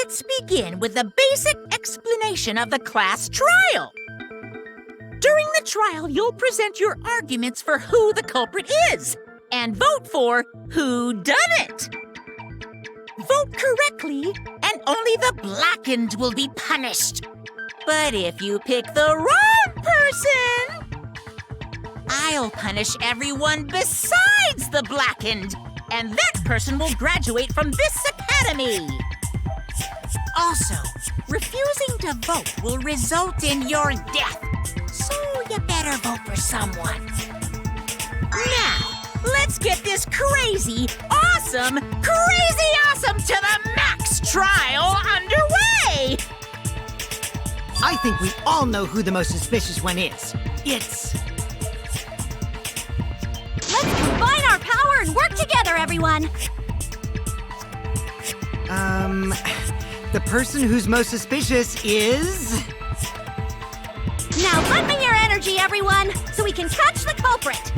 Let's begin with the basic explanation of the class trial. During the trial, you'll present your arguments for who the culprit is and vote for who done it. Vote correctly, and only the blackened will be punished. But if you pick the wrong person, I'll punish everyone besides the blackened, and that person will graduate from this academy. Also, refusing to vote will result in your death, so you better vote for someone. Now, let's get this crazy awesome to the max trial underway! I think we all know who the most suspicious one is. It's... Let's combine our power and work together, everyone! The person who's most suspicious is... Now lend me your energy, everyone, so we can catch the culprit!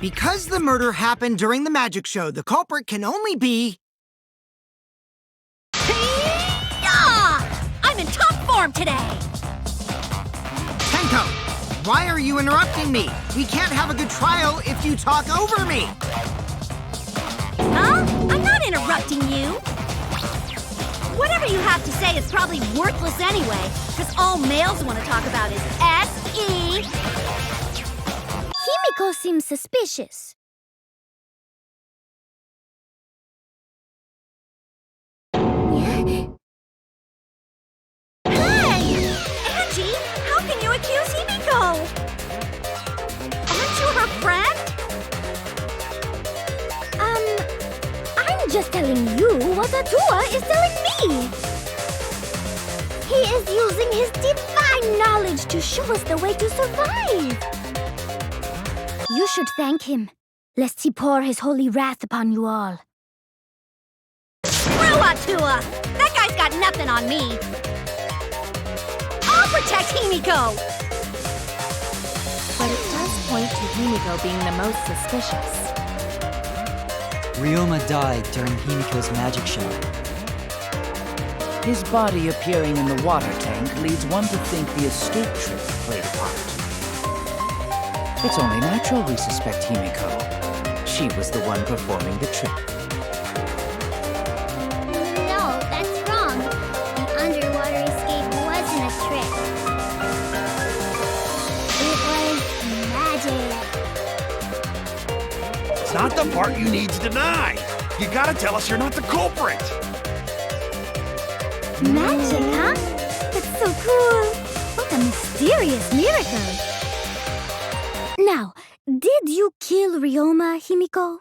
Because the murder happened during the magic show, the culprit can only be... Yeah! I'm in top form today! Tenko, why are you interrupting me? We can't have a good trial if you talk over me! Huh? I'm not interrupting you! Whatever you have to say is probably worthless anyway, because all males want to talk about is S.E. Himiko seems suspicious. Hey! Angie, how can you accuse Himiko? Aren't you her friend? I'm just telling you what Atua is telling me. He is using his divine knowledge to show us the way to survive. You should thank him, lest he pour his holy wrath upon you all. Screw Atua! That guy's got nothing on me! I'll protect Himiko! But it does point to Himiko being the most suspicious. Ryoma died during Himiko's magic show. His body appearing in the water tank leads one to think the escape trick played a part. It's only natural we suspect Himiko. She was the one performing the trick. No, that's wrong. The underwater escape wasn't a trick. It was magic. It's not the part you need to deny. You gotta tell us you're not the culprit. Magic, huh? That's so cool. What a mysterious miracle. Now, did you kill Ryoma, Himiko?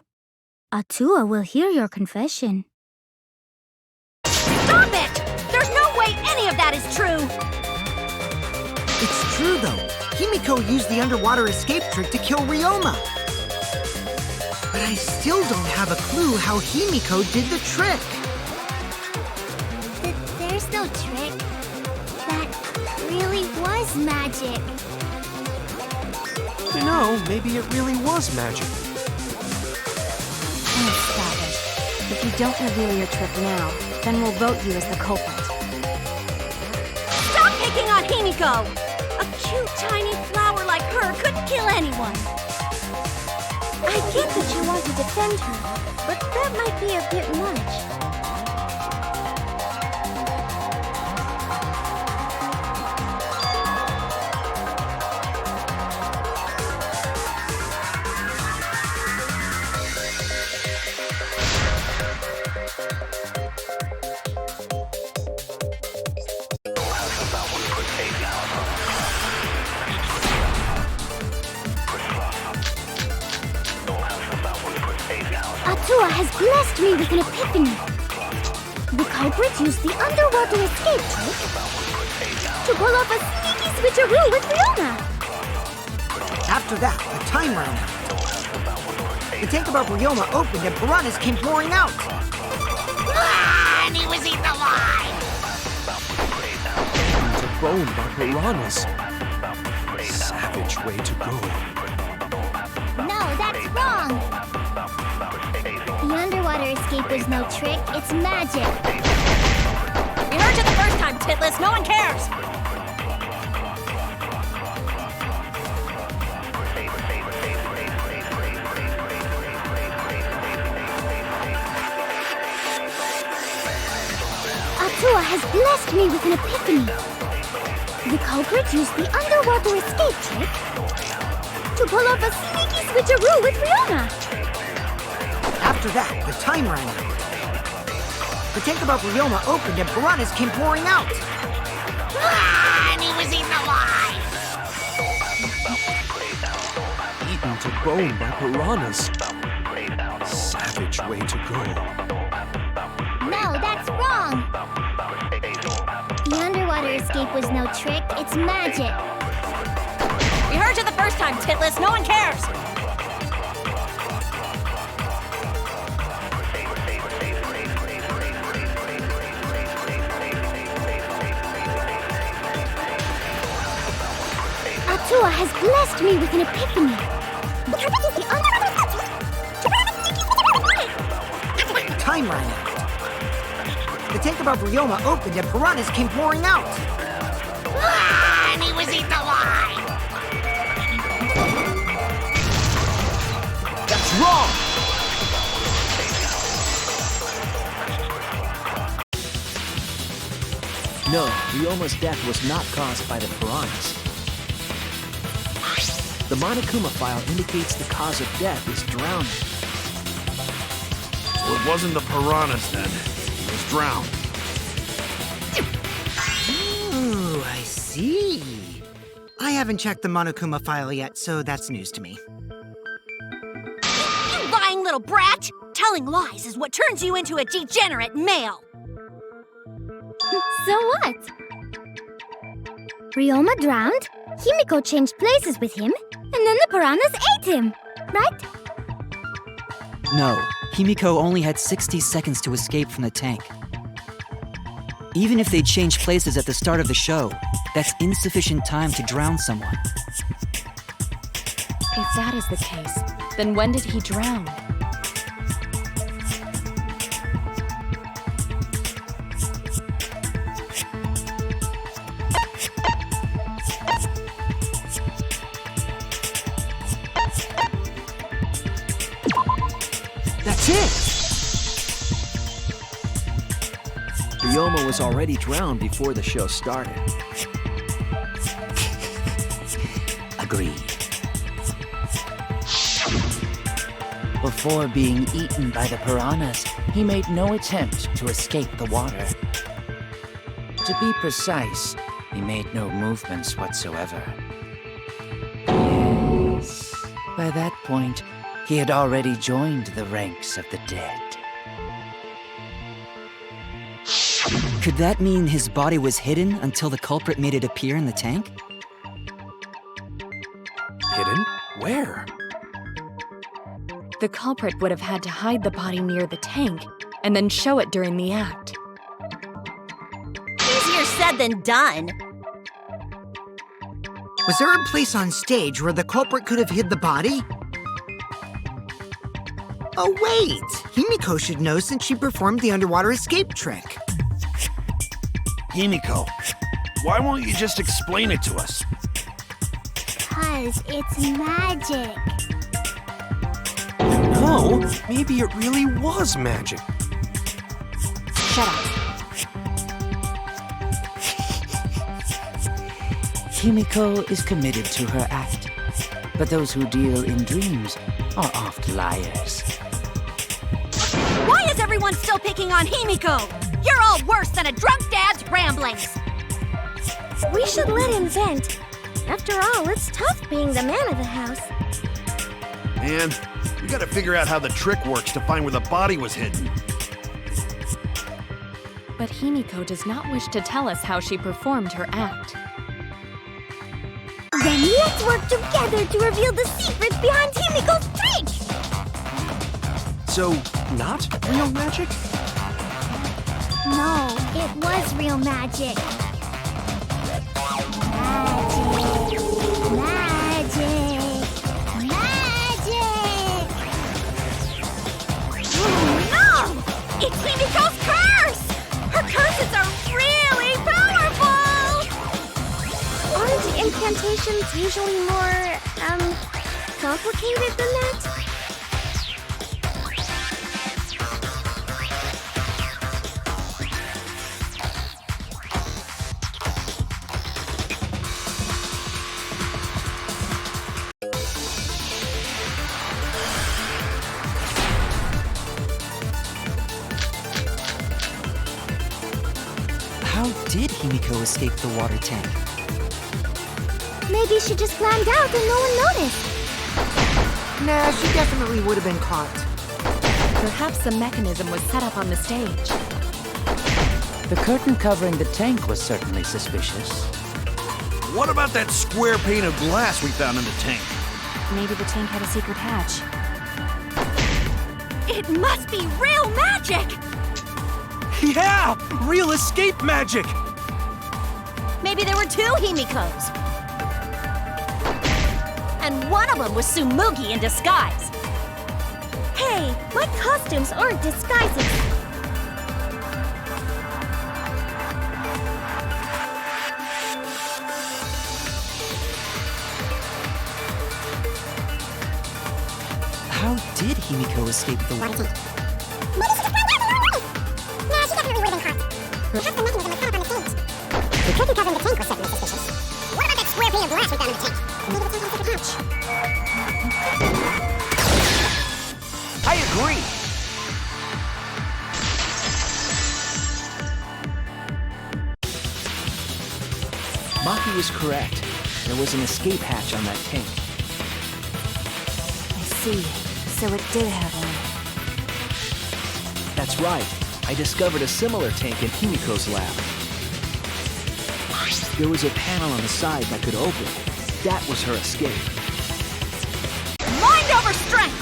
Atua will hear your confession. Stop it! There's no way any of that is true! It's true, though. Himiko used the underwater escape trick to kill Ryoma. But I still don't have a clue how Himiko did the trick. There's no trick. That really was magic. You know, maybe it really was magic. Oh, stop it. If you don't reveal your trick now, then we'll vote you as the culprit. Stop picking on Himiko! A cute, tiny flower like her couldn't kill anyone! I get that you want to defend her, but that might be a bit much. Atua has blessed me with an epiphany. The culprit used the underwater escape trick to pull off a sneaky switcheroo with Ryoma. After that, the time ran out. The tank above Ryoma opened and piranhas came pouring out. Ah, and he was eaten alive! Eaten to bone by piranhas. Savage way to go. No, that's wrong. The underwater escape is no trick, it's magic. time, Titless. No one cares. Atua has blessed me with an epiphany. The culprit used the underwater escape trick to pull off a sneaky switcheroo with Riona. After that, the time ran out. The tank above Ryoma opened and piranhas came pouring out. Ah, and he was eaten alive! Eaten to bone by piranhas. Savage way to go. No, that's wrong. The underwater escape was no trick, it's magic. We heard you the first time, Titless. No one cares. Atua has blessed me with an epiphany. Time ran out. The tank above Ryoma opened and piranhas came pouring out. Ah, and he was eaten alive! That's wrong! No, Ryoma's death was not caused by the piranhas. The Monokuma file indicates the cause of death is drowning. So it wasn't the piranhas then. He was drowned. Ooh, I see. I haven't checked the Monokuma file yet, so that's news to me. You lying little brat! Telling lies is what turns you into a degenerate male. So what? Ryoma drowned, Himiko changed places with him, and then the piranhas ate him, right? No, Himiko only had 60 seconds to escape from the tank. Even if they changed places at the start of the show, that's insufficient time to drown someone. If that is the case, then when did he drown? That's it! Ryoma was already drowned before the show started. Agreed. Before being eaten by the piranhas, he made no attempt to escape the water. To be precise, he made no movements whatsoever. Yes. By that point, he had already joined the ranks of the dead. Could that mean his body was hidden until the culprit made it appear in the tank? Hidden? Where? The culprit would have had to hide the body near the tank and then show it during the act. Easier said than done. Was there a place on stage where the culprit could have hid the body? Oh wait! Himiko should know since she performed the underwater escape trick. Himiko, why won't you just explain it to us? 'Cause it's magic. No, maybe it really was magic. Shut up. Himiko is committed to her act, but those who deal in dreams are oft liars. Why is everyone still picking on Himiko? You're all worse than a drunk dad's ramblings. We should let him vent. After all, it's tough being the man of the house. And we gotta figure out how the trick works to find where the body was hidden. But Himiko does not wish to tell us how she performed her act. Then let's work together to reveal the secrets behind Himiko's trick! So, not real magic? No, it was real magic. Magic! Magic! No! It's Himiko's curse! Her curses are really powerful! explanations usually more, complicated than that? How did Himiko escape the water tank? Maybe she just climbed out and no one noticed. Nah, she definitely would have been caught. Perhaps a mechanism was set up on the stage. The curtain covering the tank was certainly suspicious. What about that square pane of glass we found in the tank? Maybe the tank had a secret hatch. It must be real magic! Yeah! Real escape magic! Maybe there were two Himikos. And one of them was Tsumugi in disguise. Hey, my costumes aren't disguises. How did Himiko escape the water tank? Nah, she definitely would have been caught. Perhaps the mechanism was set up on the stage. The curtain covering the tank was certainly suspicious. What about that square pane of glass we found in the tank? Maybe the tank had a secret hatch. I agree! Maki was correct. There was an escape hatch on that tank. I see. So it did have one. That's right. I discovered a similar tank in Himiko's lab. There was a panel on the side that could open. That was her escape. Mind over strength!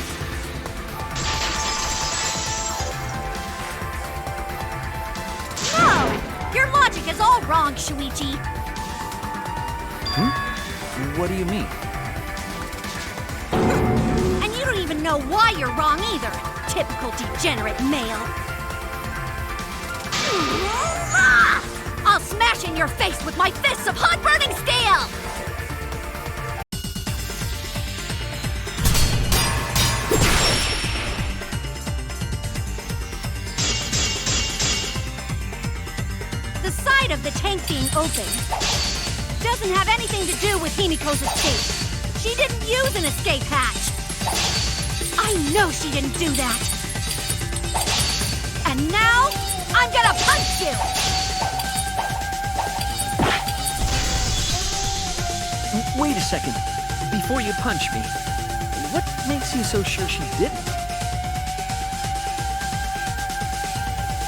No! Your logic is all wrong, Shuichi. What do you mean? And you don't even know why you're wrong either, typical degenerate male. I'll smash in your face with my fists of hot burning steel! The side of the tank being open doesn't have anything to do with Himiko's escape. She didn't use an escape hatch. I know she didn't do that. And now, I'm gonna punch you! Wait a second. Before you punch me, what makes you so sure she didn't?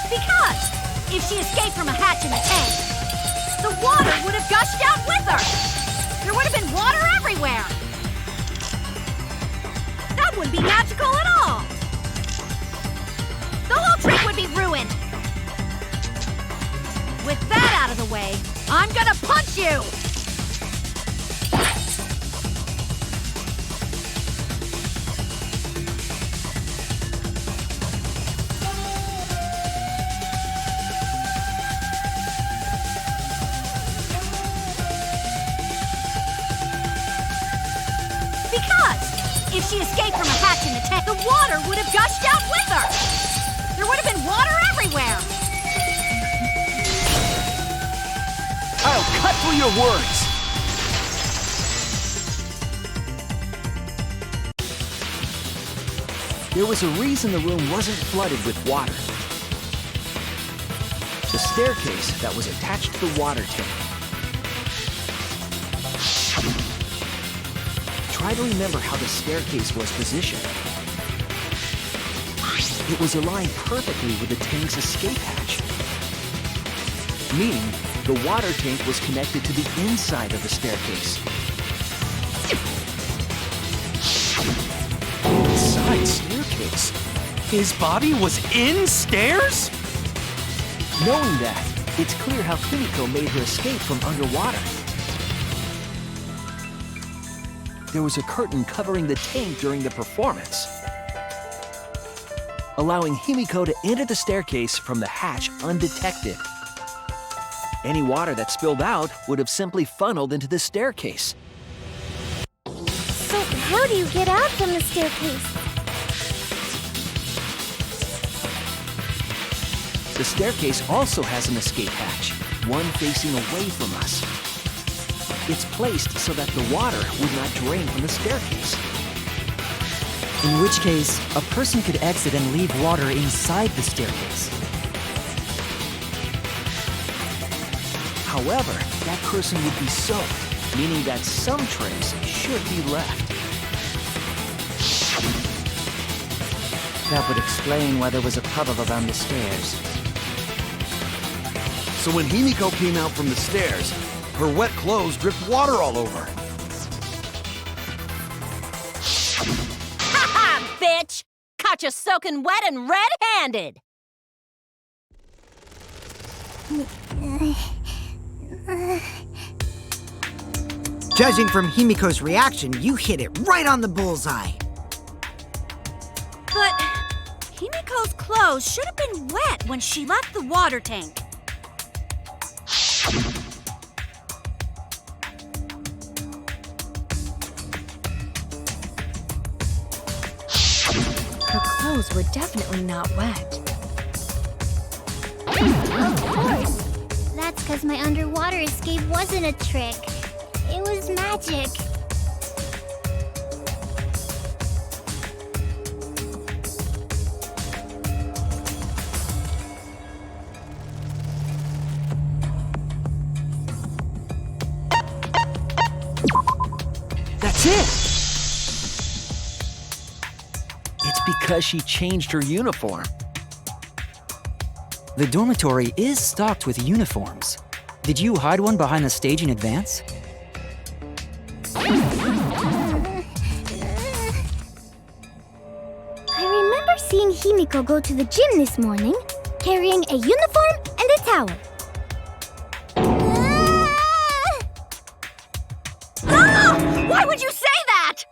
Because if she escaped from a hatch in the tank, the water would have gushed out with her! There would have been water everywhere! That wouldn't be magical at all! The whole trick would be ruined! With that out of the way, I'm gonna punch you! Because if she escaped from a hatch in the tank, the water would have gushed out with her! There would have been water everywhere! I'll cut through your words! There was a reason the room wasn't flooded with water. The staircase that was attached to the water tank. Try to remember how the staircase was positioned. It was aligned perfectly with the tank's escape hatch. Meaning, the water tank was connected to the inside of the staircase. Inside staircase? His body was in stairs? Knowing that, it's clear how Himiko made her escape from underwater. There was a curtain covering the tank during the performance, allowing Himiko to enter the staircase from the hatch undetected. Any water that spilled out would have simply funneled into the staircase. How do you get out from the staircase? The staircase also has an escape hatch, one facing away from us. It's placed so that the water would not drain from the staircase. In which case, a person could exit and leave water inside the staircase. However, that person would be soaked, meaning that some trace should be left. That would explain why there was a puddle around the stairs. So when Himiko came out from the stairs, her wet clothes dripped water all over. Ha ha, bitch! Caught you soaking wet and red-handed! Judging from Himiko's reaction, you hit it right on the bullseye. But Himiko's clothes should have been wet when she left the water tank. Her clothes were definitely not wet. Of course. That's because my underwater escape wasn't a trick. It was magic. That's it! It's because she changed her uniform. The dormitory is stocked with uniforms. Did you hide one behind the stage in advance? I remember seeing Himiko go to the gym this morning, carrying a uniform and a towel. Ah! Why would you say that?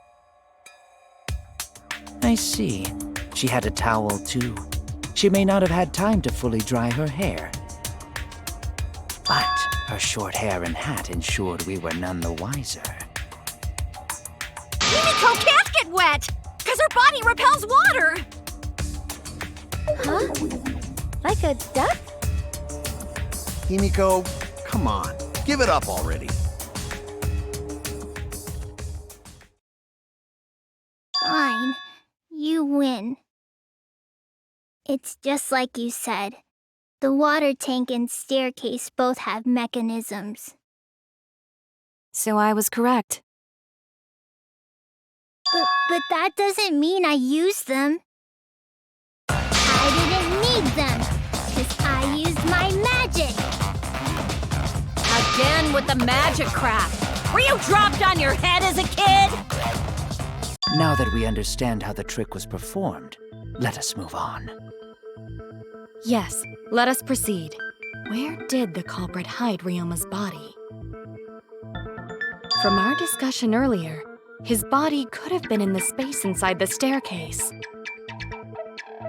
I see. She had a towel too. She may not have had time to fully dry her hair. But her short hair and hat ensured we were none the wiser. Himiko can't get wet! Because her body repels water! Huh? Like a duck? Himiko, come on. Give it up already. Fine. You win. It's just like you said. The water tank and staircase both have mechanisms. So I was correct. But that doesn't mean I used them. I didn't need them, because I used my magic. Again with the magic crap. Were you dropped on your head as a kid? Now that we understand how the trick was performed, let us move on. Yes, let us proceed. Where did the culprit hide Ryoma's body? From our discussion earlier, his body could have been in the space inside the staircase.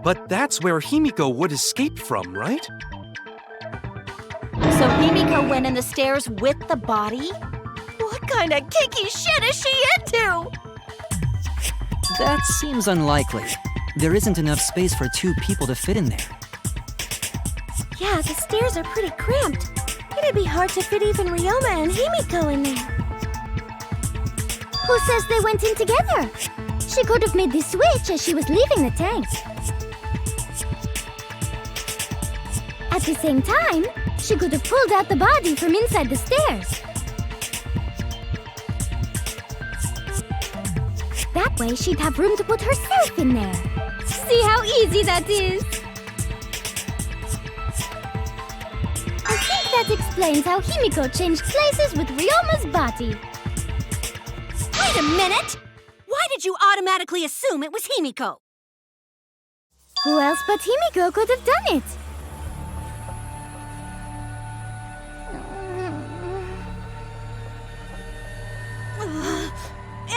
But that's where Himiko would escape from, right? So Himiko went in the stairs with the body? What kind of kinky shit is she into? That seems unlikely. There isn't enough space for 2 people to fit in there. Yeah, the stairs are pretty cramped. It'd be hard to fit even Ryoma and Himiko in there. Who says they went in together? She could have made the switch as she was leaving the tank. At the same time, she could have pulled out the body from inside the stairs. That way, she'd have room to put herself in there. See how easy that is? I think that explains how Himiko changed places with Ryoma's body. Wait a minute! Why did you automatically assume it was Himiko? Who else but Himiko could have done it?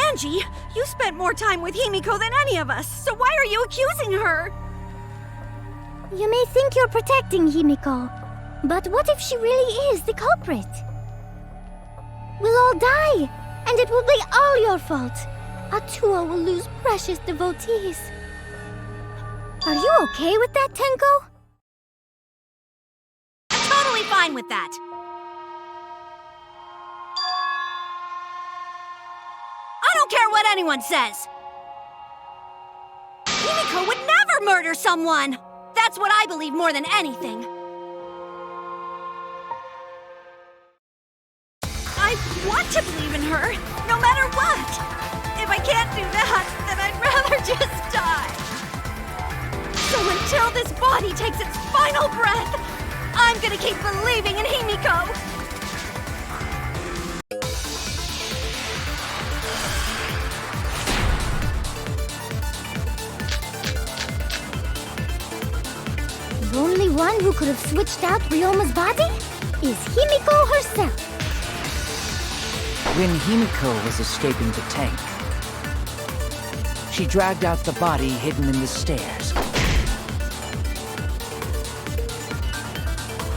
Angie, you spent more time with Himiko than any of us, so why are you accusing her? You may think you're protecting Himiko, but what if she really is the culprit? We'll all die, and it will be all your fault. Atua will lose precious devotees. Are you okay with that, Tenko? I'm totally fine with that. I don't care what anyone says. Himiko would never murder someone. That's what I believe more than anything. I want to believe in her, no matter what. If I can't do that, then I'd rather just die. So until this body takes its final breath, I'm gonna keep believing in Himiko. The only one who could have switched out Ryoma's body is Himiko herself. When Himiko was escaping the tank, she dragged out the body hidden in the stairs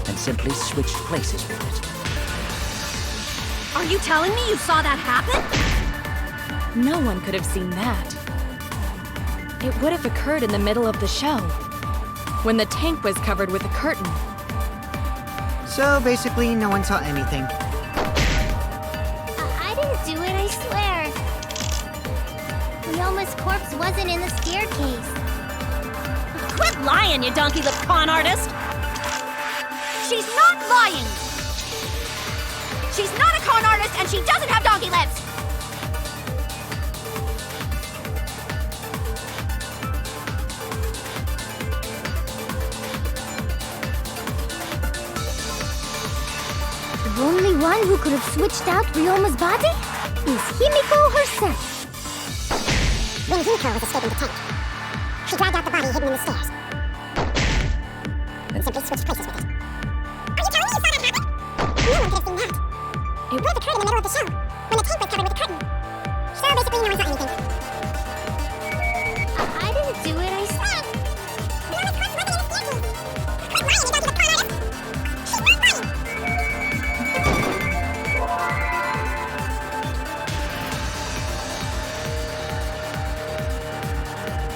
and simply switched places with it. Are you telling me you saw that happen? No one could have seen that. It would have occurred in the middle of the show, when the tank was covered with a curtain. So basically, no one saw anything. I didn't do it, I swear. Ryoma's corpse wasn't in the staircase. Quit lying, you donkey-lipped con artist! She's not lying! She's not a con artist, and she doesn't have donkey lips! The only one who could have switched out Ryoma's body is Himiko herself. When Himiko was escaping the tank, she dragged out the body hidden in the stairs and simply switched places with it. Are you telling me you saw that happen? No one could have seen that. It would have occurred in the middle of the show, when the tank was covered with a curtain. So basically, no one saw anything. I didn't do it, I swear. Ryoma's corpse wasn't in the staircase.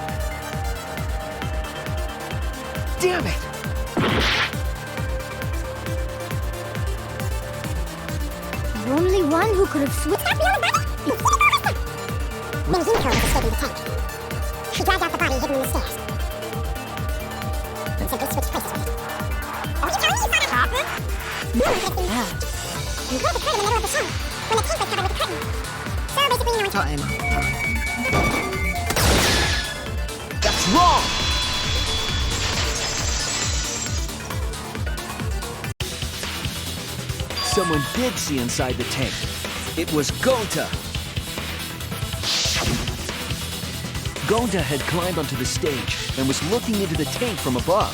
Quit lying, you donkey-lipped con artist! She's not lying! Damn it! The only one who could have switched out Ryoma's body is Himiko herself. When Himiko was escaping the tank, she dragged out the body hidden in the stairs and simply switched places with it. Are you telling me you saw that happen? No one could have seen that. It would have occurred in the middle of the show, when the tank was covered with a curtain. So basically, no one Saw anything. That's wrong! Someone did see inside the tank. It was Gonta. Gonta had climbed onto the stage and was looking into the tank from above.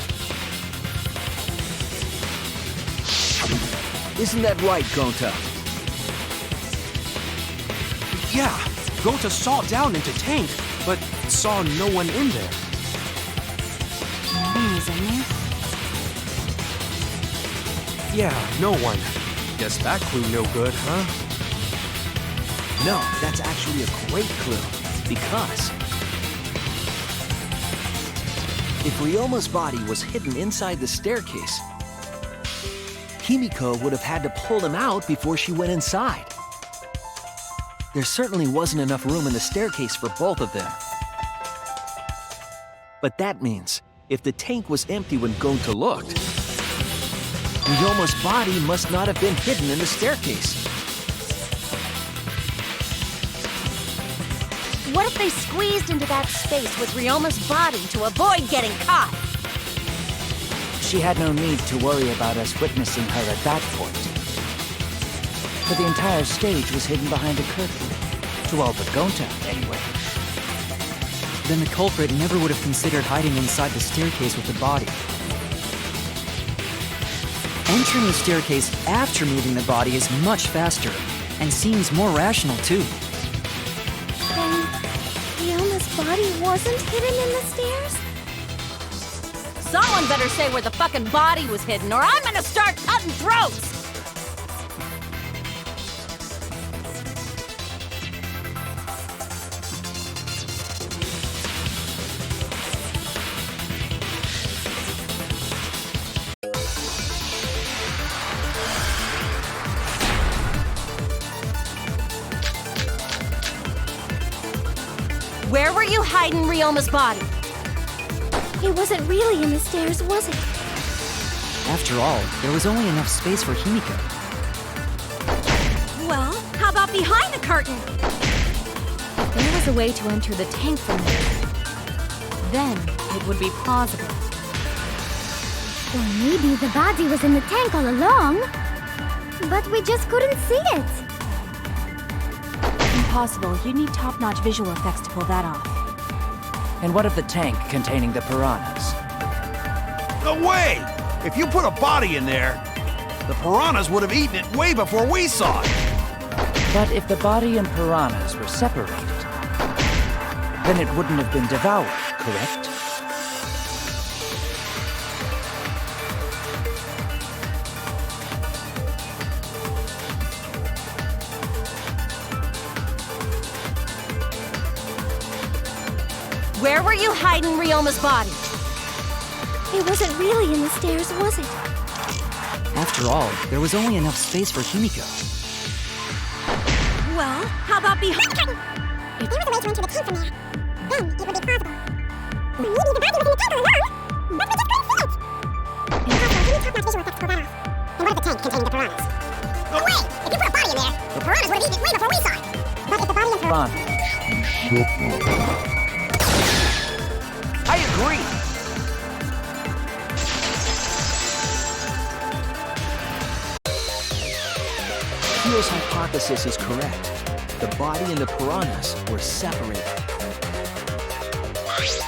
Isn't that right, Gonta? Yeah, Gonta saw down into tank, but saw no one in there. Nobody's in there? Yeah, no one. Guess that clue no good, huh? No, that's actually a great clue, because if Ryoma's body was hidden inside the staircase, Himiko would have had to pull him out before she went inside. There certainly wasn't enough room in the staircase for both of them. But that means, if the tank was empty when Gonta looked, Ryoma's body must not have been hidden in the staircase. What if they squeezed into that space with Ryoma's body to avoid getting caught? She had no need to worry about us witnessing her at that point. For the entire stage was hidden behind a curtain. To all but Gonta, anyway. Then the culprit never would have considered hiding inside the staircase with the body. Entering the staircase after moving the body is much faster, and seems more rational too. Then Ryoma's body wasn't hidden in the stairs? Someone better say where the fucking body was hidden, or I'm gonna start cutting throats! Where were you hiding Ryoma's body? It wasn't really in the stairs, was it? After all, there was only enough space for Himiko. Well, how about behind the curtain? If there was a way to enter the tank from there, then it would be plausible. Or maybe the body was in the tank all along. But we just couldn't see it. Impossible. You'd need top-notch visual effects to pull that off. And what of the tank containing the piranhas? No way! If you put a body in there, the piranhas would have eaten it way before we saw it. But if the body and piranhas were separated, then it wouldn't have been devoured, correct? Where were you hiding Ryoma's body? It wasn't really in the stairs, was it? After all, there was only enough space for Himiko. Well, how about behind... If there was a way to enter the tank from there, then it would be plausible. Or maybe the body was in the tank all along, but we just couldn't see it. Impossible. Give me top-notch visual effects to pull that off. And what if the tank contained the piranhas? No way! If you put a body in there, the piranhas would have eaten it way before we saw it. But if the body and Piranha. I agree. Kyo's hypothesis is correct. The body and the piranhas were separated.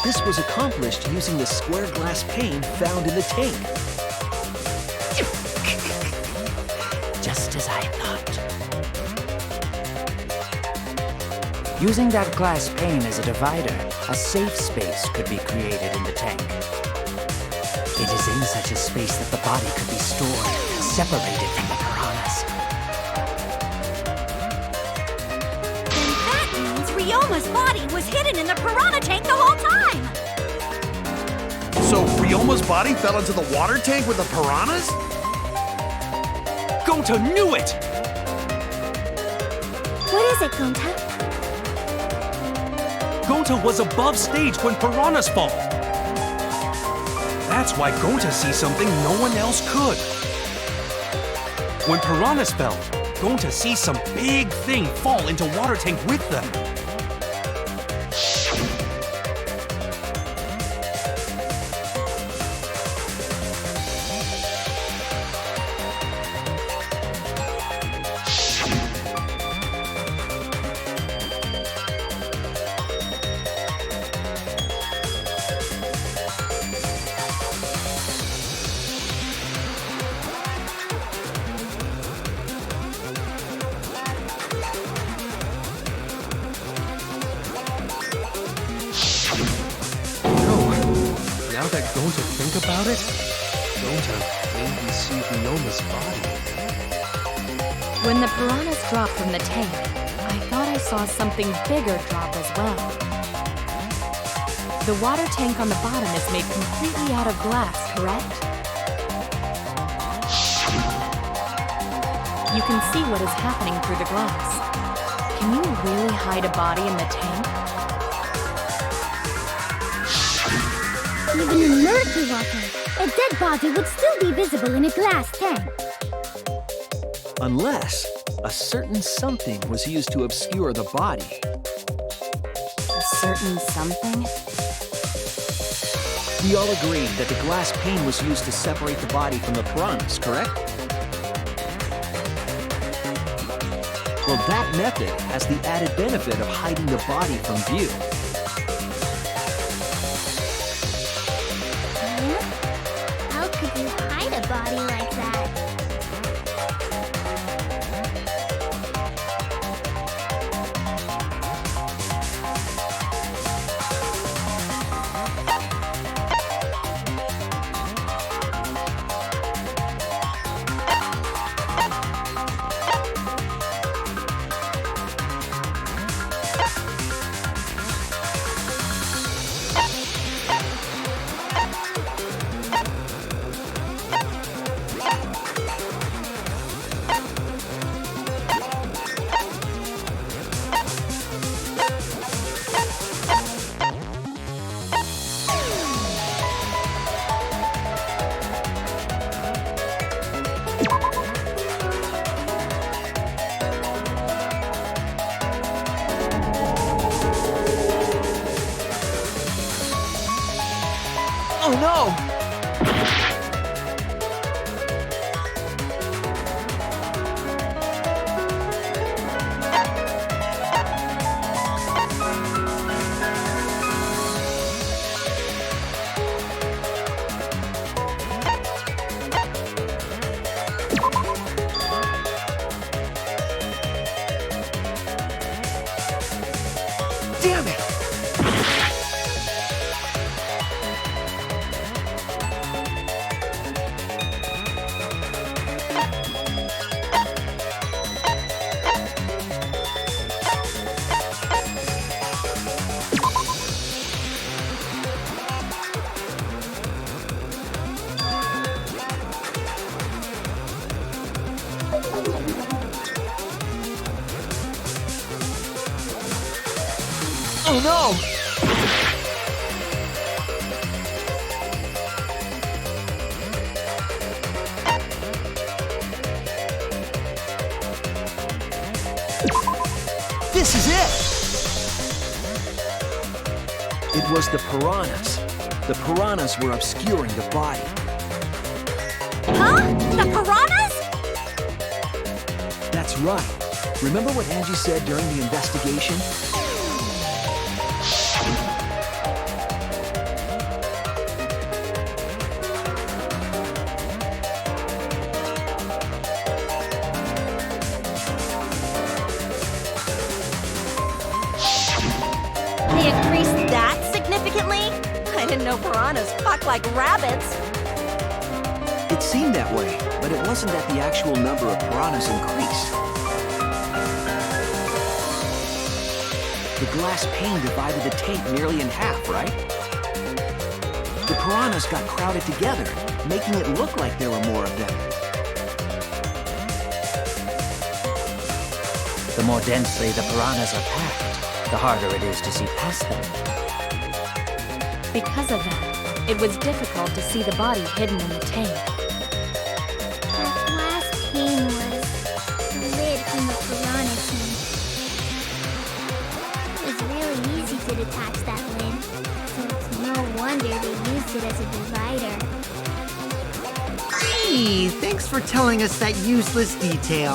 This was accomplished using the square glass pane found in the tank. Just as I thought. Using that glass pane as a divider, a safe space could be created in the tank. It is in such a space that the body could be stored, separated from the piranhas. Then that means Ryoma's body was hidden in the piranha tank the whole time! So Ryoma's body fell into the water tank with the piranhas? Gonta knew it! what is it, Gonta? Gonta was above stage when piranhas fall. That's why Gonta sees something no one else could. When piranhas fell, Gonta sees some big thing fall into water tank with them. Now that Gonta think about it, Gonta maybe see Ryoma's body. When the piranhas dropped from the tank, I thought I saw something bigger drop as well. The water tank on the bottom is made completely out of glass, correct? You can see what is happening through the glass. Can you really hide a body in the tank? Even in murky water, a dead body would still be visible in a glass tank. Unless a certain something was used to obscure the body. A certain something? We all agreed that the glass pane was used to separate the body from the piranhas, correct? Well, that method has the added benefit of hiding the body from view. How could you hide a body like that? Damn it! Oh no! This is it! It was the piranhas. The piranhas were obscuring the body. Huh? The piranhas? That's right. Remember what Angie said during the investigation? They increased that significantly? I didn't know piranhas fuck like rabbits. It seemed that way, but it wasn't that the actual number of piranhas increased. The glass pane divided the tank nearly in half, right? The piranhas got crowded together, making it look like there were more of them. The more densely the piranhas are packed, the harder it is to see past them. Because of that, it was difficult to see the body hidden in the tank. That glass pane was the lid from the piranha tank. It was really easy to detach that lid, so it's no wonder they used it as a divider. Gee, thanks for telling us that useless detail.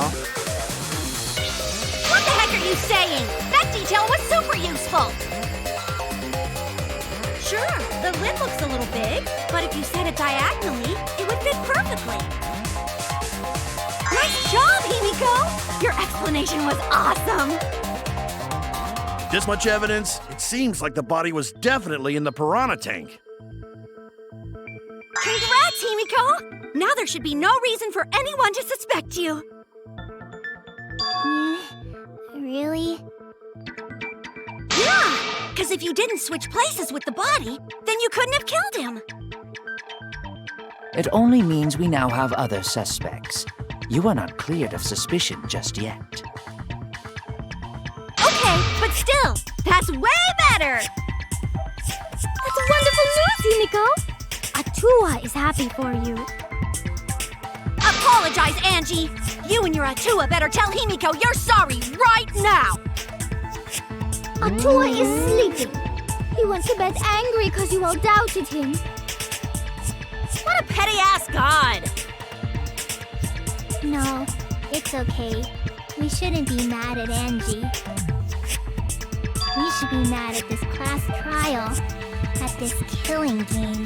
What the heck are you saying? That detail was super useful. Sure, the lid looks a little big, but if you set it diagonally, it would fit perfectly. Nice job, Himiko! Your explanation was awesome! This much evidence, it seems like the body was definitely in the piranha tank. Congrats, Himiko! Now there should be no reason for anyone to suspect you. Really? Yeah, because if you didn't switch places with the body, then you couldn't have killed him. It only means we now have other suspects. You are not cleared of suspicion just yet. Okay, but still, that's way better! That's wonderful news, Himiko! Atua is happy for you. Apologize, Angie! You and your Atua better tell Himiko you're sorry right now! Atua is sleeping. He went to bed angry because you all doubted him. What a petty-ass god! No, it's okay. We shouldn't be mad at Angie. We should be mad at this class trial, at this killing game.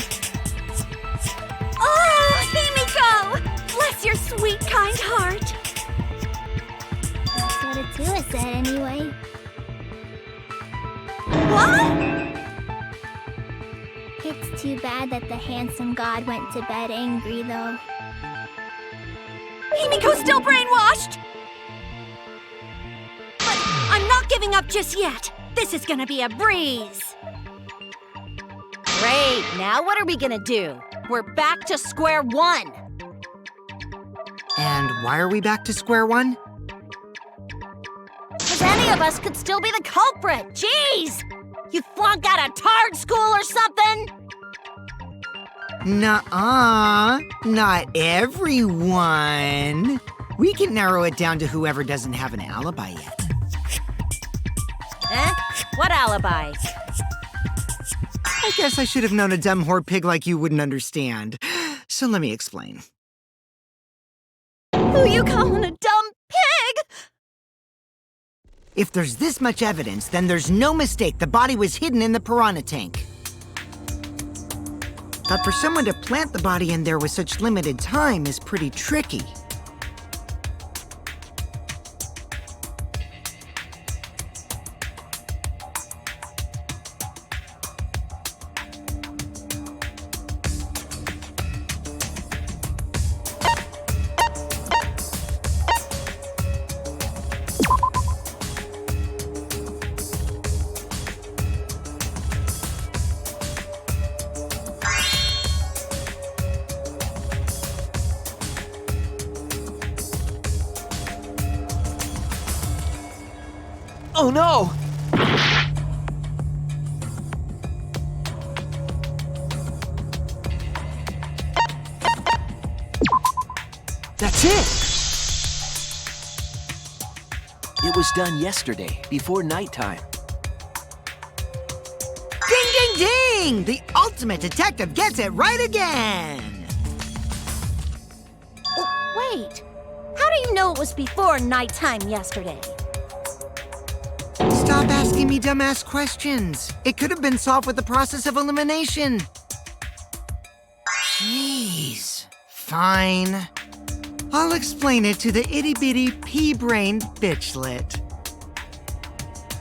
Oh, Himiko! Bless your sweet, kind heart! That's what Atua said anyway. What? It's too bad that the handsome god went to bed angry, though. Himiko's still brainwashed! But I'm not giving up just yet. This is gonna be a breeze. Great, now what are we gonna do? We're back to square one. And why are we back to square one? Because any of us could still be the culprit. Jeez! You flunked out of tard school or something? Nuh-uh, not everyone. We can narrow it down to whoever doesn't have an alibi yet. Eh? What alibi? I guess I should have known a dumb whore pig like you wouldn't understand. So let me explain. Who you calling a dumb pig? If there's this much evidence, then there's no mistake the body was hidden in the piranha tank. But for someone to plant the body in there with such limited time is pretty tricky. Oh no! That's it! It was done yesterday, before nighttime. Ding, ding, ding! The ultimate detective gets it right again! Oh, wait. How do you know it was before nighttime yesterday? Stop asking me dumbass questions. It could have been solved with the process of elimination. Jeez. Fine. I'll explain it to the itty-bitty pea-brained bitchlet.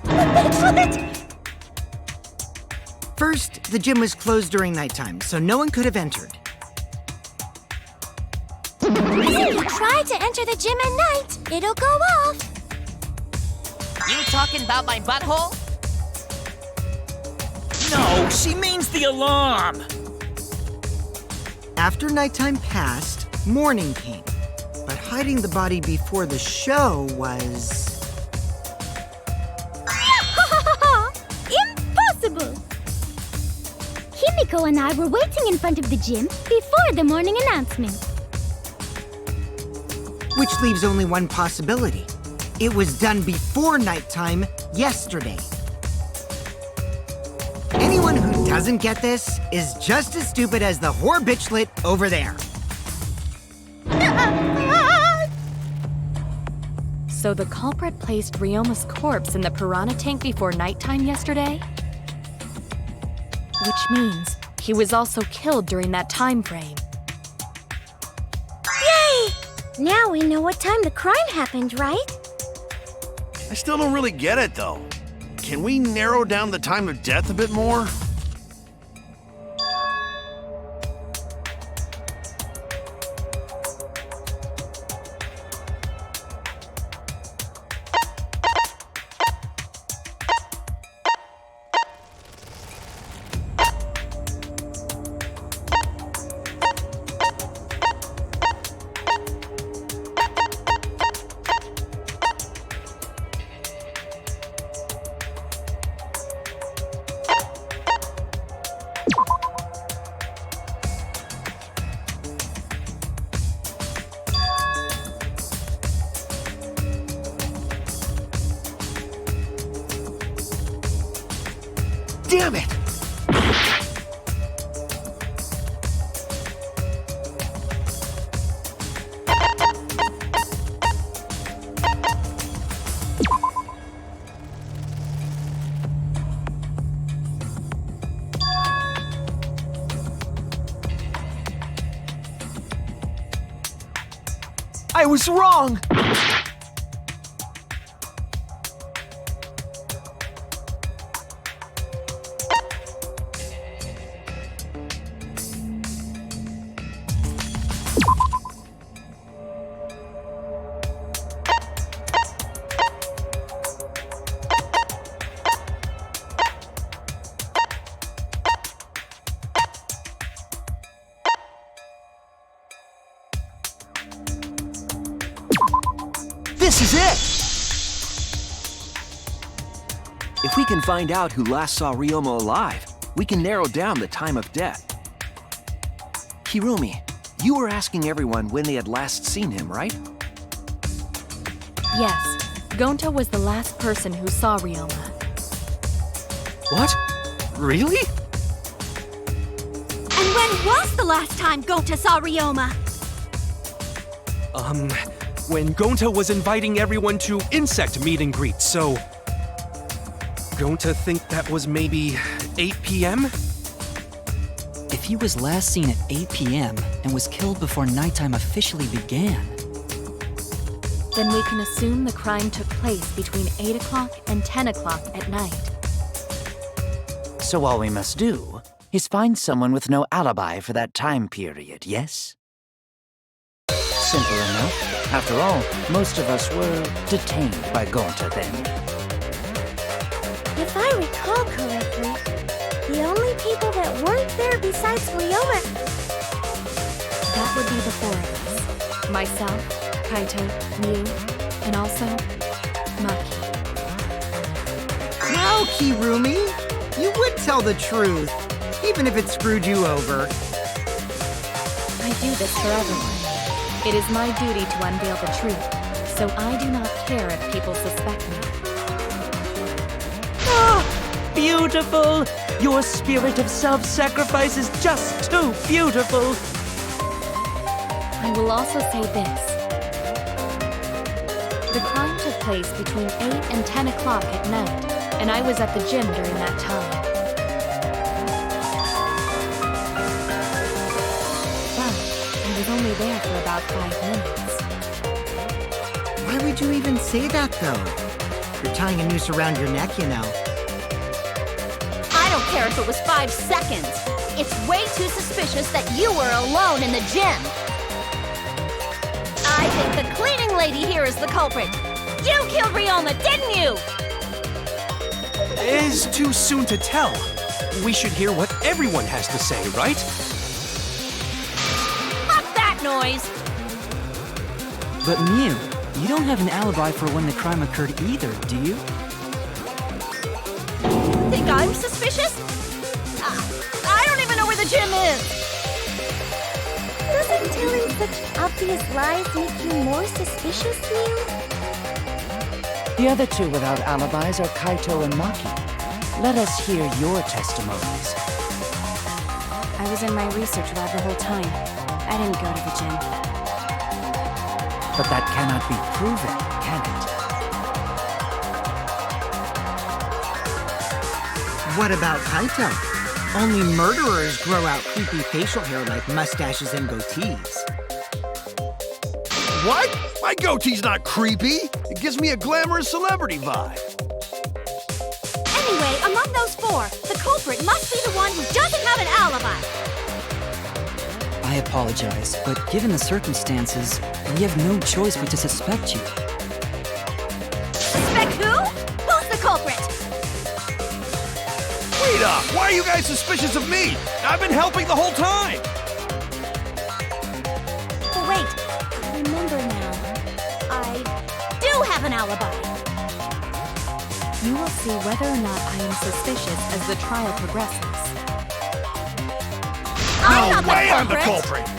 Bitchlet! First, the gym was closed during nighttime, so no one could have entered. If you try to enter the gym at night, it'll go off. You talking about my butthole? No, she means the alarm! After nighttime passed, morning came. But hiding the body before the show was... Impossible! Himiko and I were waiting in front of the gym before the morning announcement. Which leaves only one possibility. It was done before nighttime yesterday. Anyone who doesn't get this is just as stupid as the whore bitchlet over there. So the culprit placed Ryoma's corpse in the piranha tank before nighttime yesterday? Which means he was also killed during that time frame. Yay! Now we know what time the crime happened, right? I still don't really get it, though. Can we narrow down the time of death a bit more? Damn it! I was wrong! This is it! If we can find out who last saw Ryoma alive, we can narrow down the time of death. Hirumi, you were asking everyone when they had last seen him, right? Yes, Gonta was the last person who saw Ryoma. What? Really? And when was the last time Gonta saw Ryoma? When Gonta was inviting everyone to insect meet and greet, so... Gonta think that was maybe 8 p.m.? If he was last seen at 8 p.m. and was killed before nighttime officially began... Then we can assume the crime took place between 8 o'clock and 10 o'clock at night. So all we must do is find someone with no alibi for that time period, yes? Simple enough. After all, most of us were detained by Gonta then. If I recall correctly, the only people that weren't there besides Ryoma... That would be the four of us. Myself, Kaito, Miu, and also Maki. Wow, Kirumi! You would tell the truth, even if it screwed you over. I do this for everyone. It is my duty to unveil the truth, so I do not care if people suspect me. Beautiful! Your spirit of self-sacrifice is just too beautiful! I will also say this. The crime took place between 8 and 10 o'clock at night, and I was at the gym during that time. But I was only there for about 5 minutes. Why would you even say that, though? You're tying a noose around your neck, you know. I don't care if it was 5 seconds. It's way too suspicious that you were alone in the gym. I think the cleaning lady here is the culprit. You killed Ryoma, didn't you? It is too soon to tell. We should hear what everyone has to say, right? Fuck that noise! But Mew, you don't have an alibi for when the crime occurred either, do you? Think I'm suspicious? I don't even know where the gym is. Doesn't telling such obvious lies make you more suspicious, Mew? The other two without alibis are Kaito and Maki. Let us hear your testimonies. I was in my research lab the whole time. I didn't go to the gym. But that cannot be proven, can it? What about Kaito? Only murderers grow out creepy facial hair like mustaches and goatees. What? My goatee's not creepy. It gives me a glamorous celebrity vibe. Anyway, among those 4, the culprit must be the one who doesn't have an alibi. I apologize, but given the circumstances, we have no choice but to suspect you. Suspect who? Who's the culprit? Wait up! Why are you guys suspicious of me? I've been helping the whole time! Oh, wait. I remember now. I do have an alibi. You will see whether or not I am suspicious as the trial progresses. I'm not the Way I'm culprit. the culprit!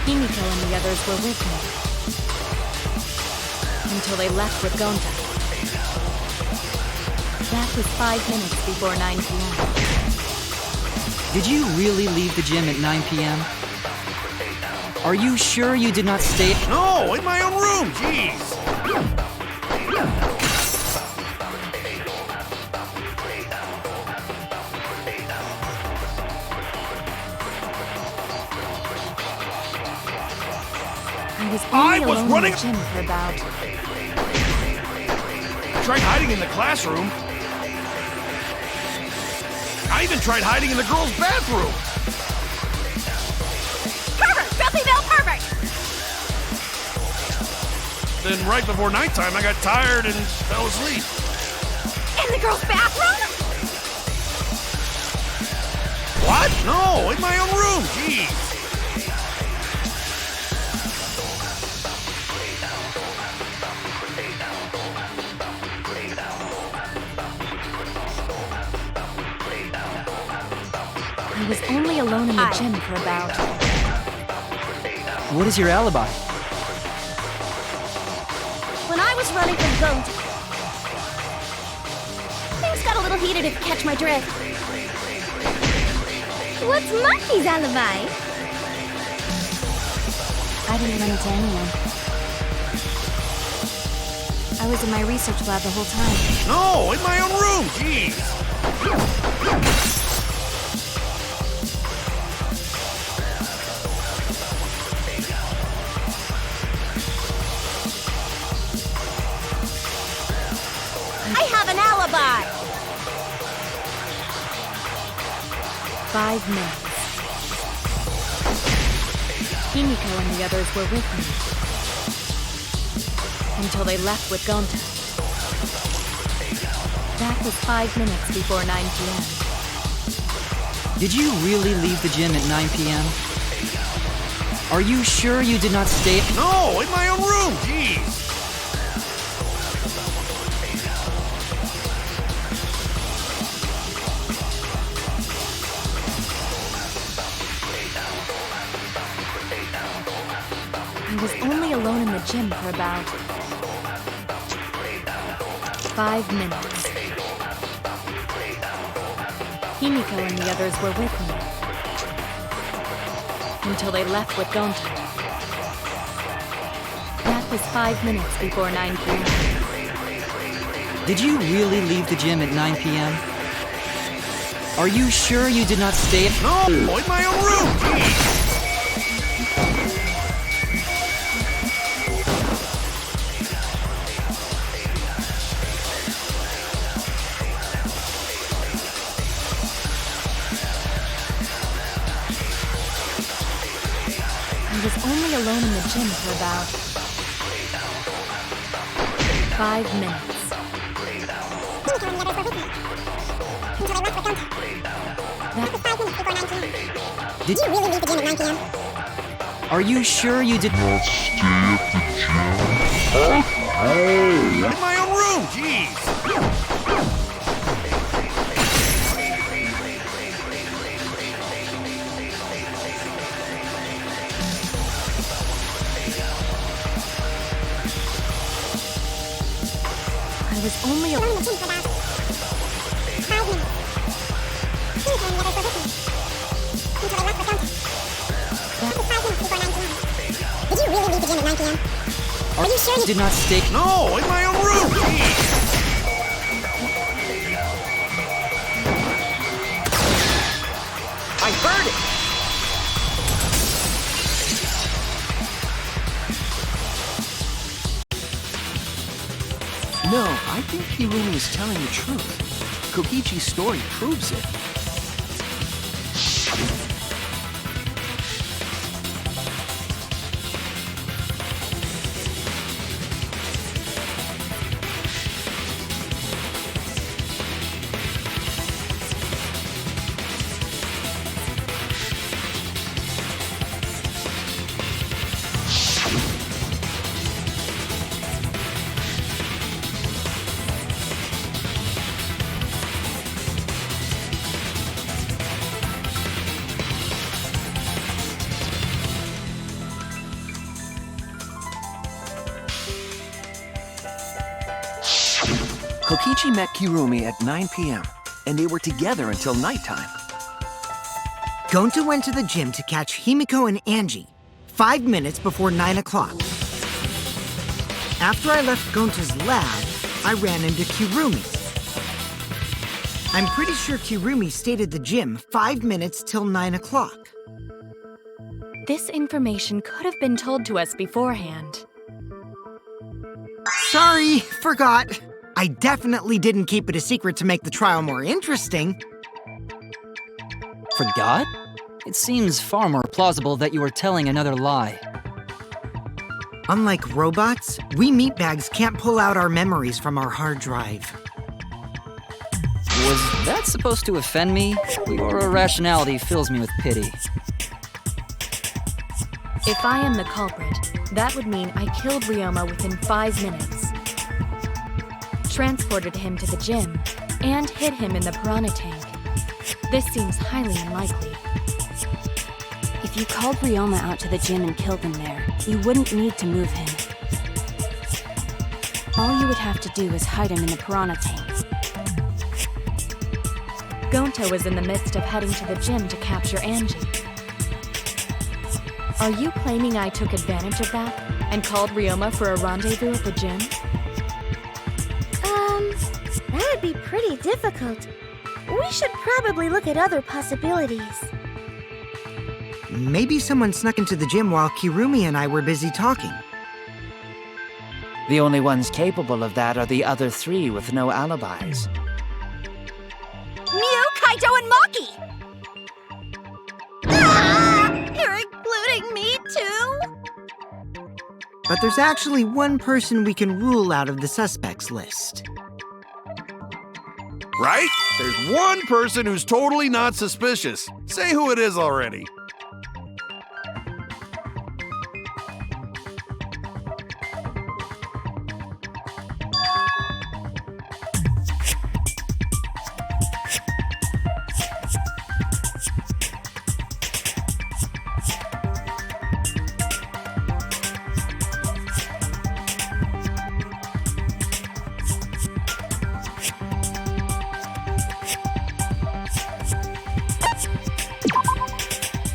Himiko and the others were with me. Until they left with Gonta. That was 5 minutes before 9 p.m. Did you really leave the gym at 9 p.m.? Are you sure you did not stay? No, in my own room, jeez! I was only running. alone in the gym for about... I tried hiding in the classroom. I even tried hiding in the girls' bathroom. Pervert! Filthy male pervert! Then right before nighttime, I got tired and fell asleep. In the girls' bathroom? What? No, in my own room, jeez. I was only alone in the alibi? the gym for about... What is your alibi? When I was running from Goat, things got a little heated if you catch my drift. What's Monkey's alibi? I didn't run into anyone. I was in my research lab the whole time. No, in my own room, jeez! I have an alibi! 5 minutes. Himiko and the others were with me. Until they left with Gonta. That was 5 minutes before 9 p.m. Did you really leave the gym at 9 p.m.? Are you sure you did not stay? No, in my own room, jeez! I was only alone in the gym for about 5 minutes. Himiko and the others were with me. Until they left with Gonta. That was 5 minutes before 9 p.m. Did you really leave the gym at 9 p.m.? Are you sure you did not stay at... No, in my own room, jeez! I was only alone in the gym for about 5 minutes. Did you really leave the gym at 9 p.m.? Are you sure you did not stay at the gym? In my own room, jeez! I was only alone in the gym for about 5 minutes. Himiko and the others were with me. Until they left with Gonta. That was 5 minutes before 9 p.m. Did you really leave the gym at 9 p.m.? Are you sure you did not stay? No, in my own room, jeez! I heard it! No, I think Hirumi is telling the truth. Kokichi's story proves it. Kokichi met Kirumi at 9 p.m., and they were together until nighttime. Gonta went to the gym to catch Himiko and Angie 5 minutes before 9 o'clock. After I left Gonta's lab, I ran into Kirumi's. I'm pretty sure Kirumi stayed at the gym 5 minutes till 9 o'clock. This information could have been told to us beforehand. Sorry, forgot. I definitely didn't keep it a secret to make the trial more interesting. Forgot? It seems far more plausible that you are telling another lie. Unlike robots, we meatbags can't pull out our memories from our hard drive. Was that supposed to offend me? Your irrationality fills me with pity. If I am the culprit, that would mean I killed Ryoma within 5 minutes, transported him to the gym, and hid him in the piranha tank. This seems highly unlikely. If you called Ryoma out to the gym and killed him there, you wouldn't need to move him. All you would have to do is hide him in the piranha tank. Gonta was in the midst of heading to the gym to capture Angie. Are you claiming I took advantage of that and called Ryoma for a rendezvous at the gym? That would be pretty difficult. We should probably look at other possibilities. Maybe someone snuck into the gym while Kirumi and I were busy talking. The only ones capable of that are the other three with no alibis. Mew, Kaito, and Maki! Ah! You're including me too? But there's actually one person we can rule out of the suspects list. Right? There's one person who's totally not suspicious. Say who it is already.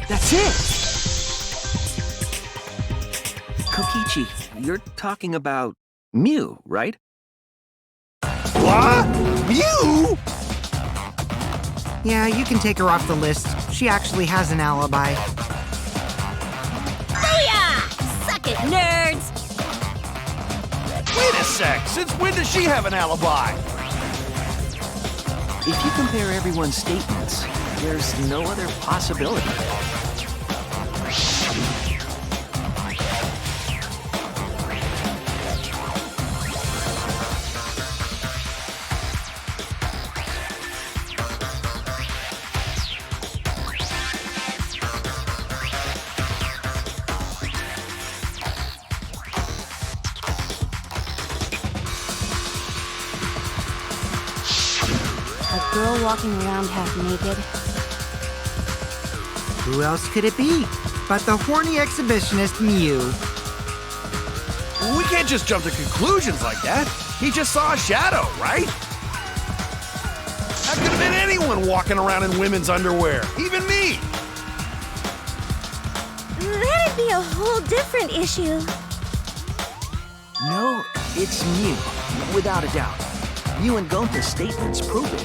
That's it! Kokichi, you're talking about Mew, right? What? You? Yeah, you can take her off the list. She actually has an alibi. Booyah! Suck it, nerds! Wait a sec. Since when does she have an alibi? If you compare everyone's statements, there's no other possibility. A girl walking around half naked. Who else could it be but the horny exhibitionist Mew? We can't just jump to conclusions like that. He just saw a shadow, right? That could have been anyone walking around in women's underwear, even me. That'd be a whole different issue. No, it's Mew, without a doubt. Mew and Gonta's statements prove it.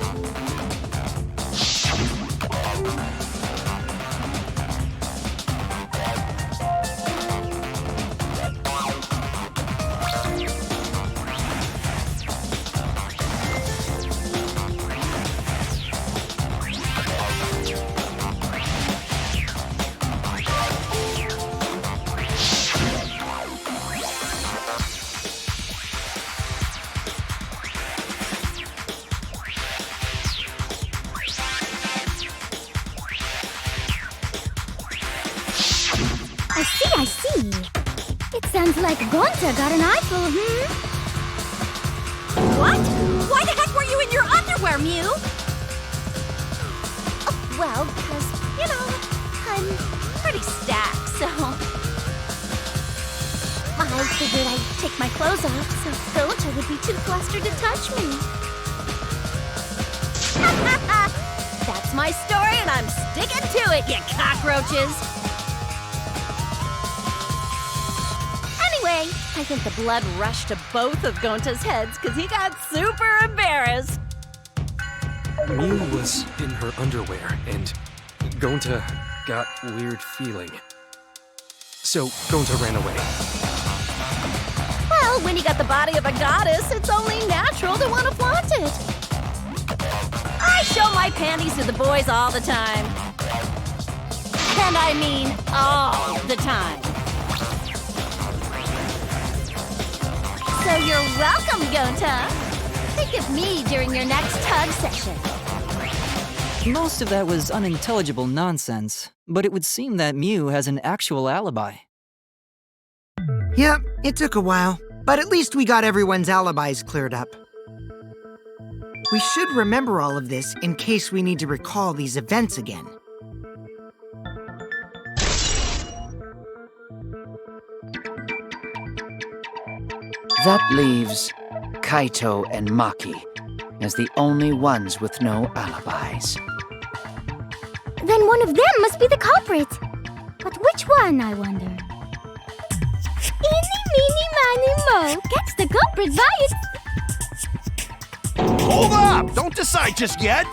I see. It sounds like Gonta got an eyeful, What? Why the heck were you in your underwear, Mew? Oh, well, because, I'm Pretty stacked, so... I figured I'd take my clothes off so Gonta would be too flustered to touch me. That's my story, and I'm sticking to it, you cockroaches! Anyway, I think the blood rushed to both of Gonta's heads because he got super embarrassed. Mew was in her underwear, and Gonta got weird feeling. So Gonta ran away. Well, when you got the body of a goddess, it's only natural to want to flaunt it. I show my panties to the boys all the time. And I mean all the time. So you're welcome, Gonta. Think of me during your next tug session. Most of that was unintelligible nonsense, but it would seem that Mew has an actual alibi. Yep, it took a while, but at least we got everyone's alibis cleared up. We should remember all of this in case we need to recall these events again. That leaves Kaito and Maki as the only ones with no alibis. Then one of them must be the culprit. But which one, I wonder? Eeny, meeny, miny, mo. Catch the culprit by its... Hold up! Don't decide just yet!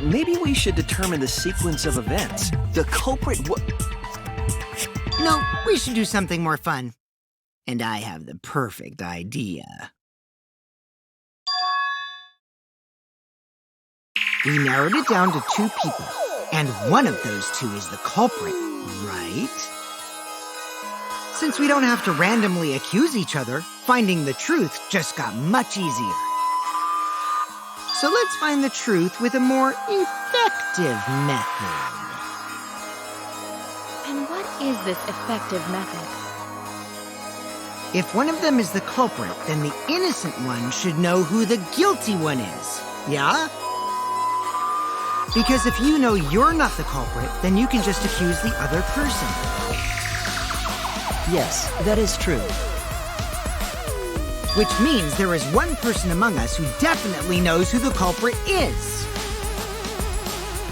Maybe we should determine the sequence of events. The culprit No, we should do something more fun. And I have the perfect idea. We narrowed it down to 2 people, and one of those 2 is the culprit, right? Since we don't have to randomly accuse each other, finding the truth just got much easier. So let's find the truth with a more effective method. And what is this effective method? If one of them is the culprit, then the innocent one should know who the guilty one is. Yeah? Because if you know you're not the culprit, then you can just accuse the other person. Yes, that is true. Which means there is one person among us who definitely knows who the culprit is.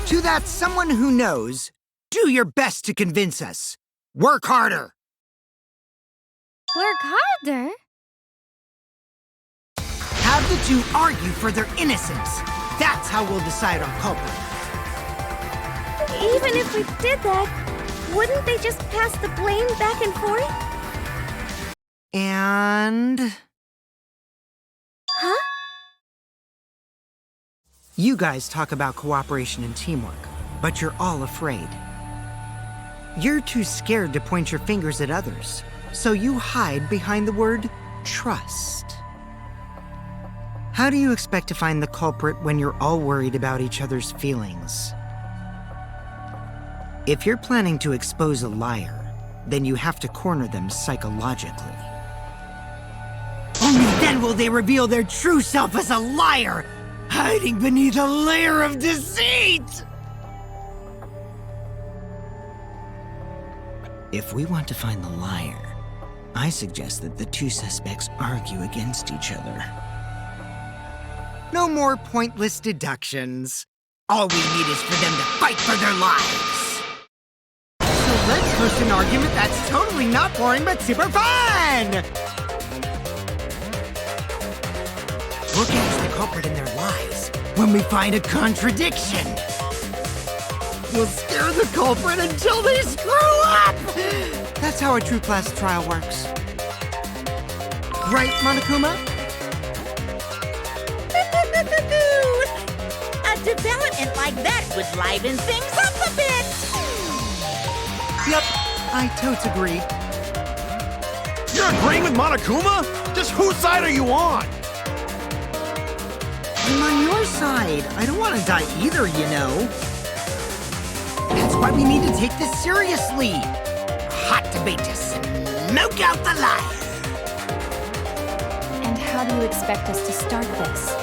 To that someone who knows, do your best to convince us. Work harder. Work harder? Have the 2 argue for their innocence. That's how we'll decide our culprit. Even if we did that, wouldn't they just pass the blame back and forth? And... Huh? You guys talk about cooperation and teamwork, but you're all afraid. You're too scared to point your fingers at others, so you hide behind the word trust. How do you expect to find the culprit when you're all worried about each other's feelings? If you're planning to expose a liar, then you have to corner them psychologically. Only then will they reveal their true self as a liar, hiding beneath a layer of deceit! If we want to find the liar, I suggest that the 2 suspects argue against each other. No more pointless deductions. All we need is for them to fight for their lives. So let's host an argument that's totally not boring but super fun! We'll catch the culprit in their lies when we find a contradiction. We'll scare the culprit until they screw up! That's how a true class trial works. Right, Monokuma? A development like that would liven things up a bit. Yep, I totes agree. You're agreeing with Monokuma? Just whose side are you on? I'm on your side. I don't want to die either, you know. That's why we need to take this seriously. Hot debate to smoke out the liar. And how do you expect us to start this?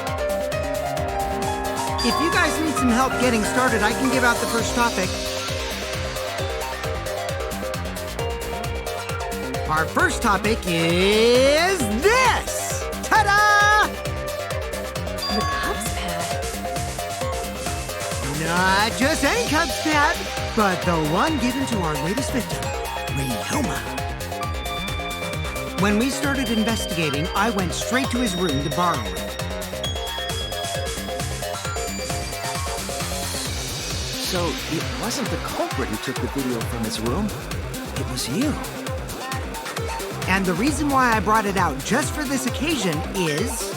If you guys need some help getting started, I can give out the first topic. Our first topic is this! Ta-da! The Cubs pad. Not just any Cubs pad, but the one given to our latest victim, Ryoma. When we started investigating, I went straight to his room to borrow it. So, it wasn't the culprit who took the video from his room. It was you. And the reason why I brought it out just for this occasion is...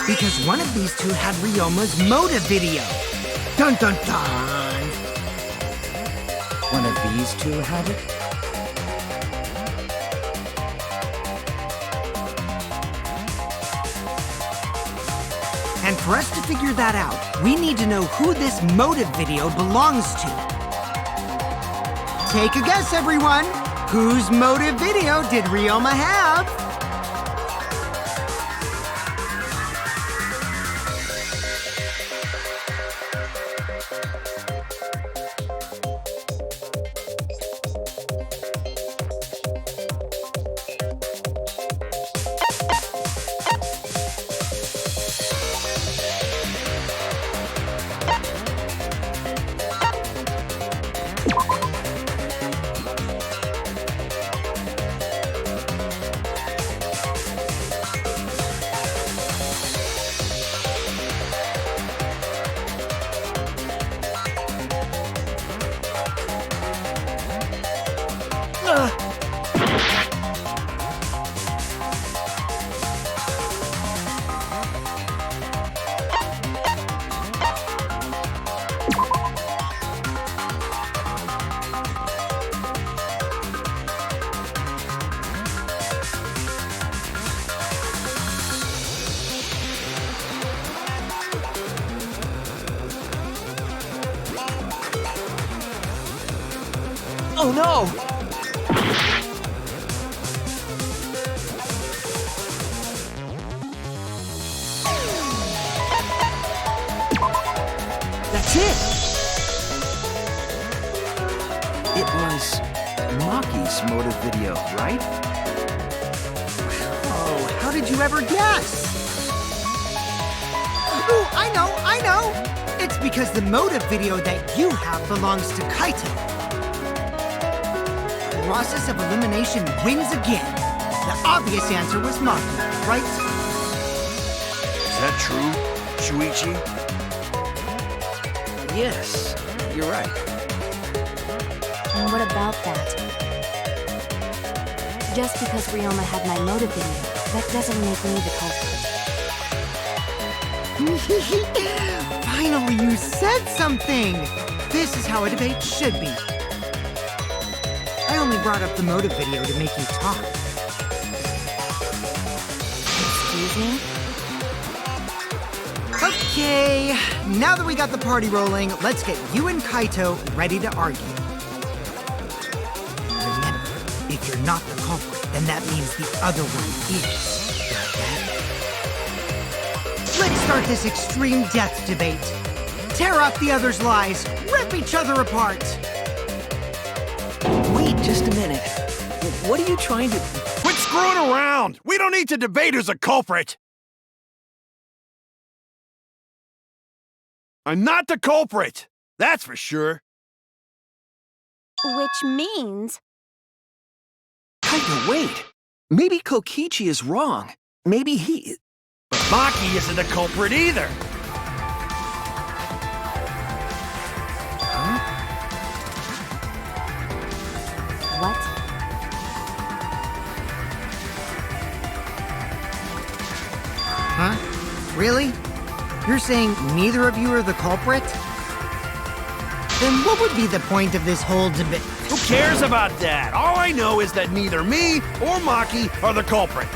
because one of these 2 had Ryoma's motive video. Dun dun dun! One of these 2 had it? And for us to figure that out, we need to know who this motive video belongs to. Take a guess, everyone. Whose motive video did Ryoma have? Oh no! That's it! It was Maki's motive video, right? Oh, how did you ever guess? Oh, I know! It's because the motive video that you have belongs to Kaito. Process of elimination wins again. The obvious answer was Maki, right? Is that true, Shuichi? Yes, you're right. And what about that? Just because Ryoma had my motive video, that doesn't make me the culprit. Finally, you said something! This is how a debate should be. I only brought up the motive video to make you talk. Excuse me? Okay, now that we got the party rolling, let's get you and Kaito ready to argue. Remember, if you're not the culprit, then that means the other one is. Got that? Let's start this extreme death debate. Tear up the other's lies, rip each other apart. Wait just a minute. What are you trying to... Quit screwing around! We don't need to debate who's a culprit! I'm not the culprit! That's for sure. Which means... Kaito, wait! Maybe Kokichi is wrong. Maybe he... But Maki isn't the culprit either! What? Huh? Really? You're saying neither of you are the culprit? Then what would be the point of this whole debate? Who cares about that? All I know is that neither me or Maki are the culprit.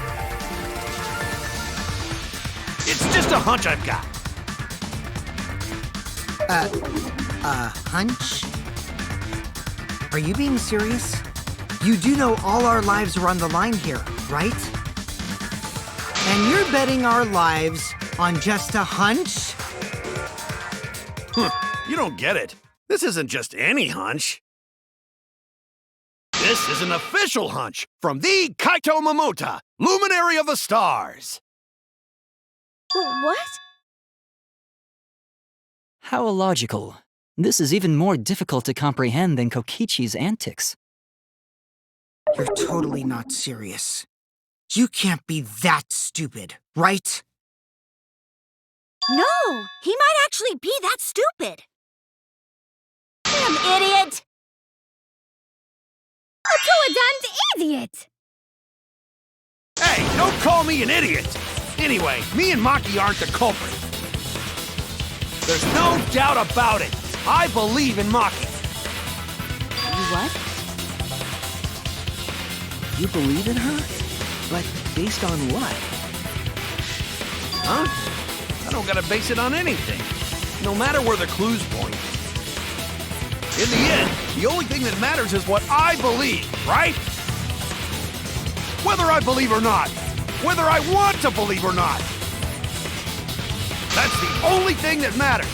It's just a hunch I've got. Hunch? Are you being serious? You do know all our lives are on the line here, right? And you're betting our lives on just a hunch? You don't get it. This isn't just any hunch. This is an official hunch from the Kaito Momota, luminary of the stars. What? How illogical. This is even more difficult to comprehend than Kokichi's antics. You're totally not serious. You can't be that stupid, right? No! He might actually be that stupid! Damn idiot! A damned idiot! Hey, don't call me an idiot! Anyway, me and Maki aren't the culprit. There's no doubt about it. I believe in Maki. You what? You believe in her? But based on what? Huh? I don't gotta base it on anything, no matter where the clues point. In the end, the only thing that matters is what I believe, right? Whether I believe or not. Whether I want to believe or not. That's the only thing that matters.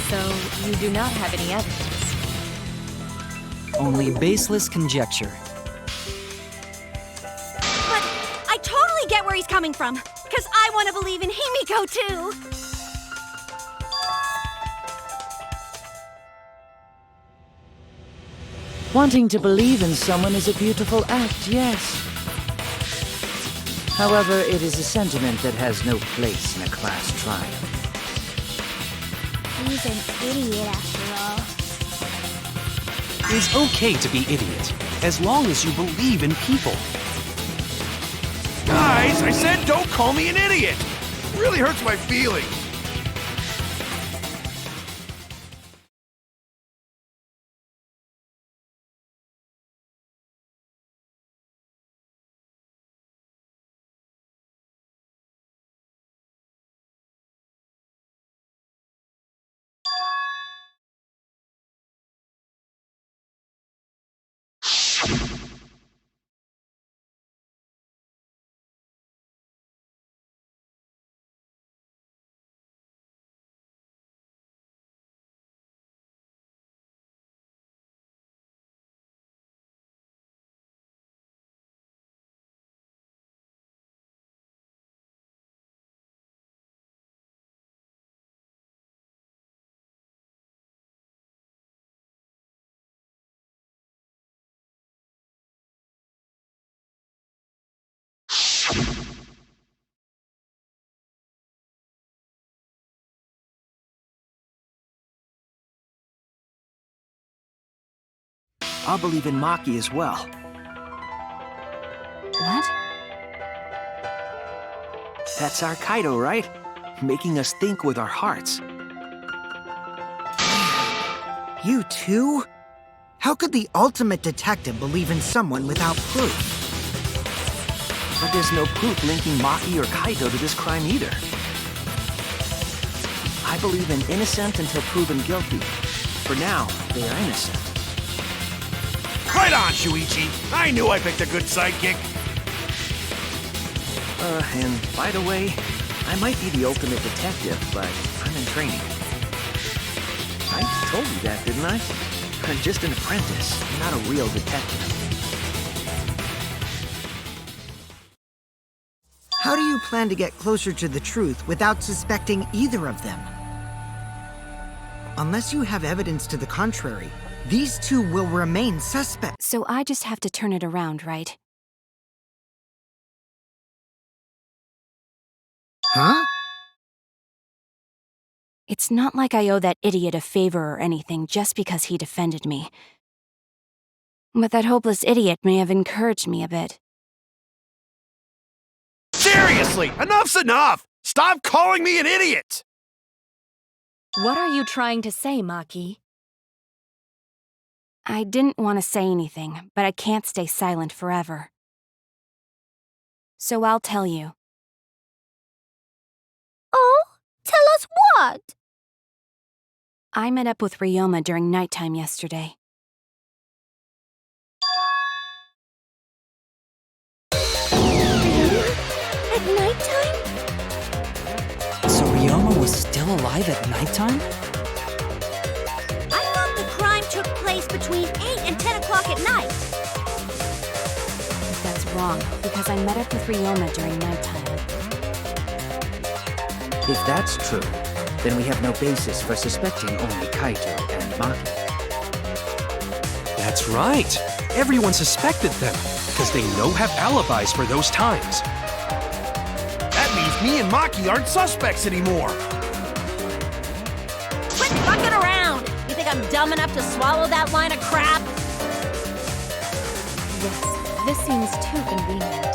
So, you do not have any evidence. Only baseless conjecture. But I totally get where he's coming from, because I want to believe in Himiko too. Wanting to believe in someone is a beautiful act, yes. However, it is a sentiment that has no place in a class trial. He's an idiot after all. It's okay to be idiot, as long as you believe in people. Guys, I said don't call me an idiot. It really hurts my feelings. I'll believe in Maki as well. What? That's our Kaido, right? Making us think with our hearts. You too? How could the ultimate detective believe in someone without proof? But there's no proof linking Maki or Kaido to this crime either. I believe in innocent until proven guilty. For now, they are innocent. Right on, Shuichi. I knew I picked a good sidekick. And by the way, I might be the ultimate detective, but I'm in training. I told you that, didn't I? I'm just an apprentice, not a real detective. How do you plan to get closer to the truth without suspecting either of them? Unless you have evidence to the contrary, these two will remain suspects. So I just have to turn it around, right? Huh? It's not like I owe that idiot a favor or anything just because he defended me. But that hopeless idiot may have encouraged me a bit. Seriously, enough's enough! Stop calling me an idiot! What are you trying to say, Maki? I didn't want to say anything, but I can't stay silent forever. So I'll tell you. Oh? Tell us what? I met up with Ryoma during nighttime yesterday. At nighttime? So Ryoma was still alive at nighttime? I thought the crime took place between 8 and 10 o'clock at night. But that's wrong, because I met up with Ryoma during nighttime. If that's true, then we have no basis for suspecting only Kaito and Maki. That's right. Everyone suspected them, because they no have alibis for those times. That means me and Maki aren't suspects anymore. Quit fucking around! You think I'm dumb enough to swallow that line of crap? Yes, this seems too convenient.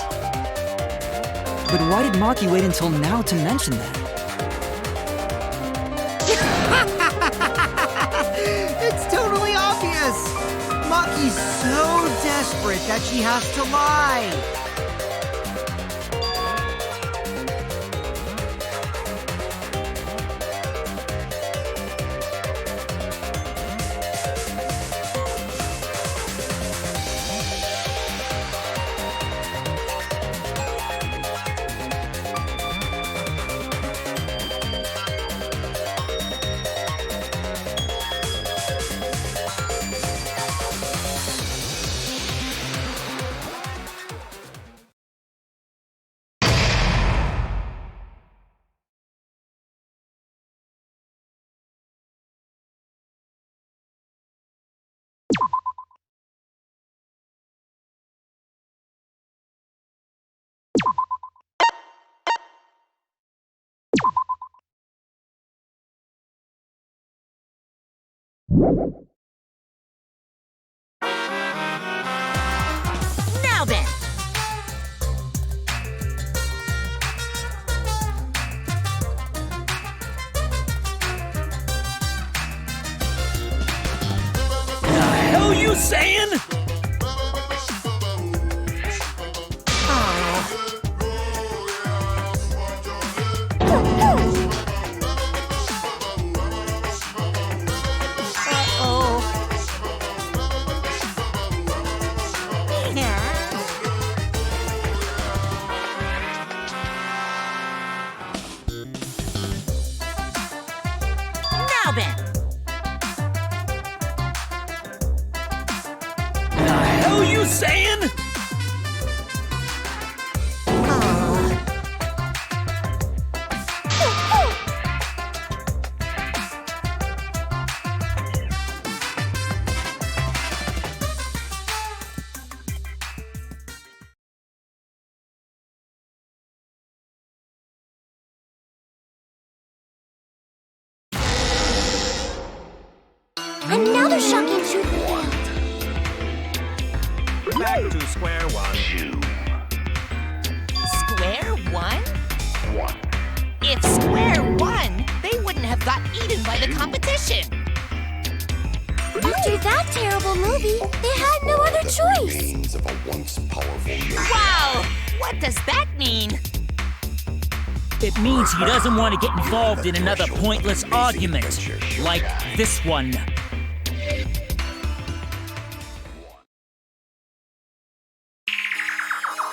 But why did Maki wait until now to mention that? It's totally obvious! Maki's so desperate that she has to lie! Now then. The hell you saying? Now then. The hell you saying? Another shocking truth revealed. Back to square one. Square one? If square won, they wouldn't have got eaten by the competition. After that terrible movie, they had no other choice. Of a once powerful Wow! What does that mean? It means he doesn't want to get involved in another pointless argument, like this one.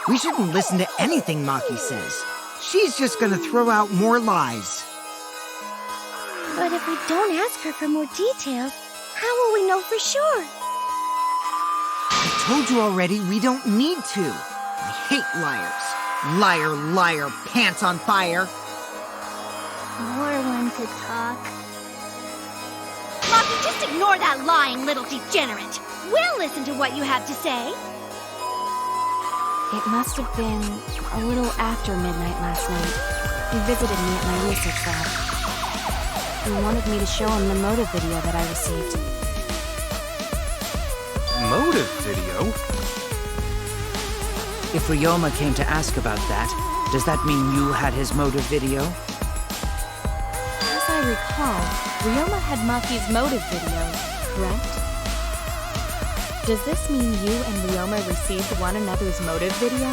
We shouldn't listen to anything Maki says. She's just gonna throw out more lies. But if we don't ask her for more details, how will we know for sure? I told you already, we don't need to. I hate liars. Liar, liar, pants on fire. More one to talk. Maki, just ignore that lying little degenerate. We'll listen to what you have to say. It must have been a little after midnight last night. He visited me at my research lab. He wanted me to show him the motive video that I received. Motive video? If Ryoma came to ask about that, does that mean you had his motive video? As I recall, Ryoma had Maki's motive video, correct? Does this mean you and Ryoma received one another's motive video?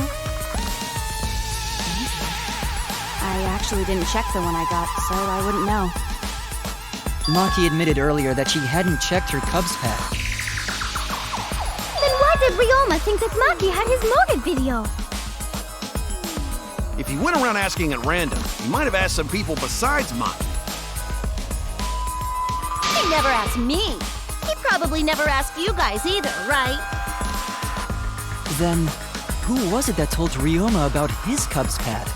I actually didn't check the one I got, so I wouldn't know. Maki admitted earlier that she hadn't checked her Cubs pack. Then why did Ryoma think that Maki had his motive video? If he went around asking at random, he might have asked some people besides Maki. He never asked me. He probably never asked you guys either, right? Then, who was it that told Ryoma about his Cubs pad?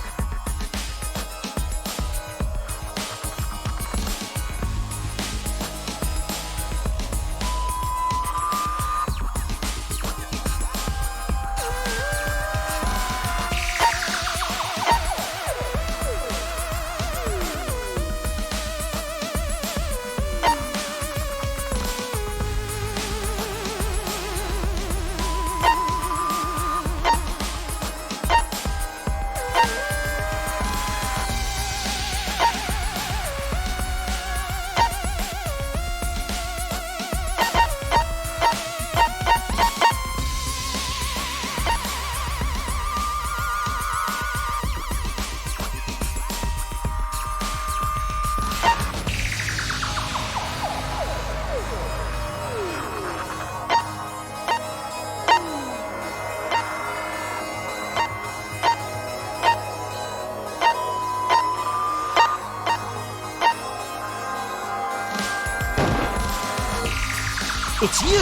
It's you!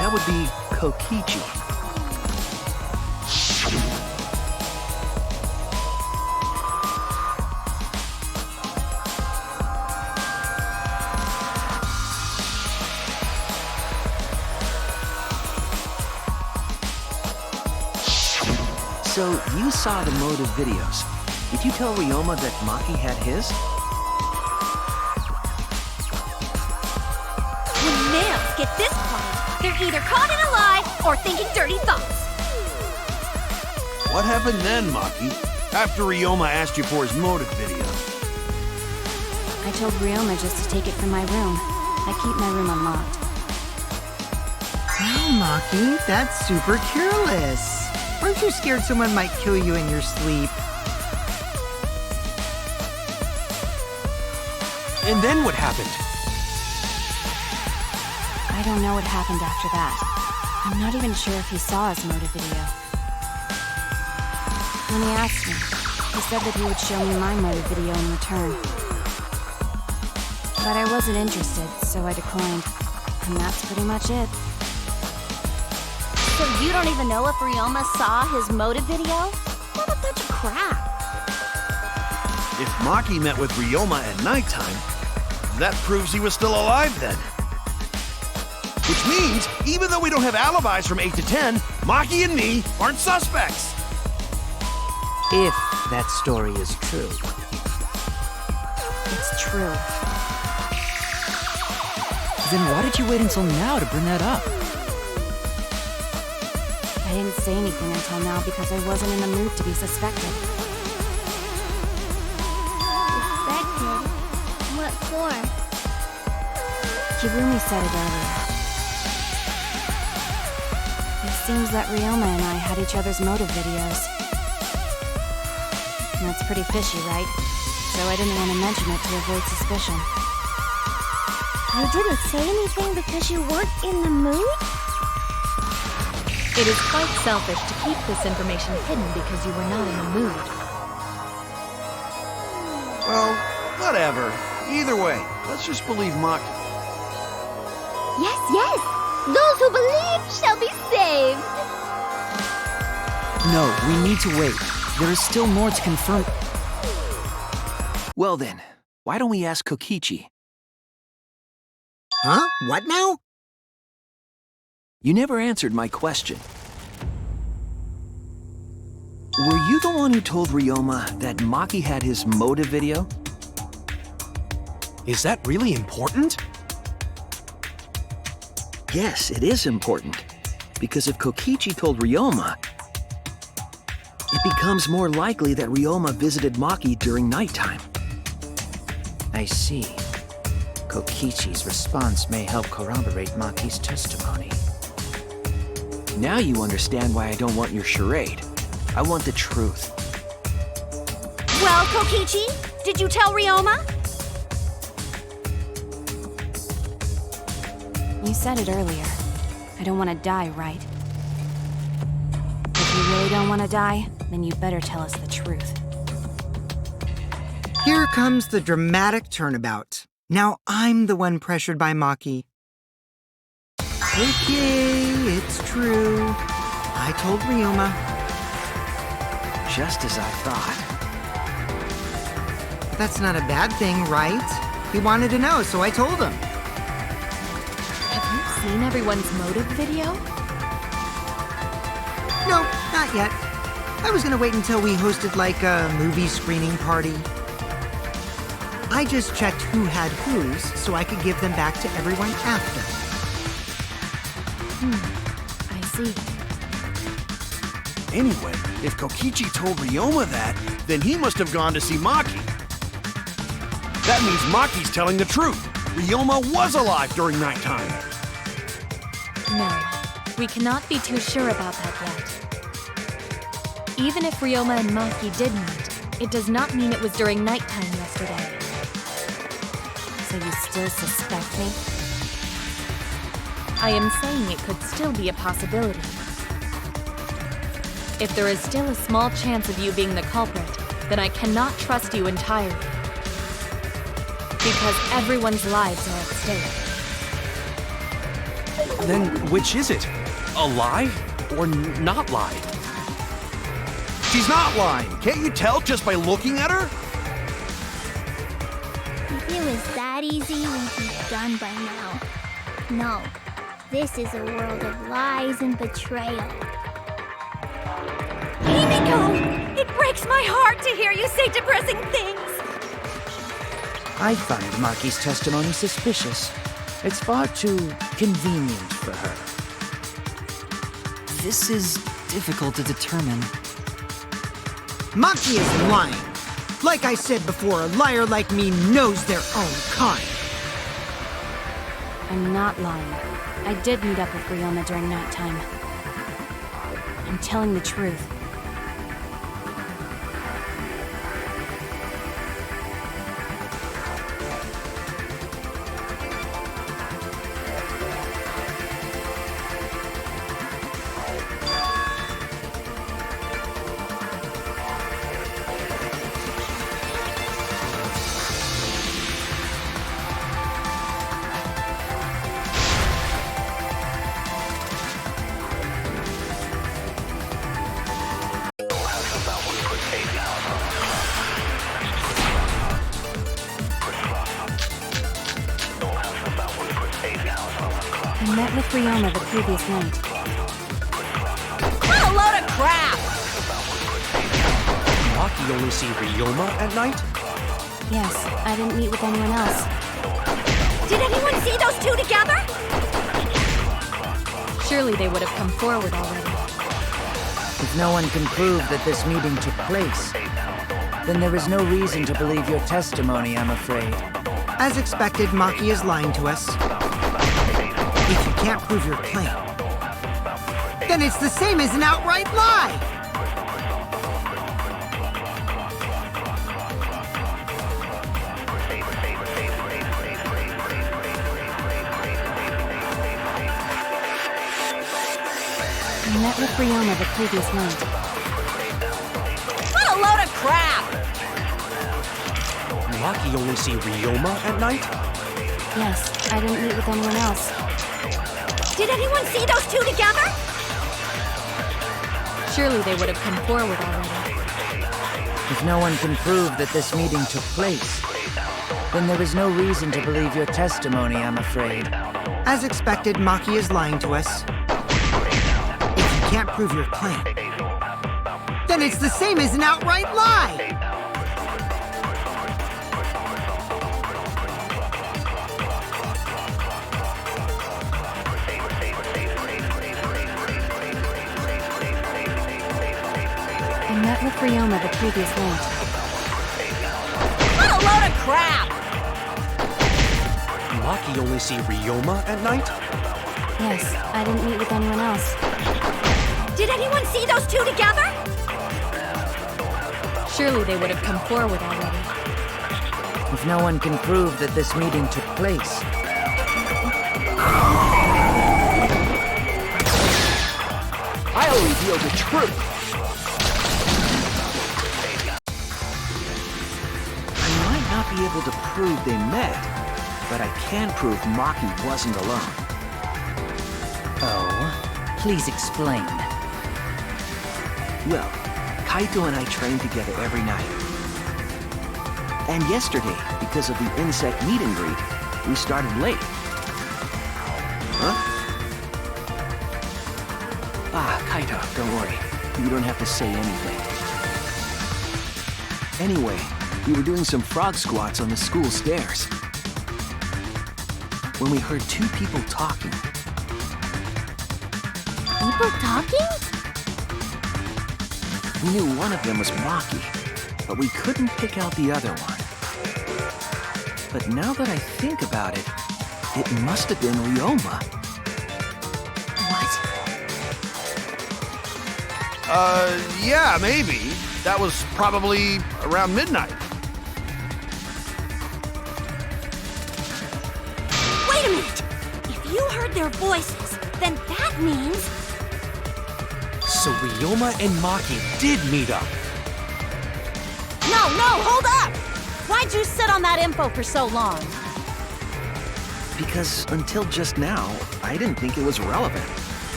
That would be Kokichi. So, you saw the motive videos. Did you tell Ryoma that Maki had his? get this quiet, they're either caught in a lie or thinking dirty thoughts. What happened then, Maki? After Ryoma asked you for his motive video? I told Ryoma just to take it from my room. I keep my room unlocked. Wow, Maki, that's super careless. Aren't you scared someone might kill you in your sleep? And then what happened? I don't know what happened after that. I'm not even sure if he saw his motive video. When he asked me, he said that he would show me my motive video in return. But I wasn't interested, so I declined. And that's pretty much it. So you don't even know if Ryoma saw his motive video? What a bunch of crap. If Maki met with Ryoma at nighttime, that proves he was still alive then. Which means, even though we don't have alibis from 8 to 10, Maki and me aren't suspects. If that story is true. It's true. Then why did you wait until now to bring that up? I didn't say anything until now because I wasn't in the mood to be suspected. Suspected? What for? Kirumi said it earlier. It seems that Ryoma and I had each other's motive videos. That's pretty fishy, right? So I didn't want to mention it to avoid suspicion. You didn't say anything because you weren't in the mood? It is quite selfish to keep this information hidden because you were not in the mood. Well, whatever. Either way, let's just believe Maki. Yes, yes! Those who believe shall be saved! No, we need to wait. There is still more to confirm. Well then, why don't we ask Kokichi? Huh? What now? You never answered my question. Were you the one who told Ryoma that Maki had his motive video? Is that really important? Yes, it is important. Because if Kokichi told Ryoma, it becomes more likely that Ryoma visited Maki during nighttime. I see. Kokichi's response may help corroborate Maki's testimony. Now you understand why I don't want your charade. I want the truth. Well, Kokichi, did you tell Ryoma? You said it earlier. I don't want to die, right? If you really don't want to die, then you better tell us the truth. Here comes the dramatic turnabout. Now I'm the one pressured by Maki. Okay, it's true. I told Ryoma. Just as I thought. That's not a bad thing, right? He wanted to know, so I told him. Have you seen everyone's motive video? No, not yet. I was gonna wait until we hosted like a movie screening party. I just checked who had whose so I could give them back to everyone after. I see. Anyway, if Kokichi told Ryoma that, then he must have gone to see Maki. That means Maki's telling the truth. Ryoma was alive during nighttime. No, we cannot be too sure about that yet. Even if Ryoma and Maki did meet, it does not mean it was during nighttime yesterday. So you still suspect me? I am saying it could still be a possibility. If there is still a small chance of you being the culprit, then I cannot trust you entirely. Because everyone's lives are at stake. Then which is it? A lie or not lie? She's not lying. Can't you tell just by looking at her? If it was that easy, we'd be done by now. No, this is a world of lies and betrayal. Himiko! It breaks my heart to hear you say depressing things! I find Maki's testimony suspicious. It's far too convenient for her. This is difficult to determine. Maki is lying. Like I said before, a liar like me knows their own kind. I'm not lying. I did meet up with Ryoma during nighttime. I'm telling the truth. I met with Ryoma the previous night. What a load of crap! Maki only see Ryoma at night? Yes, I didn't meet with anyone else. Did anyone see those two together? Surely they would have come forward already. If no one can prove that this meeting took place, then there is no reason to believe your testimony, I'm afraid. As expected, Maki is lying to us. If you can't prove your claim, then it's the same as an outright lie! I met with Ryoma the previous night. What a load of crap! Maki only see Ryoma at night? Yes, I didn't meet with anyone else. Did anyone see those two together? Surely they would have come forward already. If no one can prove that this meeting took place, then there is no reason to believe your testimony, I'm afraid. As expected, Maki is lying to us. If you can't prove your claim, then it's the same as an outright lie! I met with Ryoma the previous night. What a load of crap! Maki only see Ryoma at night? Yes, I didn't meet with anyone else. Did anyone see those two together? Surely they would have come forward already. If no one can prove that this meeting took place, I'll reveal the truth. I might not be able to prove they met, but I can prove Maki wasn't alone. oh, please explain. Well, Kaito and I train together every night. And yesterday, because of the insect meet and greet, we started late. Huh? Ah, Kaito, don't worry. You don't have to say anything. Anyway, we were doing some frog squats on the school stairs when we heard two people talking. People talking? We knew one of them was Maki, but we couldn't pick out the other one. But now that I think about it, it must have been Ryoma. Yeah, maybe. That was probably around midnight. Wait a minute! If you heard their voices, then that means... So Ryoma and Maki did meet up. No, hold up! Why'd you sit on that info for so long? Because until just now, I didn't think it was relevant.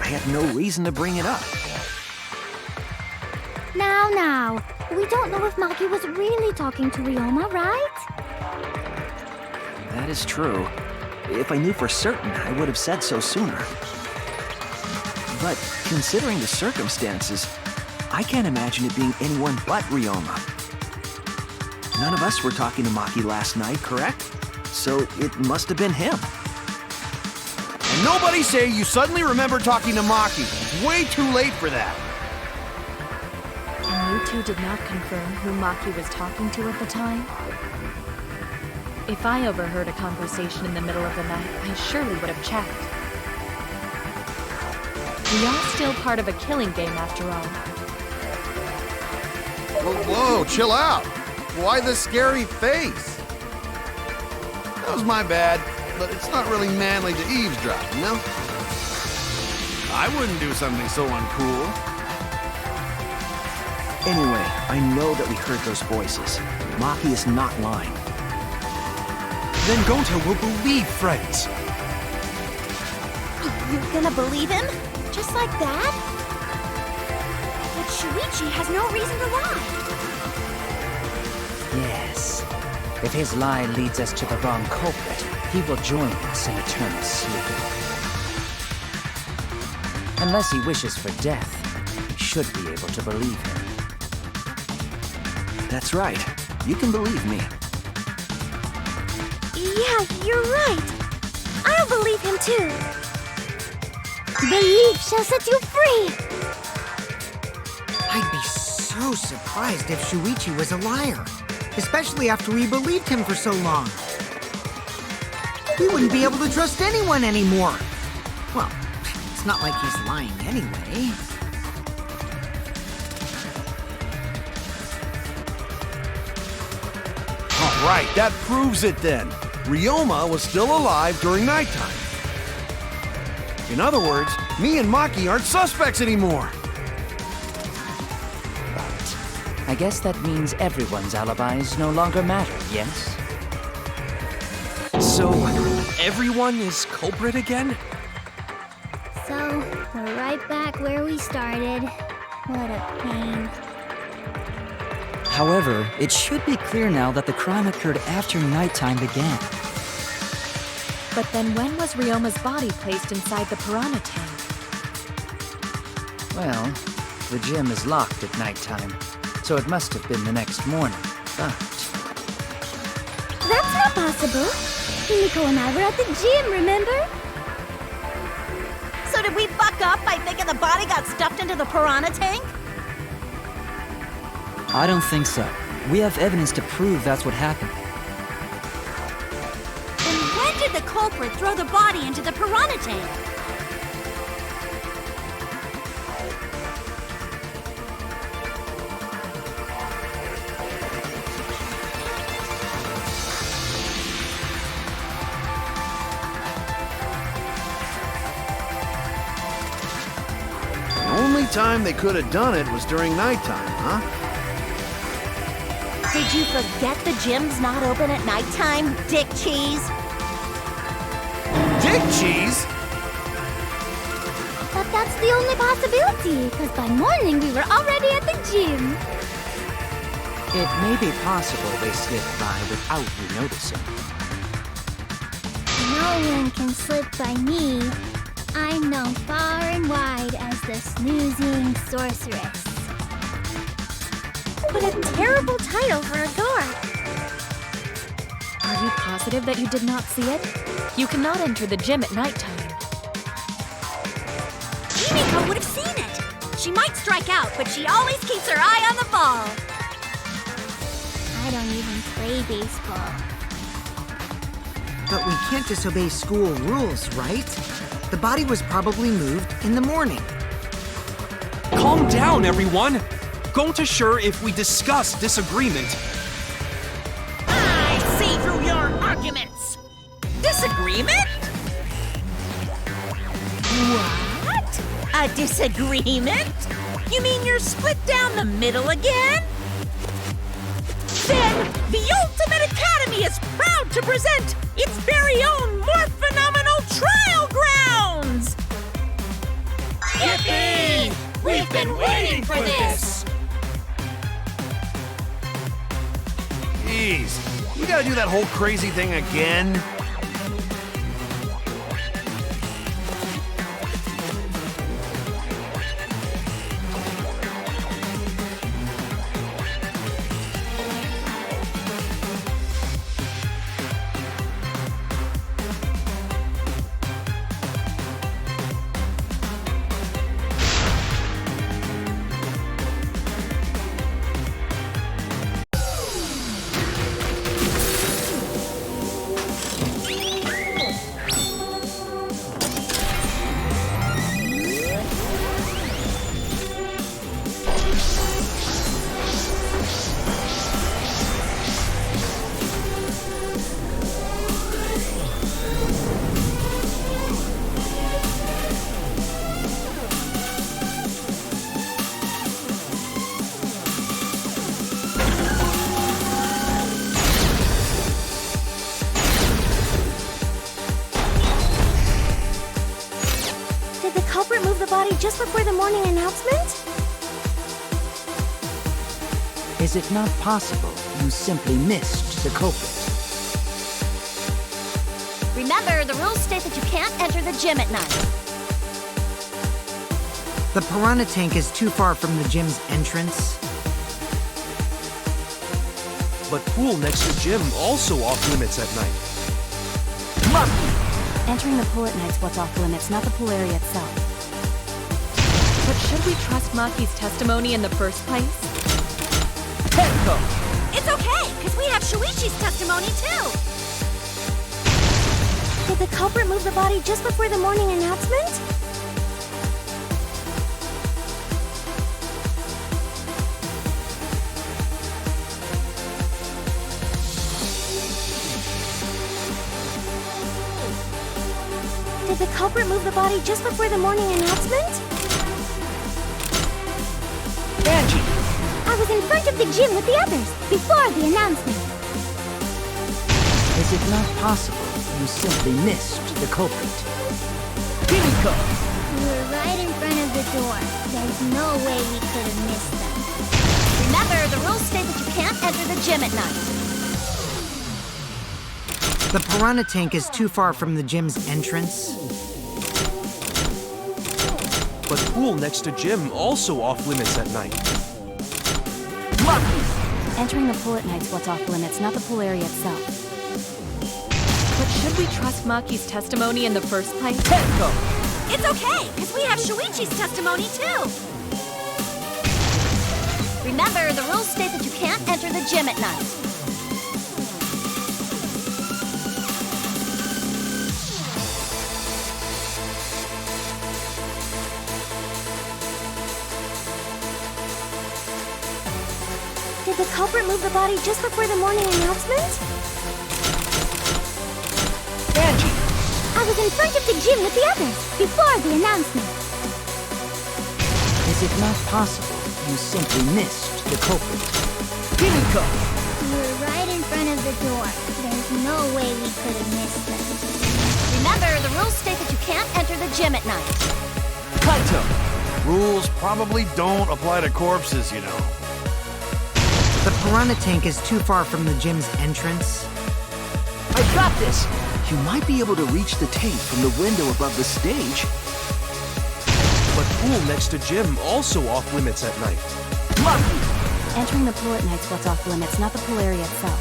I had no reason to bring it up. Now, we don't know if Maki was really talking to Ryoma, right? That is true. If I knew for certain, I would have said so sooner. But considering the circumstances, I can't imagine it being anyone but Ryoma. None of us were talking to Maki last night, correct? so it must have been him. And nobody say you suddenly remember talking to Maki. It's way too late for that. And you two did not confirm who Maki was talking to at the time? If I overheard a conversation in the middle of the night, I surely would have checked. We are still part of a killing game after all. Whoa, chill out. Why the scary face? That was my bad, but it's not really manly to eavesdrop, you know? I wouldn't do something so uncool. Anyway, I know that we heard those voices. Maki is not lying. Then Gonta will believe friends. You're gonna believe him? Just like that? But Shuichi has no reason to lie. Yes. If his lie leads us to the wrong culprit, he will join us in eternal sleep. Unless he wishes for death, we should be able to believe him. That's right. You can believe me. Yeah, you're right. I'll believe him too. Belief shall set you free. I'd be so surprised if Shuichi was a liar, especially after we believed him for so long. We wouldn't be able to trust anyone anymore. Well, it's not like he's lying anyway. All right, that proves it then. Ryoma was still alive during nighttime. In other words, me and Maki aren't suspects anymore. But I guess that means everyone's alibis no longer matter, yes? So, everyone is culprit again? So, we're right back where we started. What a pain. However, it should be clear now that the crime occurred after nighttime began. But then when was Ryoma's body placed inside the piranha tank? Well, the gym is locked at nighttime, so it must have been the next morning. But That's not possible. Himiko and I were at the gym, remember? So did we fuck up by thinking the body got stuffed into the piranha tank? I don't think so. We have evidence to prove that's what happened. Then when did the culprit throw the body into the piranha tank? The only time they could have done it was during nighttime, huh? Did you forget the gym's not open at nighttime, dick cheese? Dick cheese? But that's the only possibility, because by morning we were already at the gym. it may be possible they slipped by without you noticing. No one can slip by me. I'm known far and wide as the snoozing sorceress. What a terrible title for a guard. Are you positive that you did not see it? You cannot enter the gym at nighttime. Himiko would have seen it. She might strike out, but she always keeps her eye on the ball. I don't even play baseball. But we can't disobey school rules, right? The body was probably moved in the morning. Calm down, everyone! Gonta sure if we discuss disagreement. I see through your arguments. Disagreement? What? A disagreement? You mean you're split down the middle again? Then the Ultimate Academy is proud to present its very own more phenomenal trial grounds! Yippee! We've been waiting for this! Jeez, you gotta do that whole crazy thing again? just before the morning announcement? Is it not possible you simply missed the culprit? Remember, the rules state that you can't enter the gym at night. The piranha tank is too far from the gym's entrance. But pool next to gym also off limits at night. Entering the pool at night's what's off limits, not the pool area itself. But should we trust Maki's testimony in the first place? It's okay, because we have Shuichi's testimony too. Did the culprit move the body just before the morning announcement? Did the culprit move the body just before the morning announcement? Angie! I was in front of the gym with the others, before the announcement. Is it not possible you simply missed the culprit? We were right in front of the door. There's no way we could have missed them. Remember, the rules state that you can't enter the gym at night. The piranha tank is too far from the gym's entrance. But pool next to gym also off limits at night. Entering the pool at night's what's off limits, not the pool area itself. But should we trust Maki's testimony in the first place? It's okay, because we have Shuichi's testimony too. Remember, the rules state that you can't enter the gym at night. Did the culprit move the body just before the morning announcement? Angie! I was in front of the gym with the others, before the announcement. Is it not possible you simply missed the culprit? We were right in front of the door. There's no way we could have missed them. Remember, the rules state that you can't enter the gym at night. Rules probably don't apply to corpses, you know. The piranha tank is too far from the gym's entrance. I got this! You might be able to reach the tank from the window above the stage. But pool next to gym also off limits at night. Entering the pool at night's what's off limits, not the pool area itself.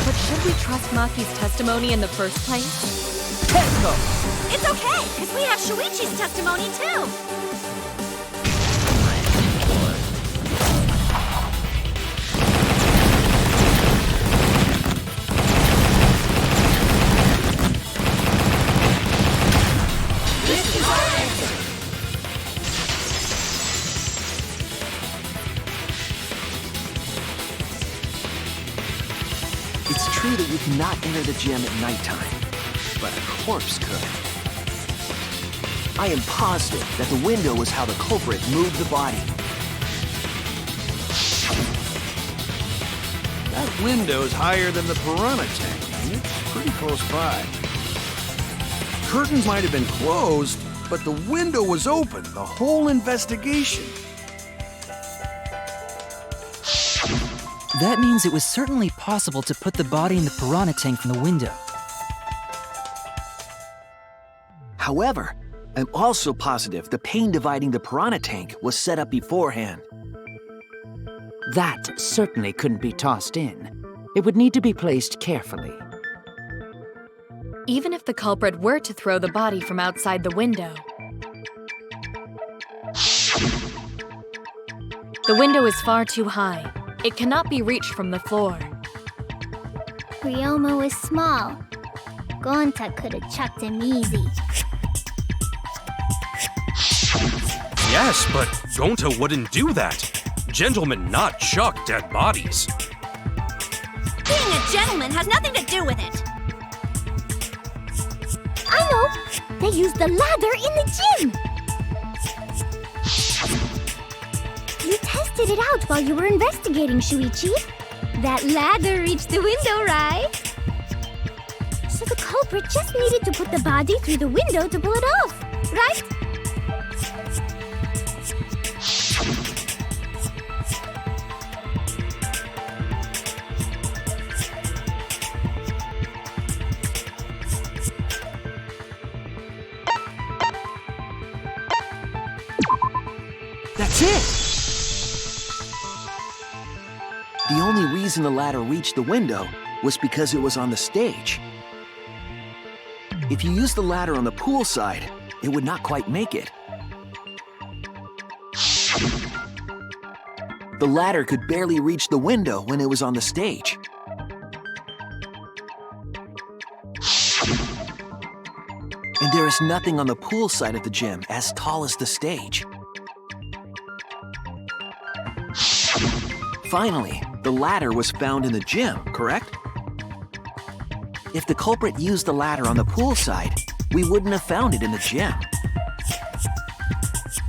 But should we trust Maki's testimony in the first place? It's okay, because we have Shuichi's testimony too. It's true that you cannot enter the gym at nighttime, but a corpse could. I am positive that the window was how the culprit moved the body. That window's higher than the piranha tank, and it's pretty close by. Curtains might have been closed, but the window was open the whole investigation. That means it was certainly possible to put the body in the piranha tank from the window. However, I'm also positive the pane dividing the piranha tank was set up beforehand. That certainly couldn't be tossed in. It would need to be placed carefully. Even if the culprit were to throw the body from outside the window, the window is far too high. It cannot be reached from the floor. Ryoma was small. Gonta could have chucked him easy. Yes, but Gonta wouldn't do that. Gentlemen not chuck dead bodies. Being a gentleman has nothing to do with it. I know! They used the ladder in the gym! You tested it out while you were investigating, Shuichi. That ladder reached the window, right? So the culprit just needed to put the body through the window to pull it off, right? That's it! The only reason the ladder reached the window was because it was on the stage. If you used the ladder on the pool side, it would not quite make it. The ladder could barely reach the window when it was on the stage. And there is nothing on the pool side of the gym as tall as the stage. Finally, the ladder was found in the gym, correct? If the culprit used the ladder on the pool side, we wouldn't have found it in the gym.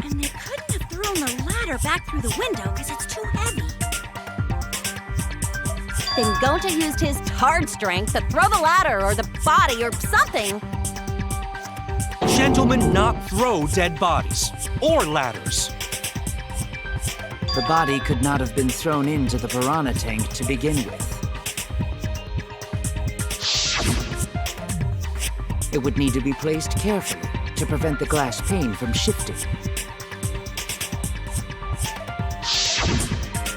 And they couldn't have thrown the ladder back through the window because it's too heavy. Then Gonta used his hard strength to throw the ladder or the body or something. Gentlemen not throw dead bodies or ladders. The body could not have been thrown into the piranha tank to begin with. It would need to be placed carefully to prevent the glass pane from shifting.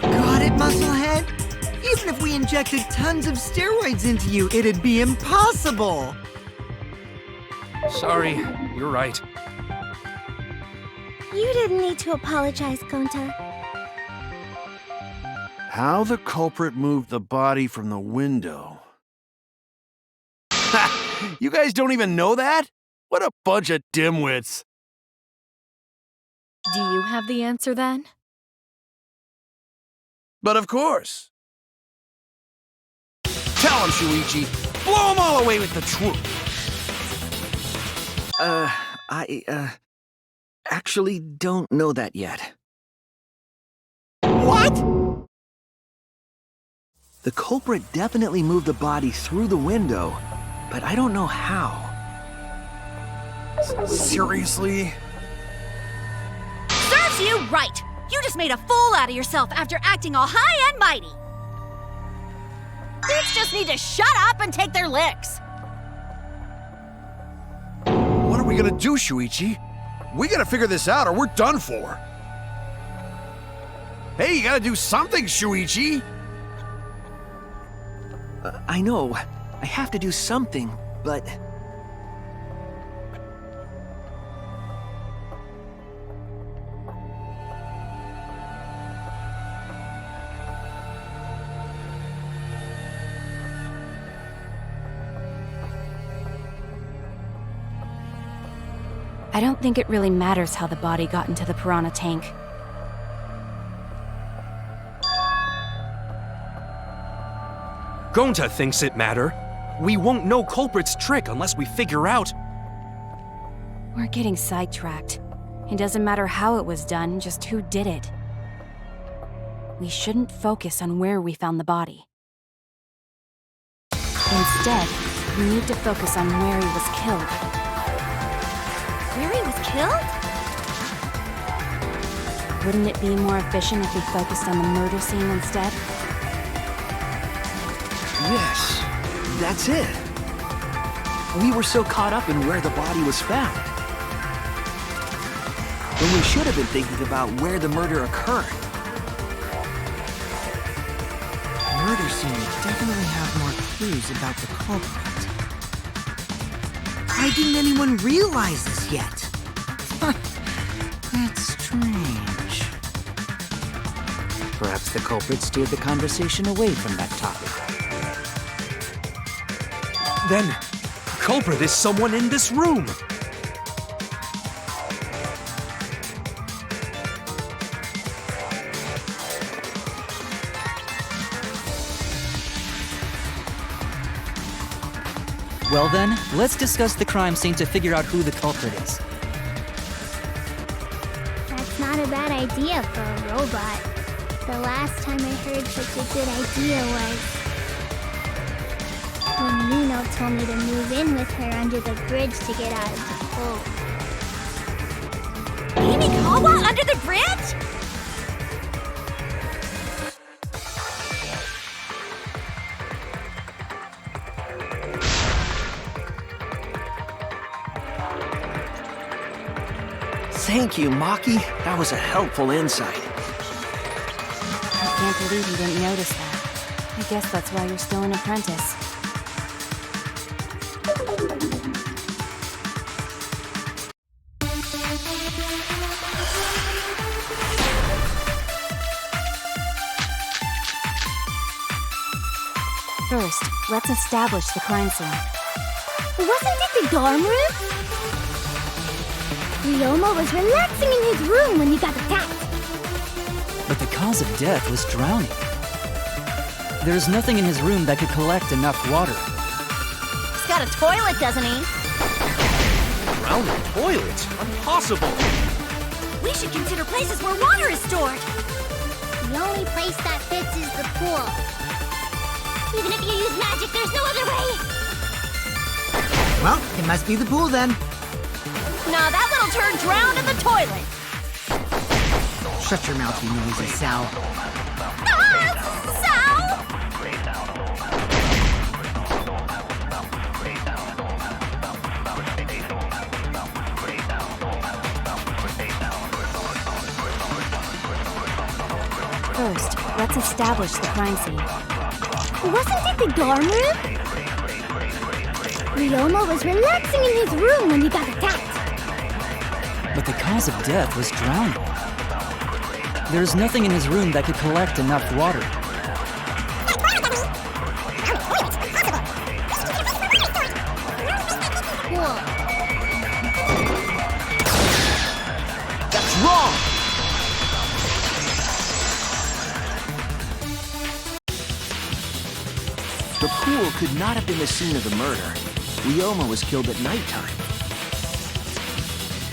Got it, Musclehead? Even if we injected tons of steroids into you, it'd be impossible! Sorry, you're right. You didn't need to apologize, Gonta. How the culprit moved the body from the window. Ha! You guys don't even know that? What a bunch of dimwits. Do you have the answer then? But of course. Tell him, Shuichi. Blow them all away with the truth. I actually don't know that yet. What? The culprit definitely moved the body through the window, but I don't know how. Seriously? Serves you right! You just made a fool out of yourself after acting all high and mighty! Dudes just need to shut up and take their licks. What are we gonna do, Shuichi? We gotta figure this out or we're done for. Hey, you gotta do something, Shuichi! I know, I have to do something, but... I don't think it really matters how the body got into the piranha tank. Gonta thinks it matter. We won't know culprit's trick unless we figure out. We're getting sidetracked. It doesn't matter how it was done, just who did it. We shouldn't focus on where we found the body. Instead, we need to focus on where he was killed. Where he was killed? Wouldn't it be more efficient if we focused on the murder scene instead? Yes, that's it. We were so caught up in where the body was found. When we should have been thinking about where the murder occurred. The murder scene would definitely have more clues about the culprit. Why didn't anyone realize this yet? That's strange. Perhaps the culprit steered the conversation away from that topic. Then, culprit is someone in this room. Well then, let's discuss the crime scene to figure out who the culprit is. That's not a bad idea for a robot. The last time I heard such a good idea was when Nino told me to move in with her under the bridge to get out of the cold. Himikawa under the bridge? Say Thank you, Maki. That was a helpful insight. I can't believe you didn't notice that. I guess that's why you're still an apprentice. First, let's establish the crime scene. Wasn't it the dorm room? Ryoma was relaxing in his room when he got attacked. But the cause of death was drowning. There's nothing in his room that could collect enough water. He's got a toilet, doesn't he? Drowning toilet? Impossible! We should consider places where water is stored. The only place that fits is the pool. Even if you use magic, there's no other way! Well, it must be the pool then. Nah, that little turd drowned in the toilet! Shut your mouth, you noisy sow. First, let's establish the crime scene. Wasn't it the dorm room? Ryoma was relaxing in his room when he got attacked. But the cause of death was drowning. There's nothing in his room that could collect enough water. That's wrong! The pool could not have been the scene of the murder. Ryoma was killed at nighttime.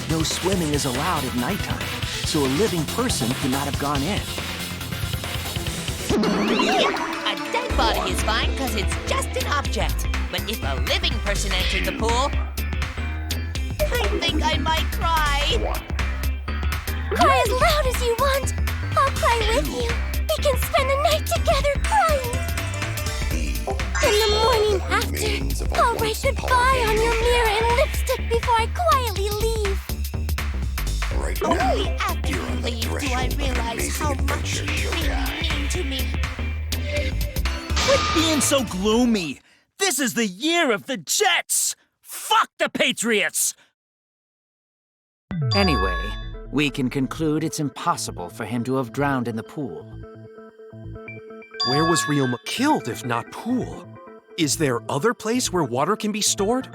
No swimming is allowed at nighttime, so a living person could not have gone in. A dead body is fine because it's just an object. But if a living person entered the pool, I think I might cry. Cry as loud as you want. I'll cry with you. We can spend the night together crying. In the morning after, I'll write goodbye on your mirror in lipstick before I quietly leave. Only after you leave do I realize how much you really mean to me. Quit being so gloomy. This is the year of the Jets. Fuck the Patriots. Anyway, we can conclude it's impossible for him to have drowned in the pool. Where was Ryoma killed if not pool? Is there other place where water can be stored?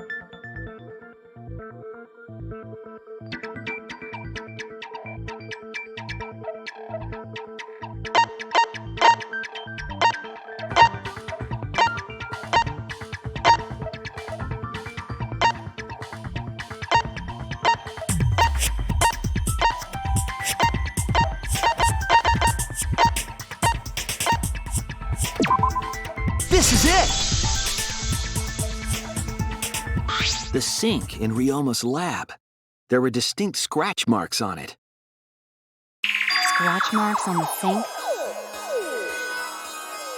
This is it! The sink in Ryoma's lab. There were distinct scratch marks on it. Scratch marks on the sink?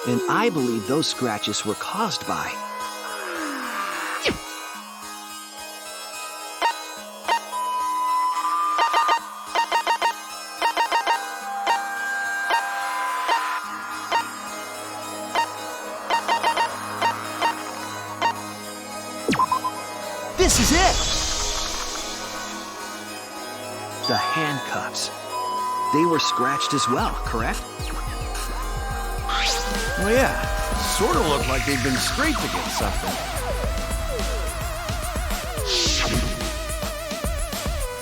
And I believe those scratches were caused by... This is it! the handcuffs. They were scratched as well, correct? Well, yeah. Sort of looked like they'd been scraped against something.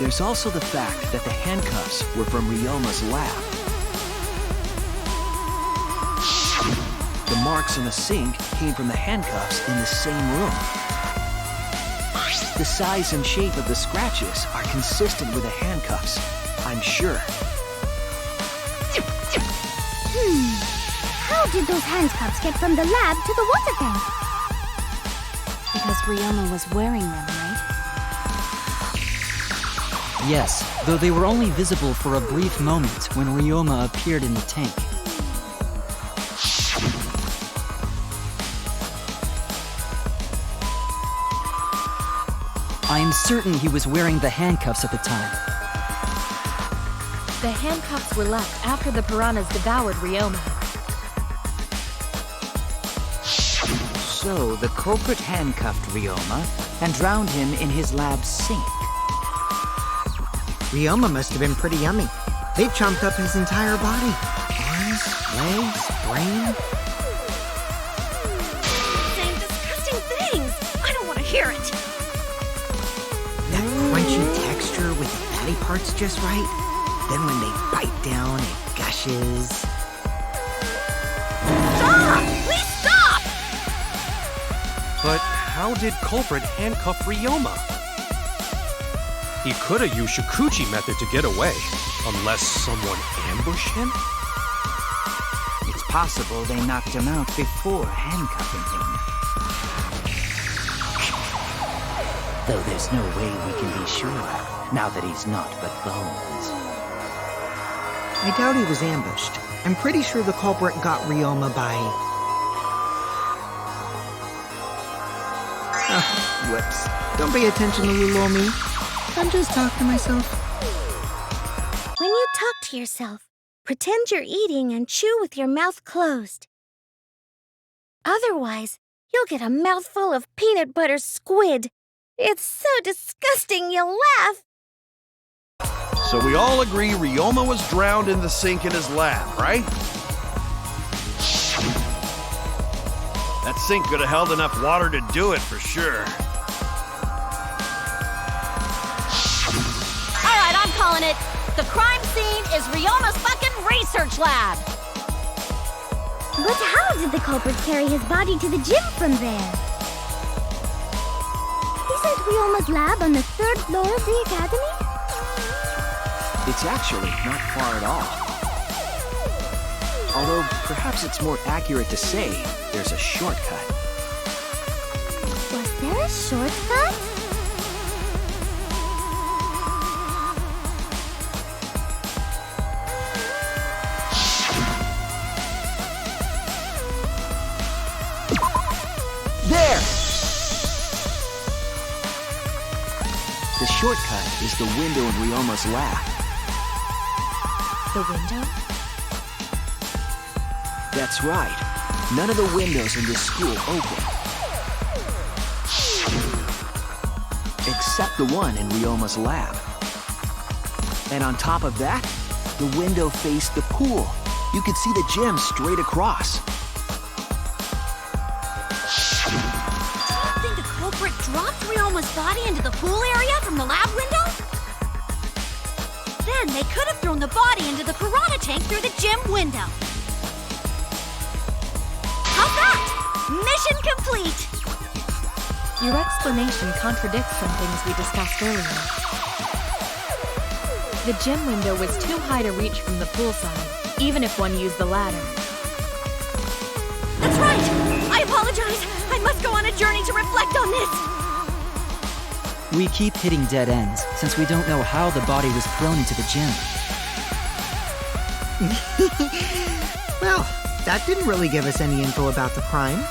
There's also the fact that the handcuffs were from Ryoma's lab. The marks in the sink came from the handcuffs in the same room. The size and shape of the scratches are consistent with the handcuffs, I'm sure. How did those handcuffs get from the lab to the water tank? Because Ryoma was wearing them, right? Yes, though they were only visible for a brief moment when Ryoma appeared in the tank. I am certain he was wearing the handcuffs at the time. The handcuffs were left after the piranhas devoured Ryoma. So the culprit handcuffed Ryoma and drowned him in his lab's sink. Ryoma must have been pretty yummy. They chomped up his entire body. Arms, legs, brain. Saying disgusting things. I don't want to hear it. That crunchy texture with the fatty parts just right. Then when they bite down, it gushes. Stop! Please stop! But how did culprit handcuff Ryoma? He could have used Shikuchi method to get away, unless someone ambushed him? It's possible they knocked him out before handcuffing him. Though there's no way we can be sure, now that he's not but bones. I doubt he was ambushed. I'm pretty sure the culprit got Ryoma by... Whoops. Don't pay attention to little me. I'm just talking to myself. When you talk to yourself, pretend you're eating and chew with your mouth closed. Otherwise, you'll get a mouthful of peanut butter squid. It's so disgusting you'll laugh. So we all agree Ryoma was drowned in the sink in his lab, right? That sink could have held enough water to do it for sure. All right, I'm calling it. The crime scene is Ryoma's fucking research lab. But how did the culprit carry his body to the gym from there? Isn't Ryoma's lab on the 3rd floor of the academy? It's actually not far at all. Although, perhaps it's more accurate to say there's a shortcut. Was there a shortcut? There! The shortcut is the window in Ryoma's lab. The window? That's right. None of the windows in this school open. Except the one in Ryoma's lab. And on top of that, the window faced the pool. You could see the gym straight across. Do you think the culprit dropped Ryoma's body into the pool area from the lab window? Then they could have thrown the body into the piranha tank through the gym window. How's that? Mission complete! Your explanation contradicts some things we discussed earlier. The gym window was too high to reach from the pool side, even if one used the ladder. That's right! I apologize! I must go on a journey to reflect on this! We keep hitting dead ends, since we don't know how the body was thrown into the gym. Well, that didn't really give us any info about the crime.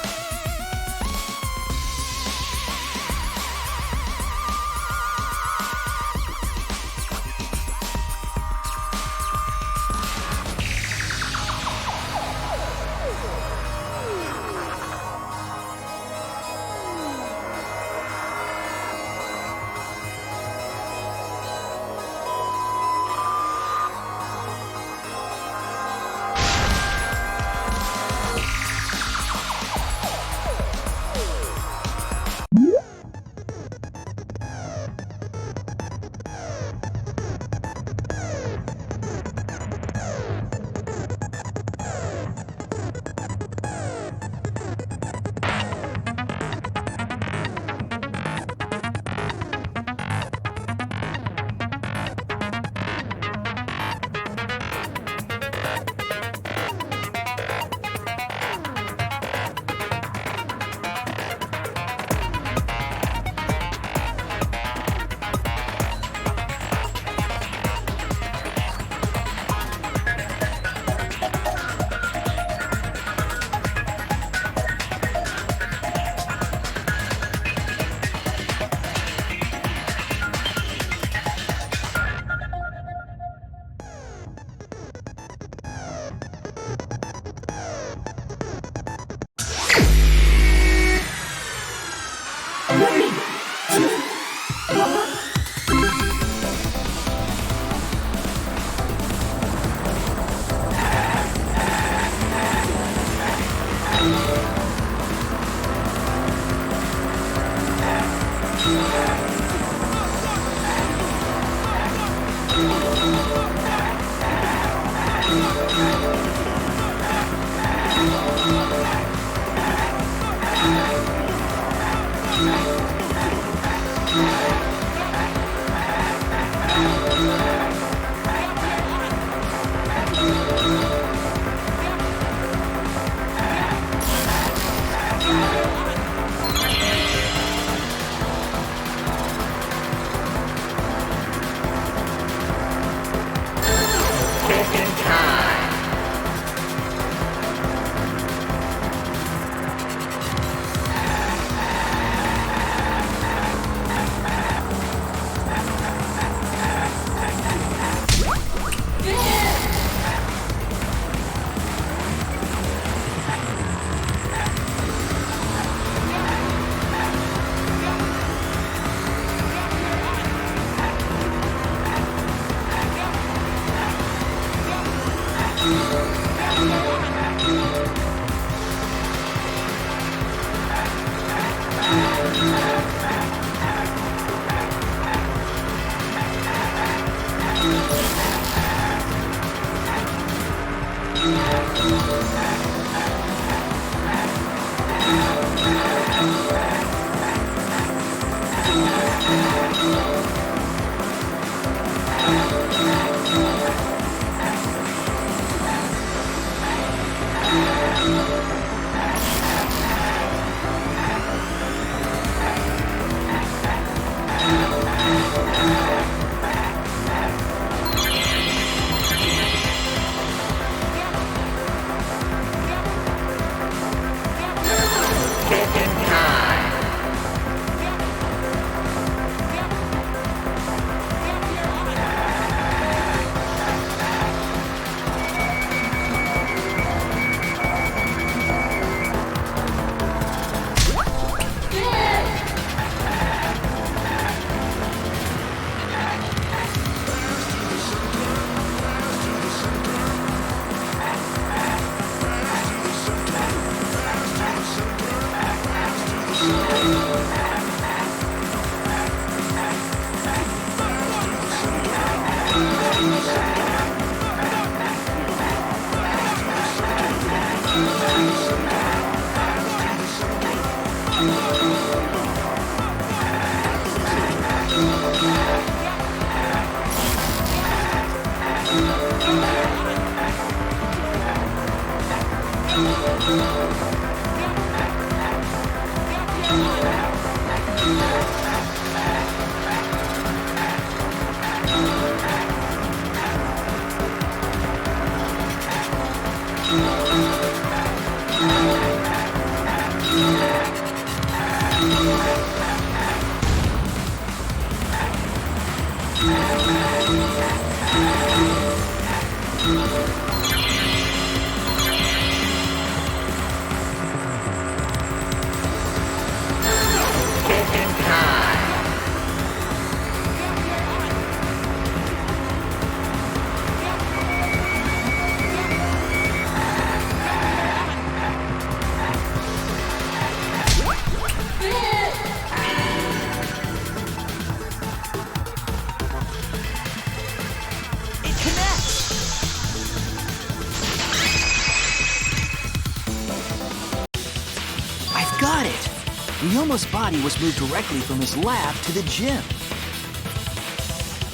Ryoma's body was moved directly from his lab to the gym.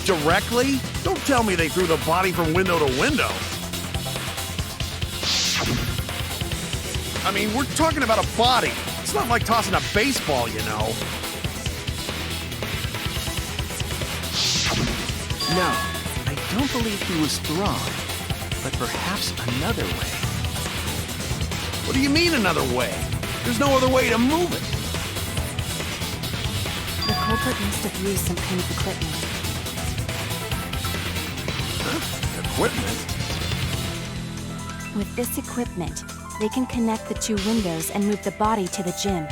Directly? Don't tell me they threw the body from window to window. I mean, we're talking about a body. It's not like tossing a baseball, you know. No, I don't believe he was thrown, but perhaps another way. What do you mean another way? There's no other way to move it. The culprit must have used some kind of equipment. Huh? Equipment? With this equipment, they can connect the two windows and move the body to the gym.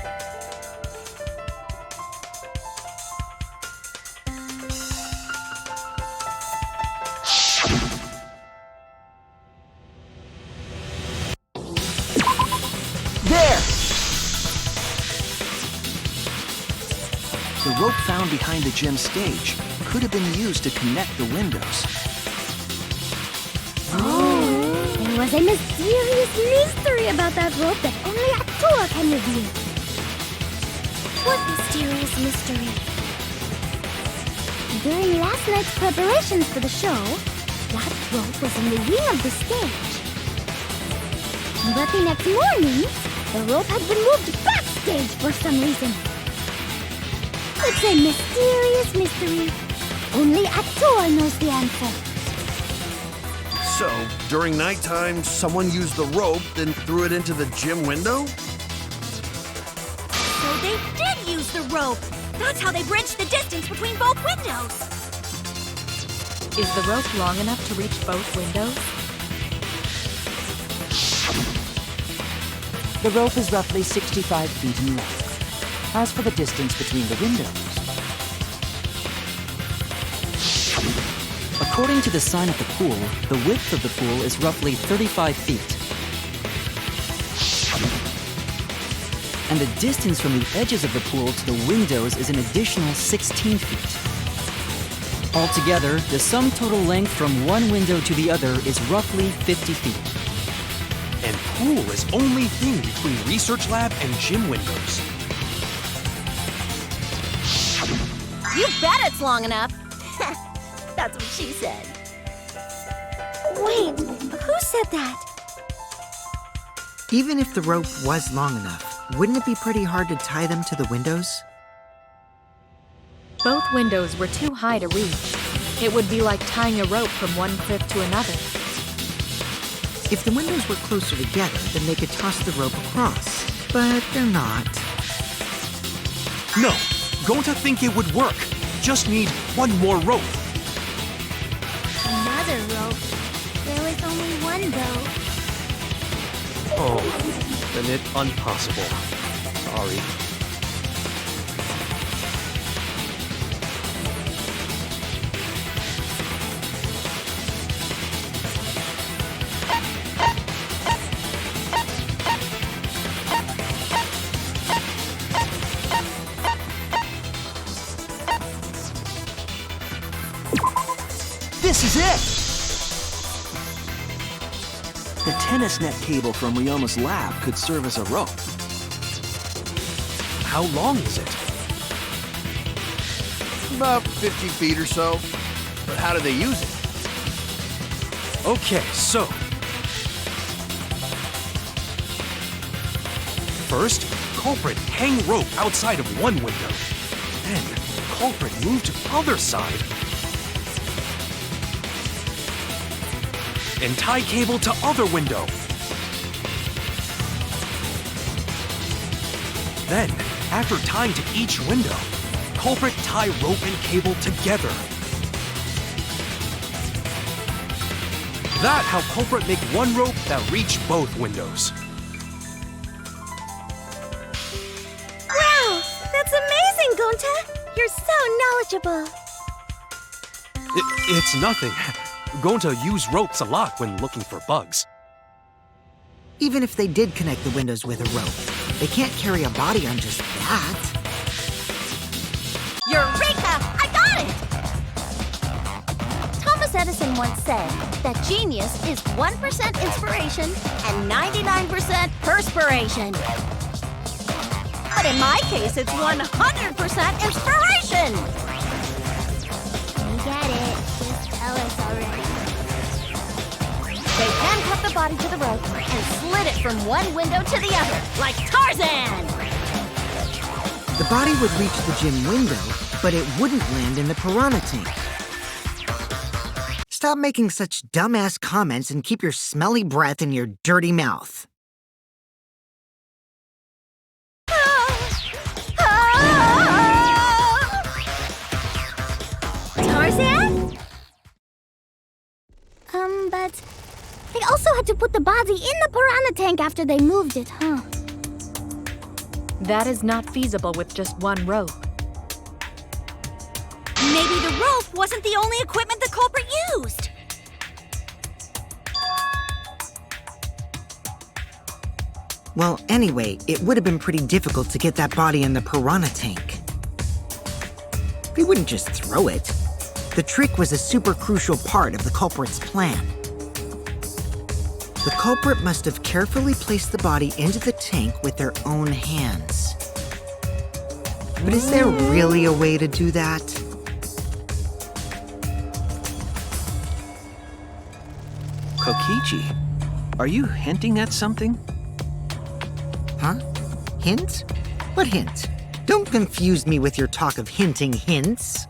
The rope found behind the gym stage could have been used to connect the windows. Oh, there was a mysterious mystery about that rope that only Atua can reveal. What mysterious mystery? During last night's preparations for the show, that rope was in the wing of the stage. But the next morning, the rope had been moved backstage for some reason. It's a mysterious mystery. Only Atua knows the answer. So, during nighttime, someone used the rope, then threw it into the gym window? So they did use the rope. That's how they bridged the distance between both windows. Is the rope long enough to reach both windows? The rope is roughly 65 feet in length. As for the distance between the windows, according to the sign at the pool, the width of the pool is roughly 35 feet. And the distance from the edges of the pool to the windows is an additional 16 feet. Altogether, the sum total length from one window to the other is roughly 50 feet. And pool is only thing between research lab and gym windows. You bet it's long enough. That's what she said. Wait, who said that? Even if the rope was long enough, wouldn't it be pretty hard to tie them to the windows? Both windows were too high to reach. It would be like tying a rope from one cliff to another. If the windows were closer together, then they could toss the rope across. But they're not. No, Gonta think it would work. Just need one more rope. Another rope. There was only one, though. Oh, then it's impossible. Sorry. This is it! The tennis net cable from Ryoma's lab could serve as a rope. How long is it? About 50 feet or so. But how do they use it? Okay, so. First, culprit hang rope outside of one window. Then, culprit move to other side. And tie cable to other window. Then, after tying to each window, culprit tie rope and cable together. That how culprit make one rope that reach both windows. Wow! That's amazing, Gonta! You're so knowledgeable. It's nothing. Gonta use ropes a lot when looking for bugs. Even if they did connect the windows with a rope, they can't carry a body on just that. Eureka! I got it! Thomas Edison once said that genius is 1% inspiration and 99% perspiration. But in my case, it's 100% inspiration! We get it. Just tell us already. They handcuffed the body to the rope and slid it from one window to the other, like Tarzan! The body would reach the gym window, but it wouldn't land in the piranha tank. Stop making such dumbass comments and keep your smelly breath in your dirty mouth. Tarzan? But they also had to put the body in the piranha tank after they moved it, huh? That is not feasible with just one rope. Maybe the rope wasn't the only equipment the culprit used. Well, anyway, it would have been pretty difficult to get that body in the piranha tank. They wouldn't just throw it. The trick was a super crucial part of the culprit's plan. The culprit must have carefully placed the body into the tank with their own hands. But is there really a way to do that? Kokichi, are you hinting at something? Huh? Hint? What hint? Don't confuse me with your talk of hinting hints.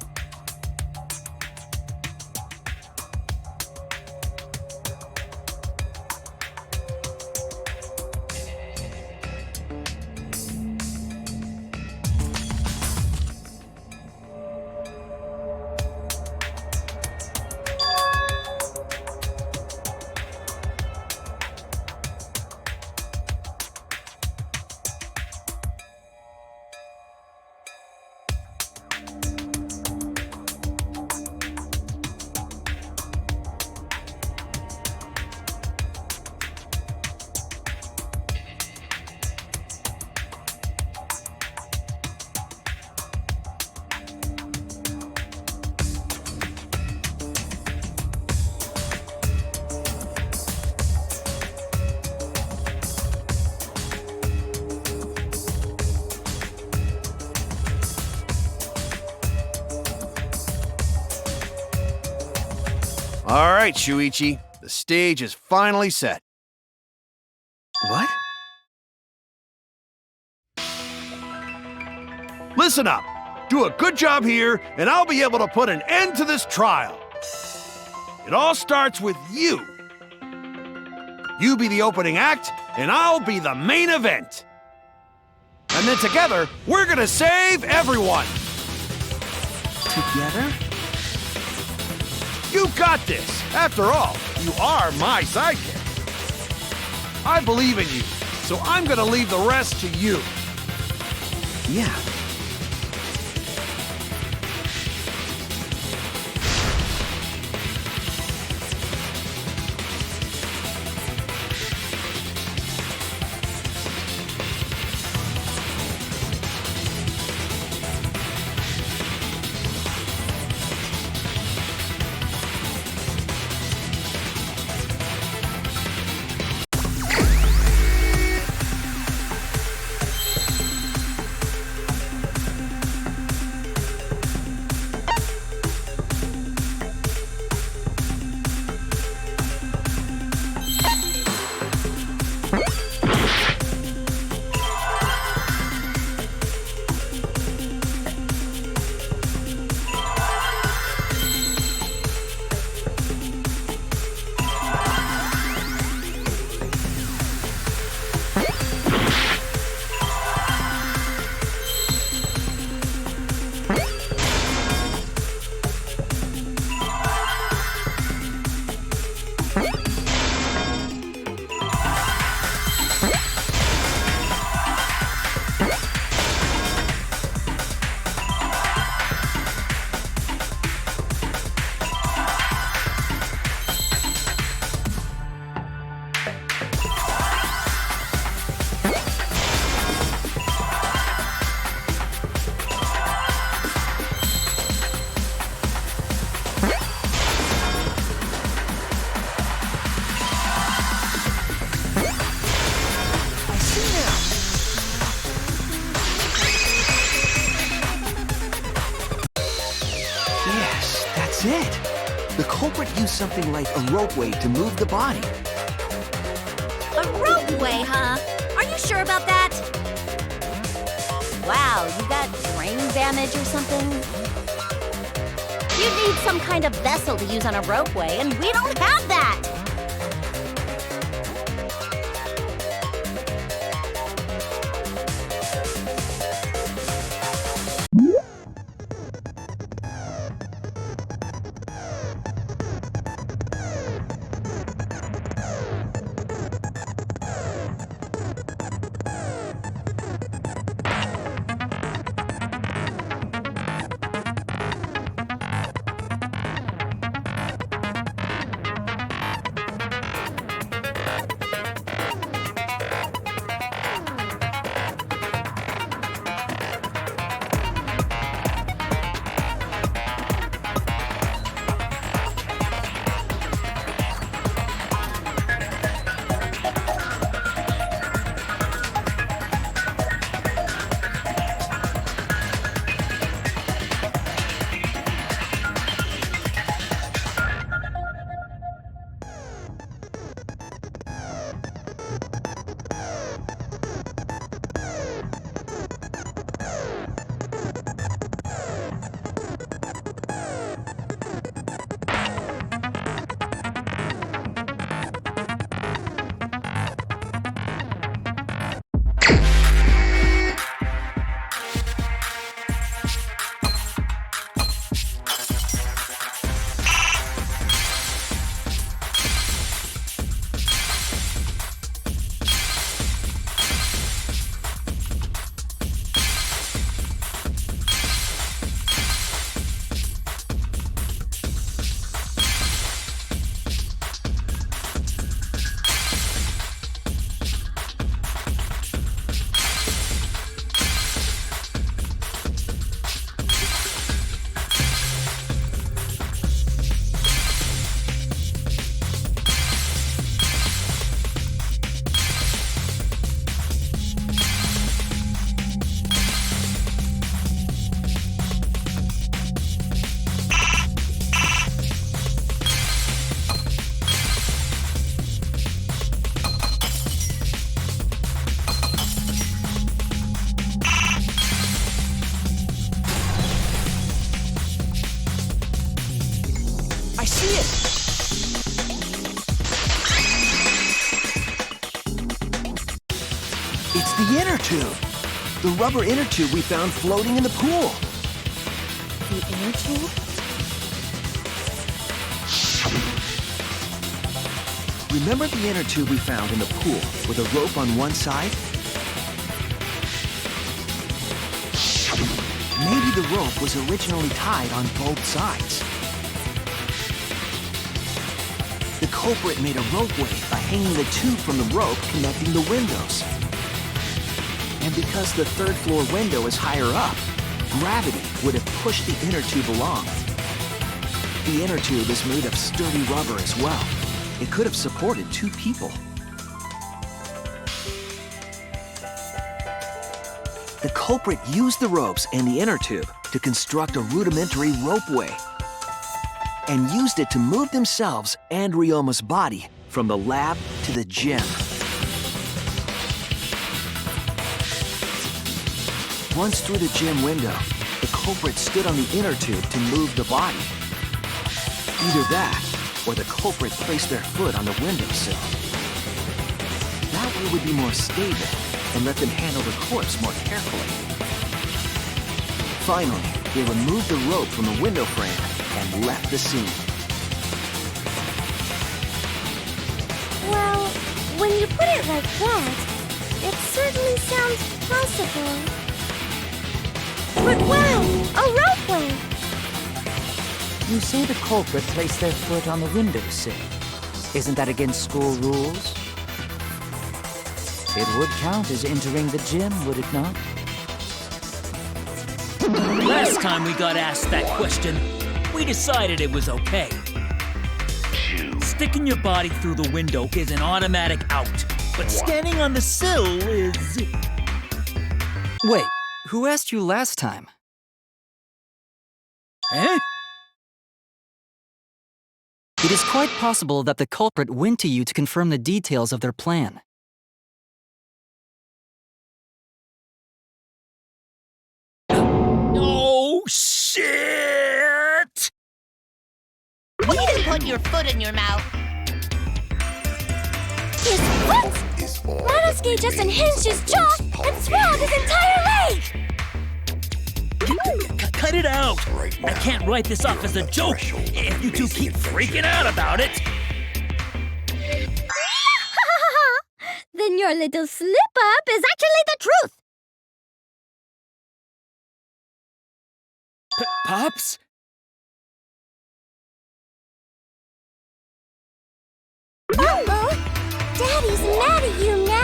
All right, Shuichi. The stage is finally set. What? Listen up. Do a good job here, and I'll be able to put an end to this trial. It all starts with you. You be the opening act, and I'll be the main event. And then together, we're gonna save everyone. Together? You got this. After all, you are my sidekick. I believe in you, so I'm gonna leave the rest to you. Yeah. culprit used something like a ropeway to move the body. A ropeway, huh? Are you sure about that? Wow, you got brain damage or something? You need some kind of vessel to use on a ropeway, and we don't have that! I see it! It's the inner tube. The rubber inner tube we found floating in the pool. The inner tube? Remember the inner tube we found in the pool with a rope on one side? Maybe the rope was originally tied on both sides. The culprit made a ropeway by hanging the tube from the rope connecting the windows. And because the third floor window is higher up, gravity would have pushed the inner tube along. The inner tube is made of sturdy rubber as well. It could have supported 2 people. The culprit used the ropes and the inner tube to construct a rudimentary ropeway and used it to move themselves and Ryoma's body from the lab to the gym. Once through the gym window, the culprit stood on the inner tube to move the body. Either that, or the culprit placed their foot on the windowsill. That way would be more stable and let them handle the corpse more carefully. Finally, they removed the rope from the window frame and left the scene. Well, when you put it like that, it certainly sounds possible. But wow, a ropeway! You say the culprit placed their foot on the windowsill. Isn't that against school rules? It would count as entering the gym, would it not? Last time we got asked that question, we decided it was okay. Sticking your body through the window is an automatic out, but standing on the sill is... Wait, who asked you last time? Eh? It is quite possible that the culprit went to you to confirm the details of their plan. Oh, shit! Please put your foot in your mouth. His foot? Monosuke just unhinged his jaw and swallowed his entire leg! Cut it out! I can't write this off as a joke if you two keep freaking out about it. Then your little slip-up is actually the truth! Pops? Bumble, Daddy's mad at you now.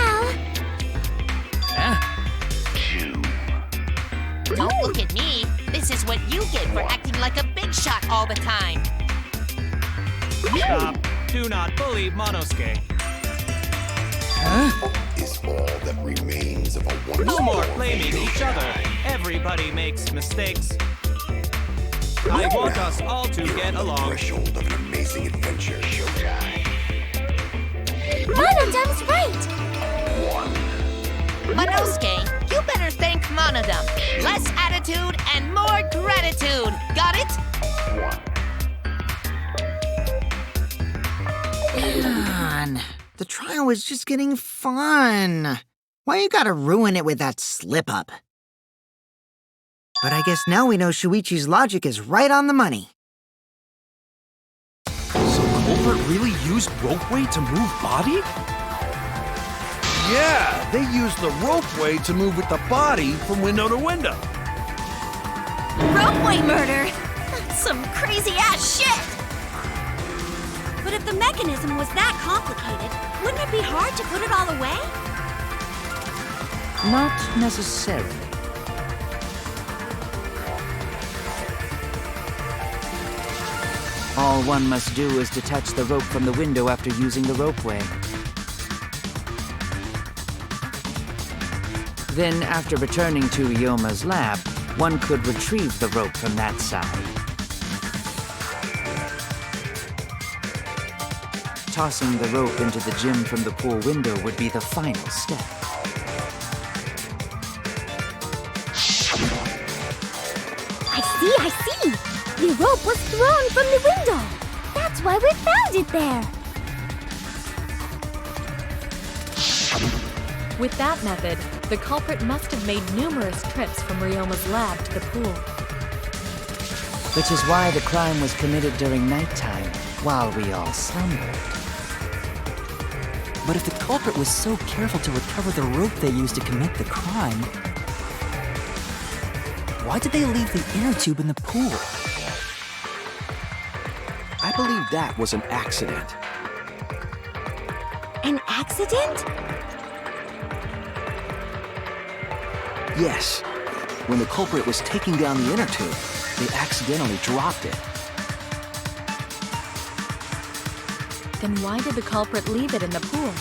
Don't look at me. This is what you get for acting like a big shot all the time. Stop. Do not bully Monosuke. Is all that remains of a wonderful No more blaming each other. Everybody makes mistakes. I want us all to get along. Threshold of an amazing adventure. Showtime. Monodam's right! Monosuke, you better thank Monodam. Less attitude and more gratitude. Got it? Man, the trial was just getting fun. Why you gotta ruin it with that slip-up? But I guess now we know Shuichi's logic is right on the money. So Culprit really used ropeway to move body? Yeah, they used the ropeway to move with the body from window to window. Ropeway murder! That's some crazy-ass shit! But if the mechanism was that complicated, wouldn't it be hard to put it all away? Not necessarily. All one must do is detach the rope from the window after using the ropeway. Then, after returning to Ryoma's lab, one could retrieve the rope from that side. Tossing the rope into the gym from the pool window would be the final step. I see! The rope was thrown from the window! That's why we found it there! With that method, the culprit must have made numerous trips from Ryoma's lab to the pool. Which is why the crime was committed during nighttime, while we all slumbered. But if the culprit was so careful to recover the rope they used to commit the crime, why did they leave the inner tube in the pool? I believe that was an accident. An accident? Yes. When the culprit was taking down the inner tube, they accidentally dropped it. Then why did the culprit leave it in the pool?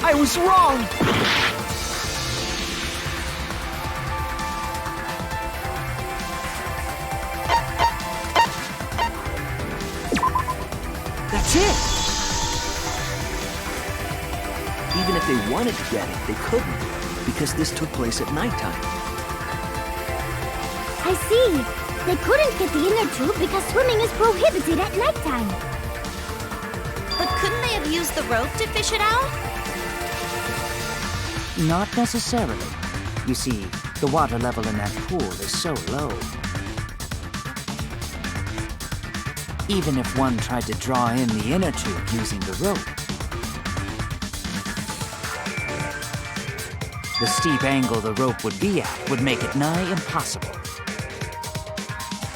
I was wrong! That's it! Even if they wanted to get it, they couldn't, because this took place at nighttime. I see. They couldn't get the inner tube because swimming is prohibited at nighttime. But couldn't they have used the rope to fish it out? Not necessarily. You see, the water level in that pool is so low. Even if one tried to draw in the inner tube using the rope, the steep angle the rope would be at would make it nigh impossible.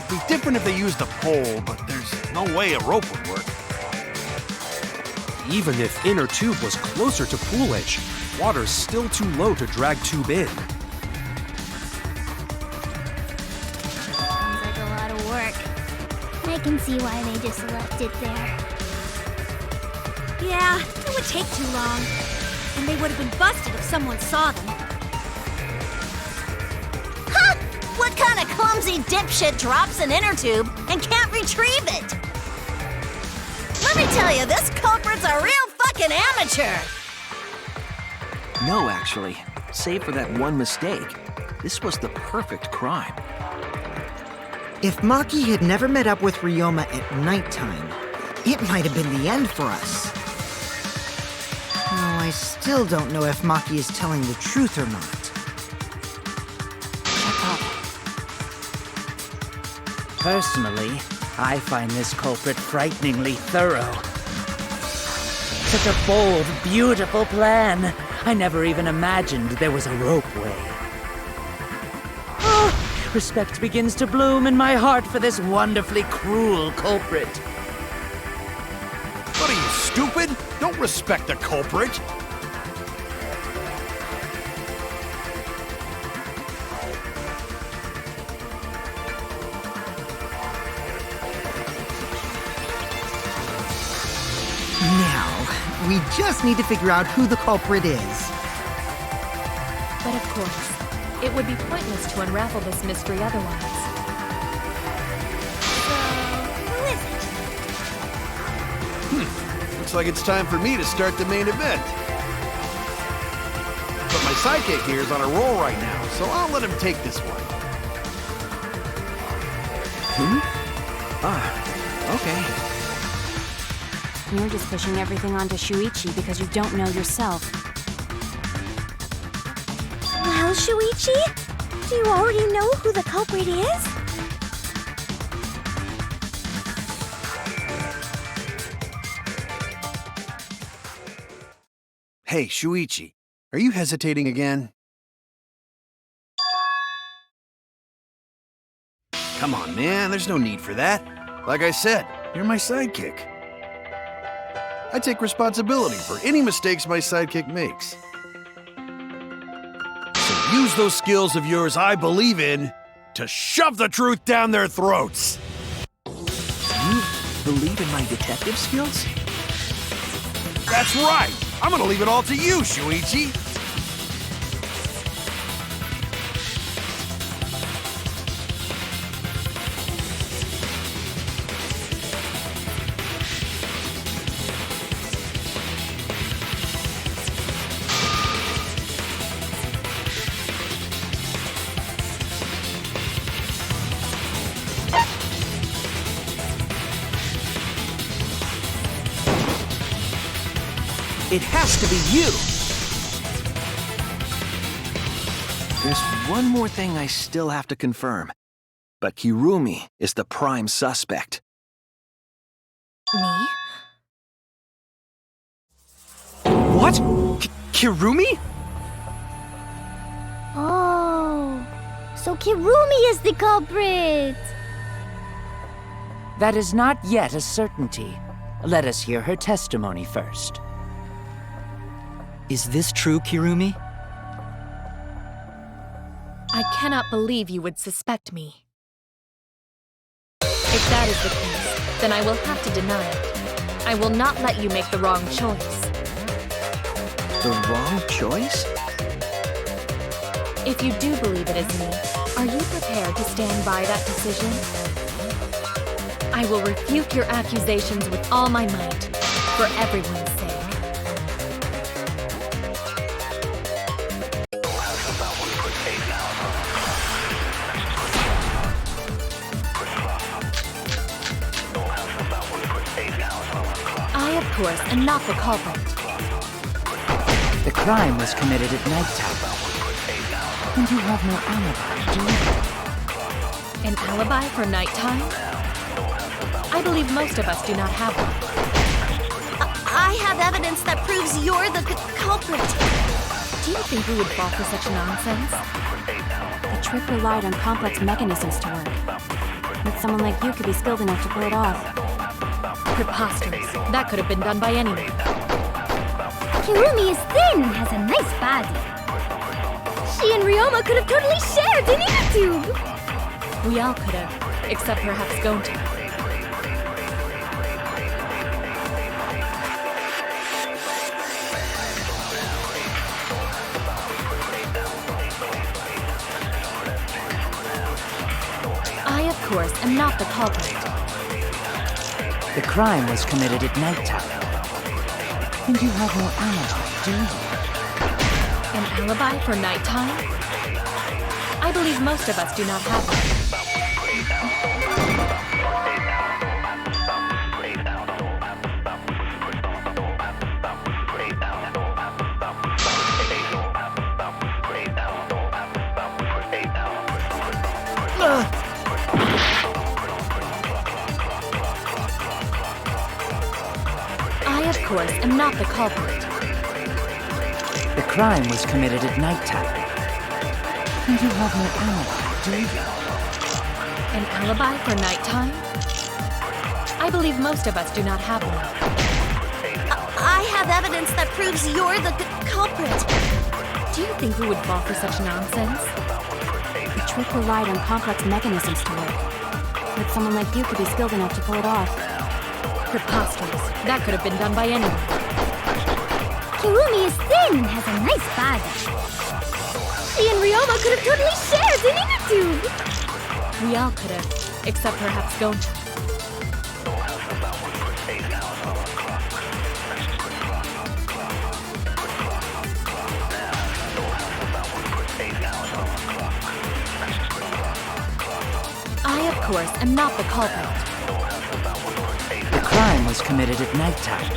Be different if they used a pole, but there's no way a rope would work. Even if inner tube was closer to pool edge, water's still too low to drag tube in. Sounds like a lot of work. I can see why they just left it there. Yeah, it would take too long. And they would have been busted if someone saw them. Ha! What kind of clumsy dipshit drops an inner tube and can't retrieve it? Let me tell you, this culprit's a real fucking amateur! No, actually. Save for that one mistake, this was the perfect crime. If Maki had never met up with Ryoma at nighttime, it might have been the end for us. Oh, I still don't know if Maki is telling the truth or not. Personally, I find this culprit frighteningly thorough. Such a bold, beautiful plan. I never even imagined there was a ropeway. Oh, respect begins to bloom in my heart for this wonderfully cruel culprit. What are you, stupid? Don't respect the culprit. Now, we just need to figure out who the culprit is. But of course, it would be pointless to unravel this mystery otherwise. Who is it? Looks like it's time for me to start the main event. But my sidekick here is on a roll right now, so I'll let him take this one. Okay. You're just pushing everything onto Shuichi because you don't know yourself. Well, Shuichi, do you already know who the culprit is? Hey, Shuichi, are you hesitating again? Come on, man, there's no need for that. Like I said, you're my sidekick. I take responsibility for any mistakes my sidekick makes. So use those skills of yours I believe in to shove the truth down their throats. You believe in my detective skills? That's right! I'm gonna leave it all to you, Shuichi! It has to be you! There's one more thing I still have to confirm. But Kirumi is the prime suspect. Me? What? Kirumi? Oh, so Kirumi is the culprit! That is not yet a certainty. Let us hear her testimony first. Is this true, Kirumi? I cannot believe you would suspect me. If that is the case, then I will have to deny it. I will not let you make the wrong choice. The wrong choice? If you do believe it is me, are you prepared to stand by that decision? I will refute your accusations with all my might, for everyone's sake. I, of course, am not the culprit. The crime was committed at nighttime. And you have no alibi, do you? An alibi for nighttime? I believe most of us do not have one. I have evidence that proves you're the culprit. Do you think we would fall for such nonsense? The trick relied on complex mechanisms to work. But someone like you could be skilled enough to pull it off. Preposterous. That could have been done by anyone. Kirumi is thin and has a nice body. She and Ryoma could have totally shared an inner tube. We all could have, except perhaps Gonta. I, of course, am not the culprit. The crime was committed at nighttime. And you have no alibi, do you? An alibi for nighttime? I believe most of us do not have one. I, of course, am not the culprit. The crime was committed at nighttime. And you have no alibi, do you? An alibi for nighttime? I believe most of us do not have one. I have evidence that proves you're the culprit. Do you think we would fall for such nonsense? The trick relied on complex mechanisms to work. But someone like you could be skilled enough to pull it off. Preposterous. That could have been done by anyone. Kirumi is thin and has a nice body. She and Ryoma could have totally shared an inner tube. We all could have, except perhaps Gonta. I, of course, am not the culprit. The crime was committed at nighttime.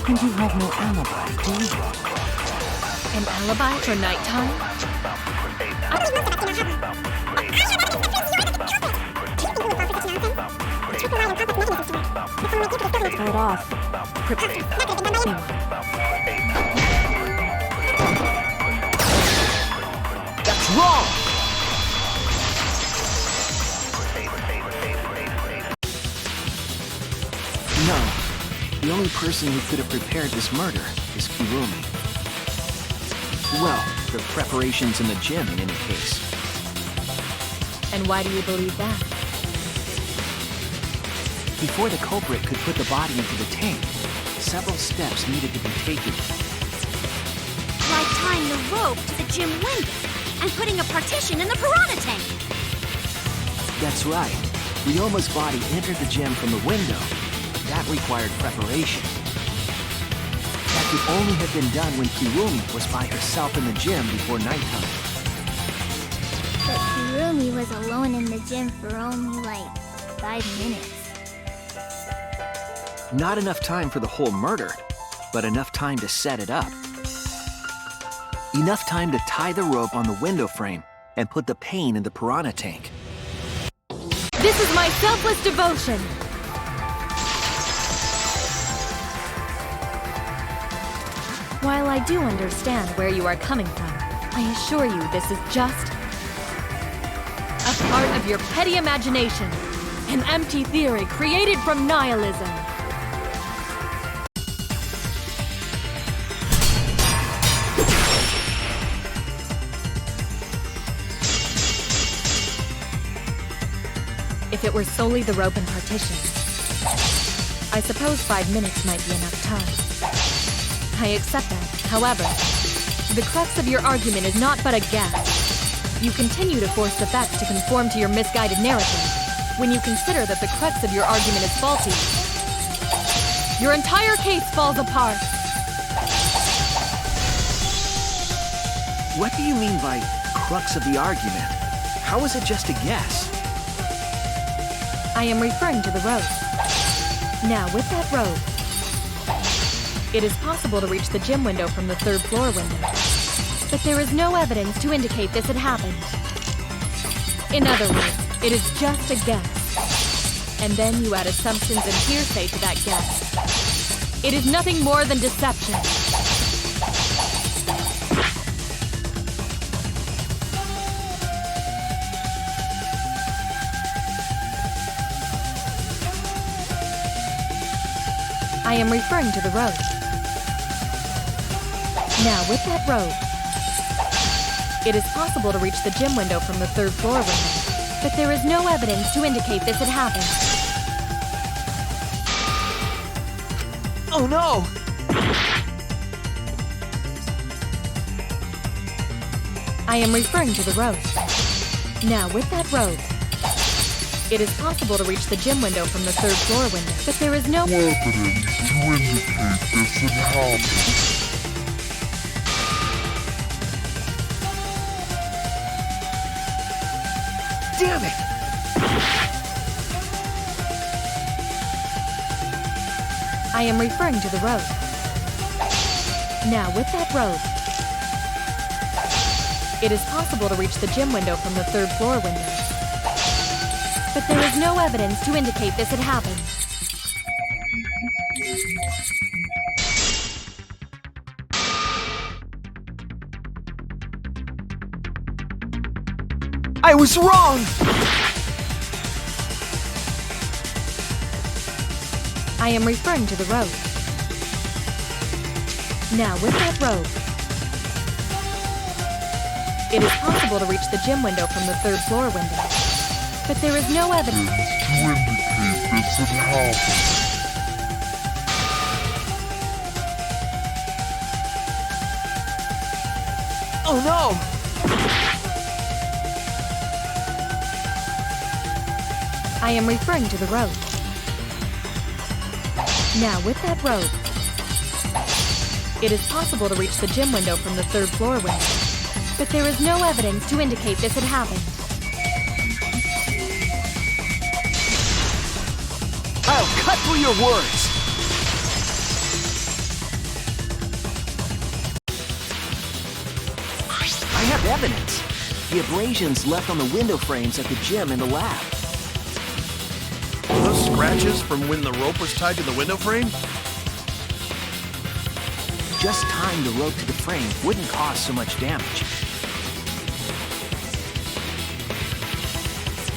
And you have no alibi, do you? An alibi for nighttime? Pull it off. That's wrong! No. The only person who could have prepared this murder is Kirumi. Well, the preparations in the gym in any case. And why do you believe that? Before the culprit could put the body into the tank, several steps needed to be taken. Like tying the rope to the gym window and putting a partition in the piranha tank. That's right. Ryoma's body entered the gym from the window. That required preparation. That could only have been done when Kirumi was by herself in the gym before nighttime. But Kirumi was alone in the gym for only like 5 minutes. Not enough time for the whole murder, but enough time to set it up. Enough time to tie the rope on the window frame and put the pain in the piranha tank. This is my selfless devotion! While I do understand where you are coming from, I assure you this is just a part of your petty imagination, an empty theory created from nihilism. If it were solely the rope and partition, I suppose 5 minutes might be enough time. I accept that. However, the crux of your argument is not but a guess. You continue to force the facts to conform to your misguided narrative when you consider that the crux of your argument is faulty. Your entire case falls apart. What do you mean by crux of the argument? How is it just a guess? I am referring to the rope. Now, with that rope, it is possible to reach the gym window from the 3rd floor window, but there is no evidence to indicate this had happened. In other words, it is just a guess. And then you add assumptions and hearsay to that guess. It is nothing more than deception. I am referring to the road. Now, with that road, it is possible to reach the gym window from the third floor window, but there is no evidence to indicate this had happened. Oh no! I am referring to the road. Now, with that road, it is possible to reach the gym window from the third floor window, but there is no evidence to indicate this had happened. Damn it! I am referring to the road. Now, with that road, it is possible to reach the gym window from the third floor window, but there is no evidence to indicate this had happened. I was wrong! I am referring to the road. Now, with that road, it is possible to reach the gym window from the third floor window, but there is no evidence to indicate this had happened. Oh no! I am referring to the road. Now, with that road, it is possible to reach the gym window from the third floor window, but there is no evidence to indicate this had happened. I'll cut through your words! I have evidence. The abrasions left on the window frames at the gym and the lab. Those scratches from when the rope was tied to the window frame? Just tying the rope to the frame wouldn't cause so much damage.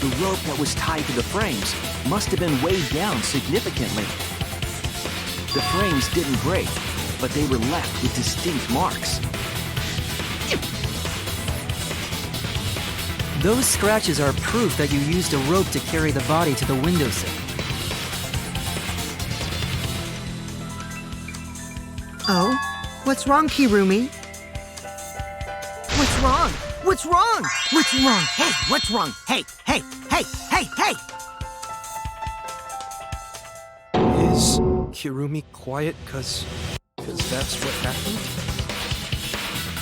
The rope that was tied to the frames must have been weighed down significantly. The frames didn't break, but they were left with distinct marks. Those scratches are proof that you used a rope to carry the body to the windowsill. Oh? What's wrong, Kirumi? What's wrong? What's wrong? What's wrong? Hey, what's wrong? Hey, hey, hey, hey, hey! Is Kirumi quiet cause that's what happened?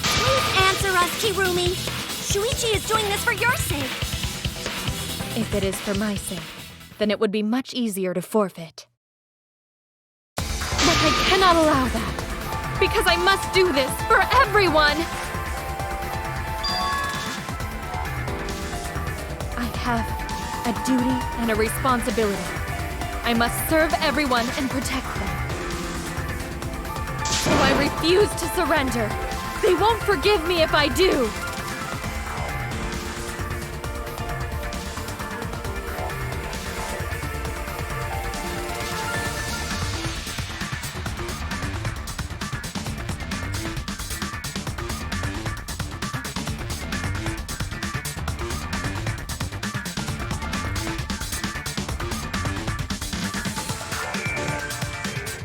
Please answer us, Kirumi. Shuichi is doing this for your sake. If it is for my sake, then it would be much easier to forfeit. But I cannot allow that, because I must do this for everyone! I have a duty and a responsibility. I must serve everyone and protect them. So I refuse to surrender. They won't forgive me if I do.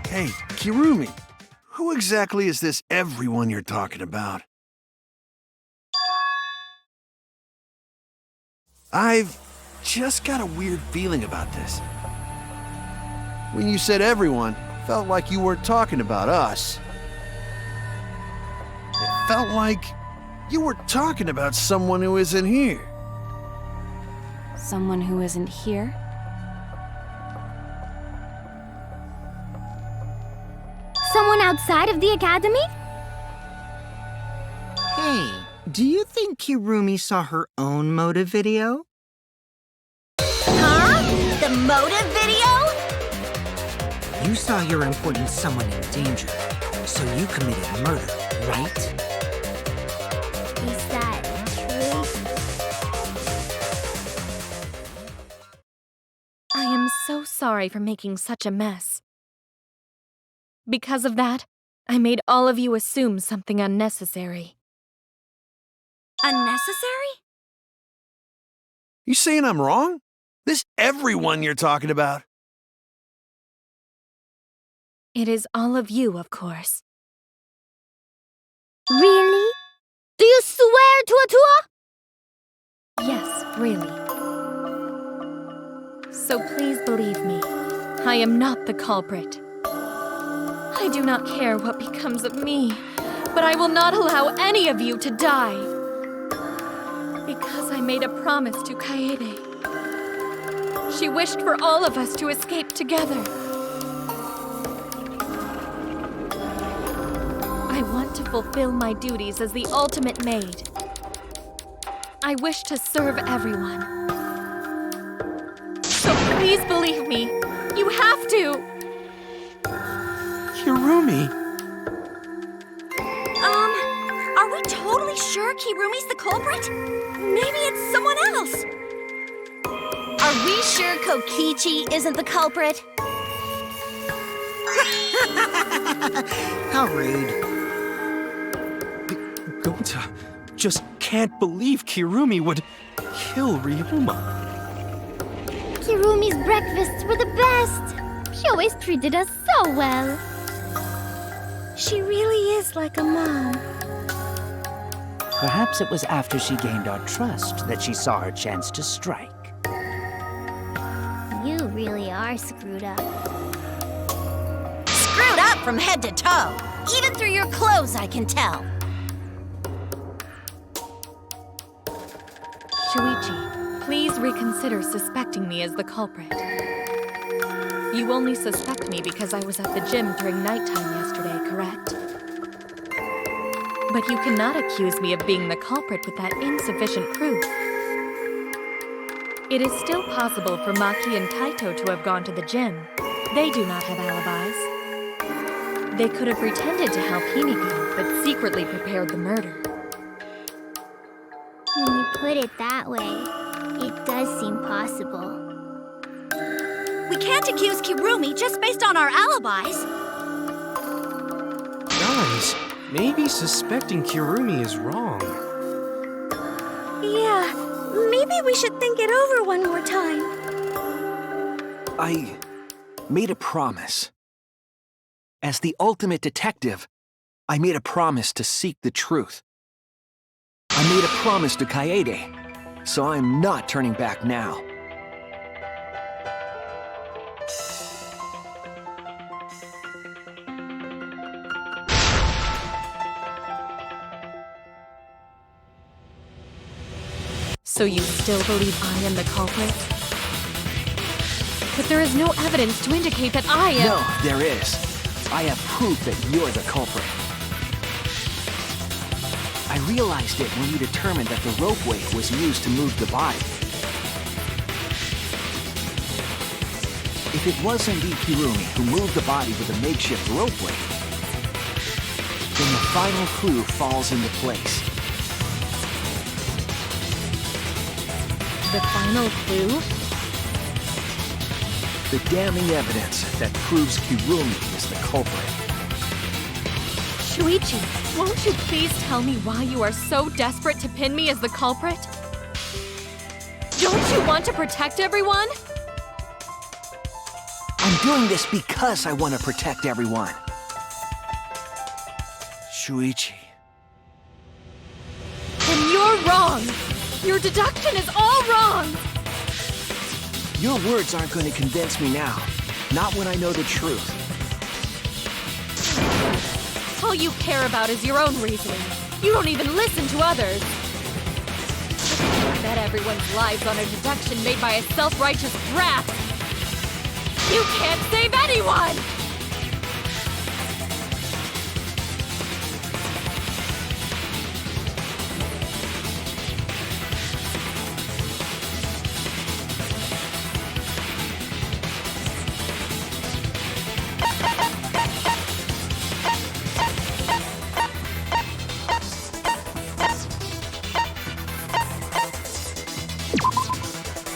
Hey, Kirumi, who exactly is this everyone you're talking about? I've just got a weird feeling about this. When you said everyone, it felt like you weren't talking about us. It felt like you were talking about someone who isn't here. Someone who isn't here? Someone outside of the academy? Hey, do you think Kirumi saw her own motive video? Huh? The motive video? You saw your important someone in danger, so you committed murder, right? Is that true? I am so sorry for making such a mess. Because of that, I made all of you assume something unnecessary. Unnecessary? You saying I'm wrong? This everyone you're talking about? It is all of you, of course. Really? Do you swear to Atua? Yes, really. So please believe me, I am not the culprit. I do not care what becomes of me, but I will not allow any of you to die. Because I made a promise to Kaede. She wished for all of us to escape together. I want to fulfill my duties as the ultimate maid. I wish to serve everyone. So please believe me. You have to. Kirumi. Are we totally sure Kirumi's the culprit? Maybe it's someone else. Are we sure Kokichi isn't the culprit? How rude. Gota just can't believe Kirumi would kill Ryoma. Kirumi's breakfasts were the best. She always treated us so well. She really is like a mom. Perhaps it was after she gained our trust that she saw her chance to strike. You really are screwed up. Screwed up from head to toe. Even through your clothes, I can tell. Shuichi, please reconsider suspecting me as the culprit. You only suspect me because I was at the gym during nighttime yesterday, correct? But you cannot accuse me of being the culprit with that insufficient proof. It is still possible for Maki and Kaito to have gone to the gym. They do not have alibis. They could have pretended to help Himiko, but secretly prepared the murder. When you put it that way, it does seem possible. We can't accuse Kirumi just based on our alibis. Guys, maybe suspecting Kirumi is wrong. Yeah, maybe we should think it over one more time. I made a promise. As the ultimate detective, I made a promise to seek the truth. I made a promise to Kaede, so I'm not turning back now. So you still believe I am the culprit? But there is no evidence to indicate that I am— No, there is. I have proof that you're the culprit. I realized it when you determined that the ropeway was used to move the body. If it was indeed Kirumi who moved the body with a makeshift ropeway, then the final clue falls into place. The final clue? The damning evidence that proves Kirumi is the culprit. Shuichi, won't you please tell me why you are so desperate to pin me as the culprit? Don't you want to protect everyone? I'm doing this because I want to protect everyone. Shuichi. Then you're wrong! Your deduction is all wrong! Your words aren't going to convince me now. Not when I know the truth. All you care about is your own reasoning. You don't even listen to others. You bet everyone's lives on a deduction made by a self-righteous brat. You can't save anyone!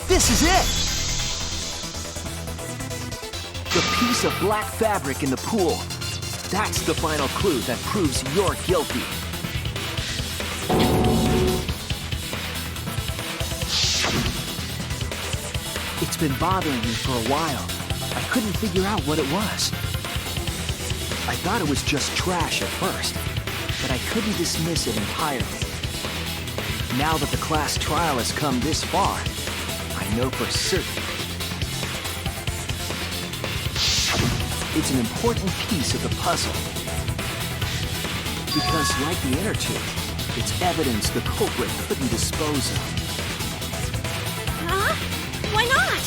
This is it! The piece of black fabric in the pool. That's the final clue that proves you're guilty. It's been bothering me for a while. I couldn't figure out what it was. I thought it was just trash at first, but I couldn't dismiss it entirely. Now that the class trial has come this far, I know for certain. It's an important piece of the puzzle. Because like the inner tube, it's evidence the culprit couldn't dispose of. Huh? Why not?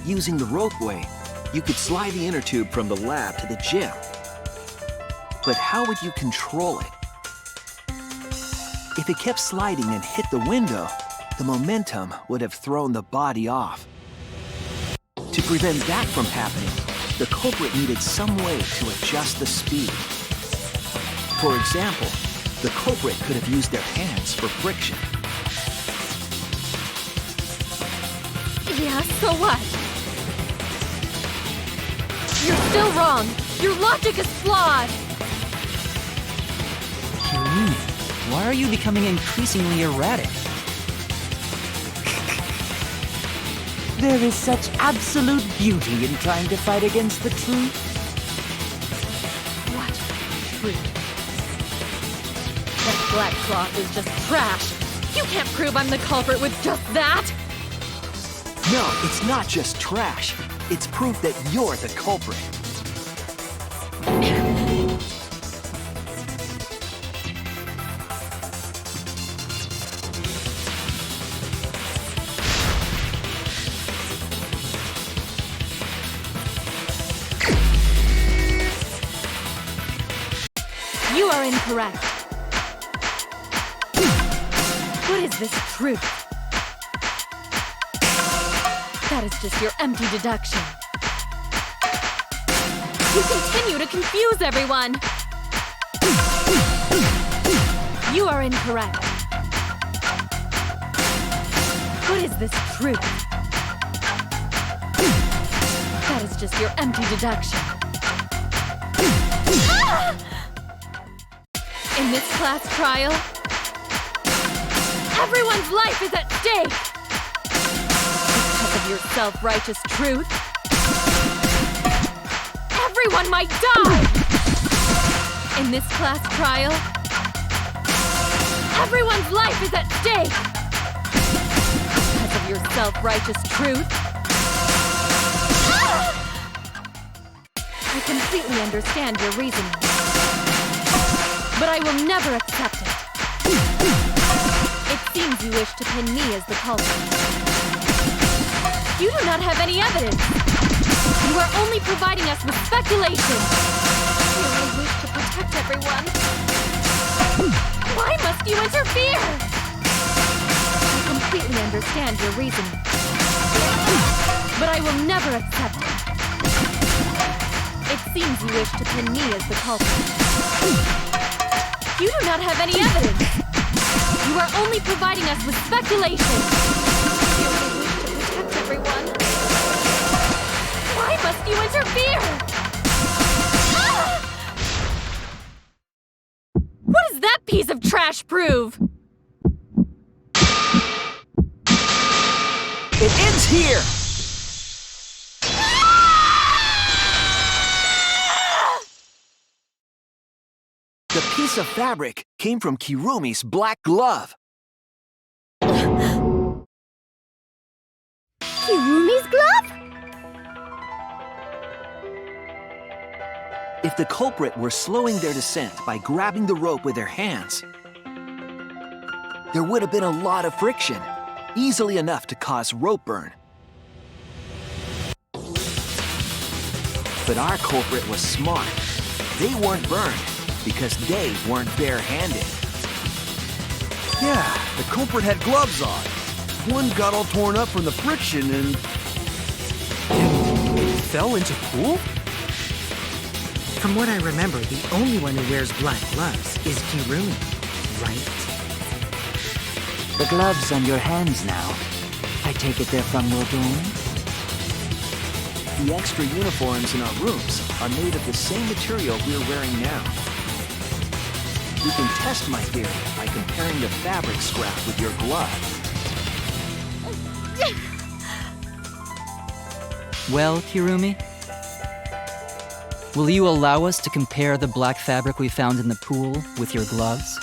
Using the ropeway, you could slide the inner tube from the lab to the gym. But how would you control it? If it kept sliding and hit the window, the momentum would have thrown the body off. To prevent that from happening, the culprit needed some way to adjust the speed. For example, the culprit could have used their hands for friction. Yeah, so what? You're still wrong. Your logic is flawed. Kirumi, why are you becoming increasingly erratic? There is such absolute beauty in trying to fight against the truth. What truth? That black cloth is just trash. You can't prove I'm the culprit with just that. No, it's not just trash. It's proof that you're the culprit. You are incorrect. What is this truth? That is just your empty deduction. You continue to confuse everyone. You are incorrect. What is this truth? That is just your empty deduction. In this class trial, everyone's life is at stake. Because of your self-righteous truth, everyone might die. In this class trial, everyone's life is at stake. Because of your self-righteous truth, I completely understand your reasoning. But I will never accept it. It seems you wish to pin me as the culprit. You do not have any evidence. You are only providing us with speculation. You only wish to protect everyone. Why must you interfere? I completely understand your reasoning. But I will never accept it. It seems you wish to pin me as the culprit. You do not have any evidence. You are only providing us with speculation. You only wish to protect everyone. Why must you interfere? What does that piece of trash prove? It ends here! The piece of fabric came from Kirumi's black glove. Kirumi's glove? If the culprit were slowing their descent by grabbing the rope with their hands, there would have been a lot of friction, easily enough to cause rope burn. But our culprit was smart. They weren't burned because they weren't bare-handed. Yeah, the culprit had gloves on. One got all torn up from the friction and... It fell into pool? From what I remember, the only one who wears black gloves is Kirumi, right? The gloves on your hands now. I take it they're from your doing? the extra uniforms in our rooms are made of the same material we're wearing now. We can test my theory by comparing the fabric scrap with your glove. Well, Kirumi? Will you allow us to compare the black fabric we found in the pool with your gloves?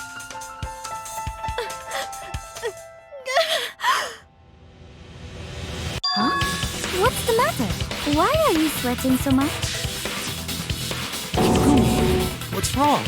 Huh? What's the matter? Why are you sweating so much? What's wrong?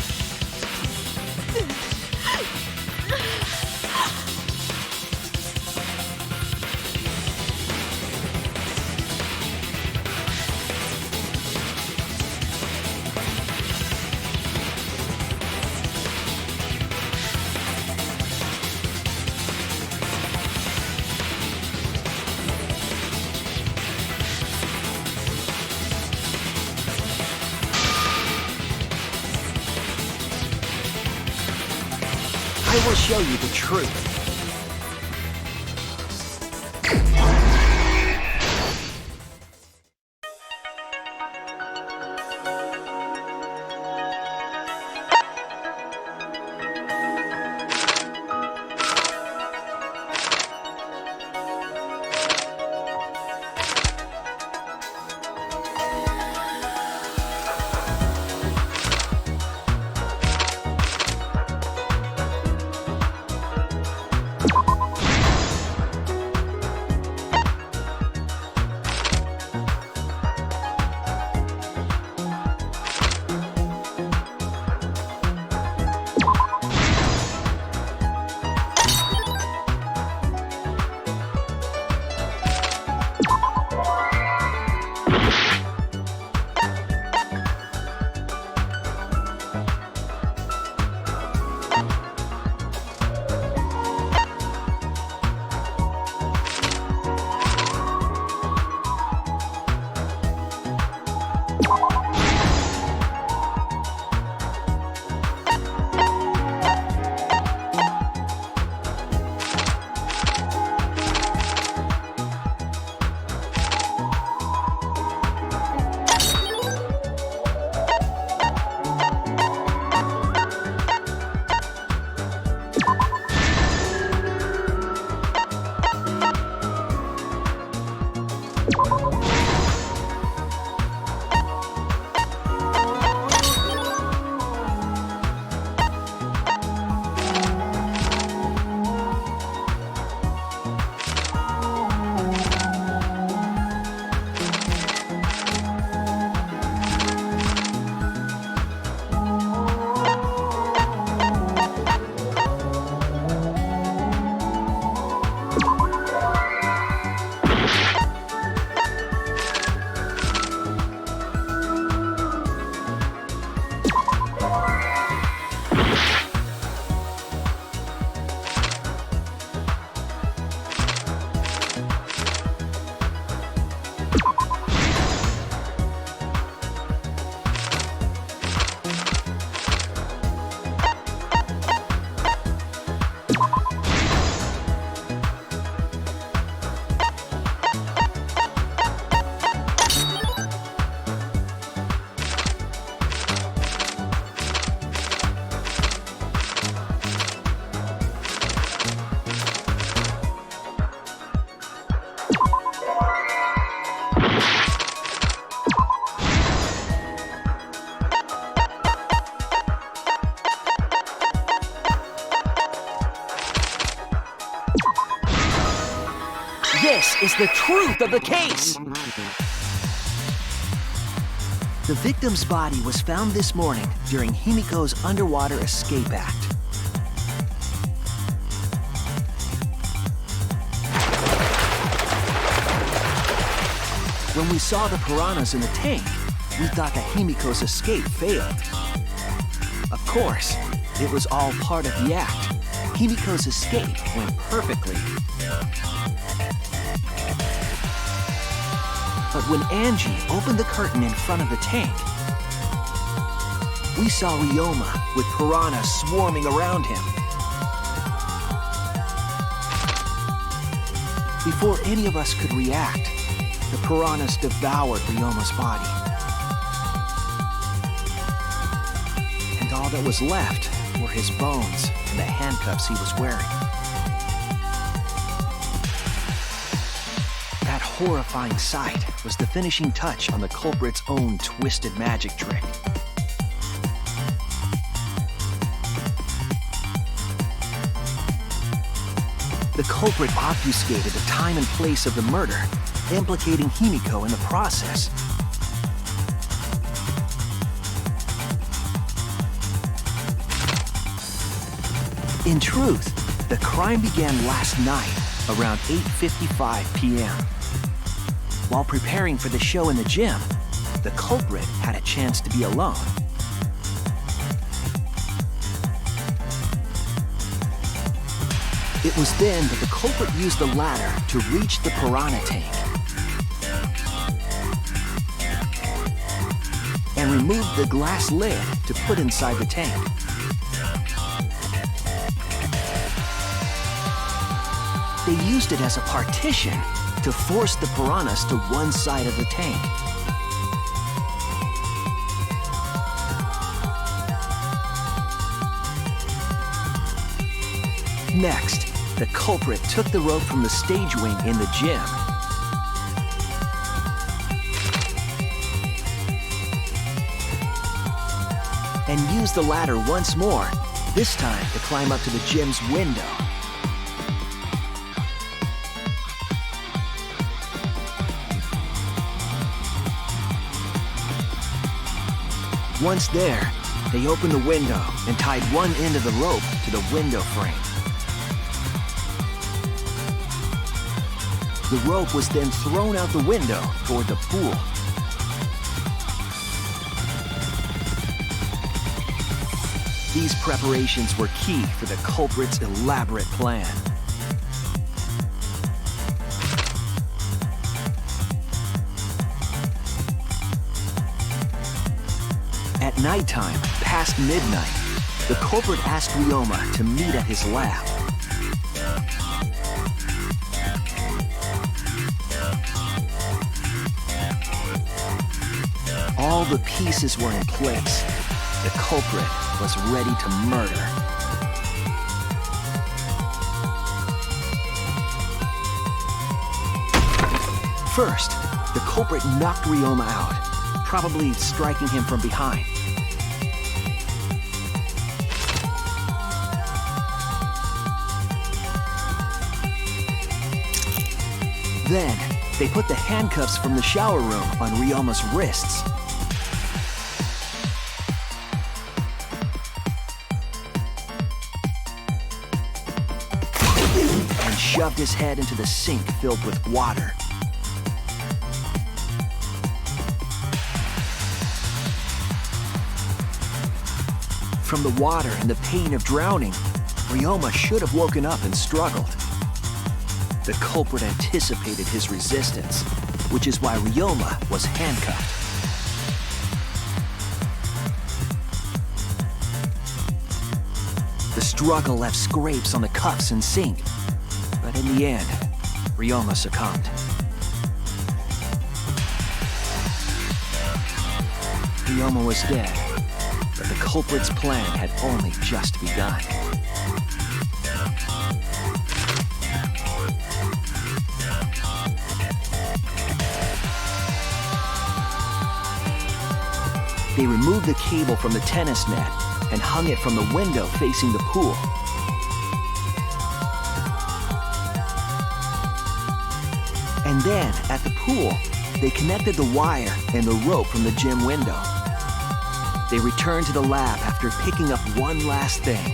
I will show you the truth. This is the truth of the case! The victim's body was found this morning during Himiko's underwater escape act. When we saw the piranhas in the tank, we thought that Himiko's escape failed. Of course, it was all part of the act. Himiko's escape went perfectly. But when Angie opened the curtain in front of the tank, we saw Ryoma with piranhas swarming around him. Before any of us could react, the piranhas devoured Ryoma's body. And all that was left were his bones and the handcuffs he was wearing. That horrifying sight was the finishing touch on the culprit's own twisted magic trick. The culprit obfuscated the time and place of the murder, implicating Himiko in the process. In truth, the crime began last night, around 8:55 p.m. While preparing for the show in the gym, the culprit had a chance to be alone. It was then that the culprit used the ladder to reach the piranha tank and removed the glass lid to put inside the tank. They used it as a partition to force the piranhas to one side of the tank. Next, the culprit took the rope from the stage wing in the gym and used the ladder once more, this time to climb up to the gym's window. Once there, they opened the window and tied one end of the rope to the window frame. The rope was then thrown out the window toward the pool. These preparations were key for the culprit's elaborate plan. At nighttime, past midnight, the culprit asked Ryoma to meet at his lab. All the pieces were in place. The culprit was ready to murder. First, the culprit knocked Ryoma out, probably striking him from behind. Then, they put the handcuffs from the shower room on Ryoma's wrists. And shoved his head into the sink filled with water. From the water and the pain of drowning, Ryoma should have woken up and struggled. The culprit anticipated his resistance, which is why Ryoma was handcuffed. The struggle left scrapes on the cuffs and sink, but in the end, Ryoma succumbed. Ryoma was dead, but the culprit's plan had only just begun. They removed the cable from the tennis net and hung it from the window facing the pool. And then, at the pool, they connected the wire and the rope from the gym window. They returned to the lab after picking up one last thing.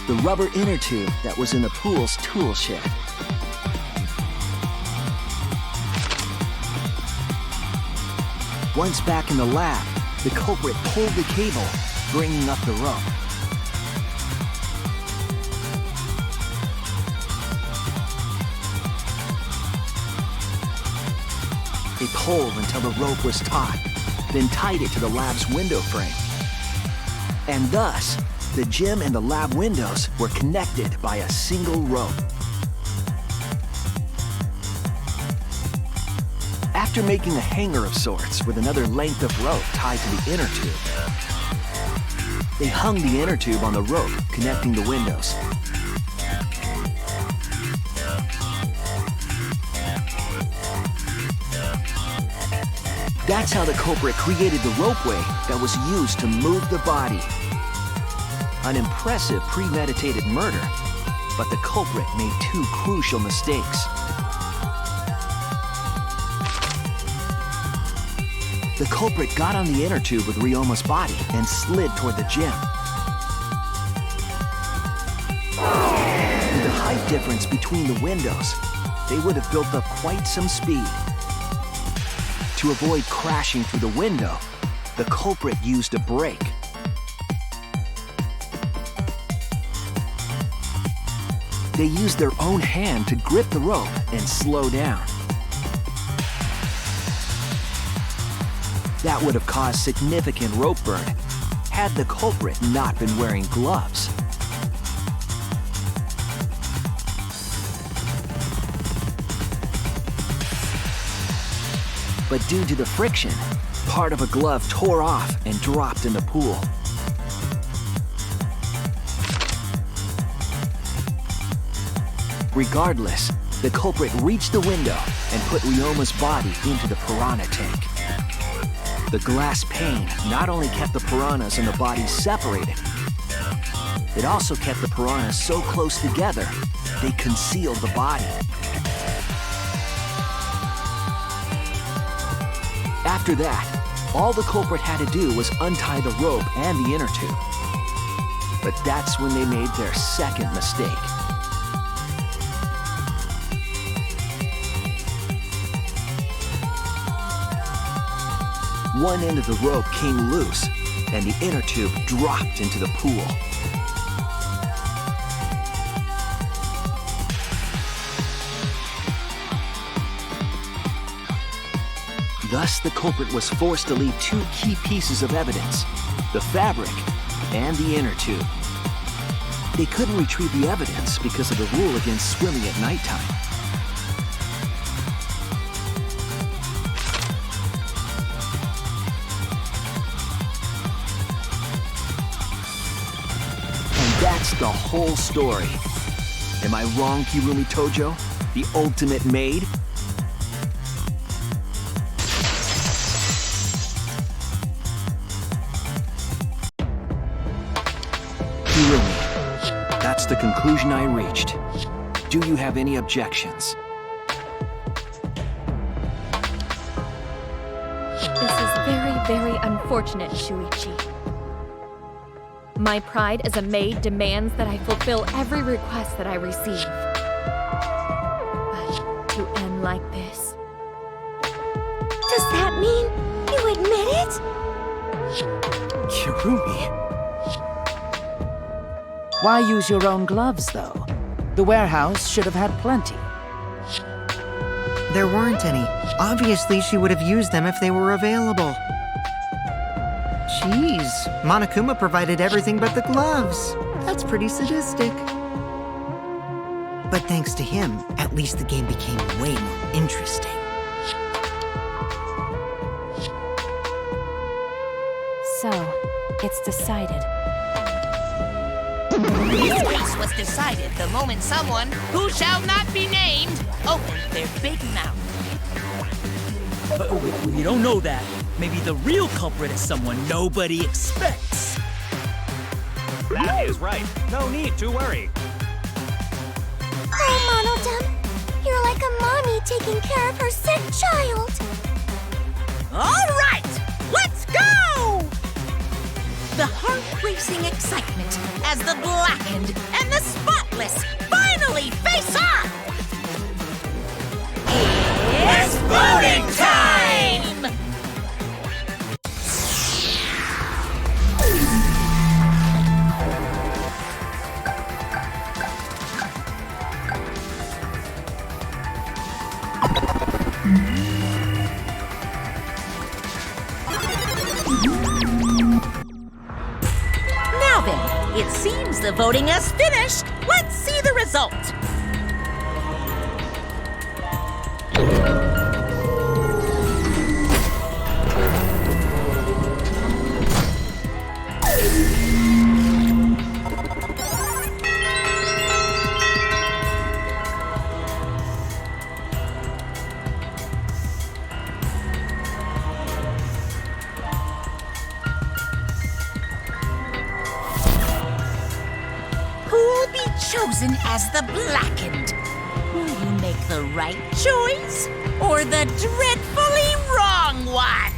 The rubber inner tube that was in the pool's tool shed. Once back in the lab, the culprit pulled the cable, bringing up the rope. They pulled until the rope was taut, then tied it to the lab's window frame. And thus, The gym and the lab windows were connected by a single rope. After making a hanger of sorts with another length of rope tied to the inner tube, they hung the inner tube on the rope connecting the windows. That's how the culprit created the ropeway that was used to move the body. An impressive premeditated murder, but the culprit made two crucial mistakes. The culprit got on the inner tube with Ryoma's body and slid toward the gym. With the height difference between the windows, they would have built up quite some speed. To avoid crashing through the window, the culprit used a brake. They used their own hand to grip the rope and slow down. That would have caused significant rope burn had the culprit not been wearing gloves. But due to the friction, part of a glove tore off and dropped in the pool. Regardless, the culprit reached the window and put Ryoma's body into the piranha tank. The glass pane not only kept the piranhas and the body separated, it also kept the piranhas so close together, they concealed the body. After that, all the culprit had to do was untie the rope and the inner tube. But that's when they made their second mistake. One end of the rope came loose, and the inner tube dropped into the pool. Thus, the culprit was forced to leave two key pieces of evidence, the fabric and the inner tube. They couldn't retrieve the evidence because of the rule against swimming at nighttime. That's the whole story. Am I wrong, Kirumi Tojo? The ultimate maid? Kirumi, that's the conclusion I reached. Do you have any objections? This is very, very unfortunate, Shuichi. My pride as a maid demands that I fulfill every request that I receive. But to end like this... Does that mean you admit it? Kirumi. Why use your own gloves, though? The warehouse should have had plenty. There weren't any. Obviously, she would have used them if they were available. Jeez, Monokuma provided everything but the gloves. That's pretty sadistic. But thanks to him, at least the game became way more interesting. So, it's decided. This case was decided the moment someone, who shall not be named, opened their big mouth. We don't know that. Maybe the real culprit is someone nobody expects. That is right. No need to worry. Oh, Monodem, you're like a mommy taking care of her sick child. All right, let's go! The heart-racing excitement as the blackened and the spotless finally face off! It's voting time! Now then, it's the voting is finished, let's see the result. Chosen as the blackened. Will you make the right choice or the dreadfully wrong one?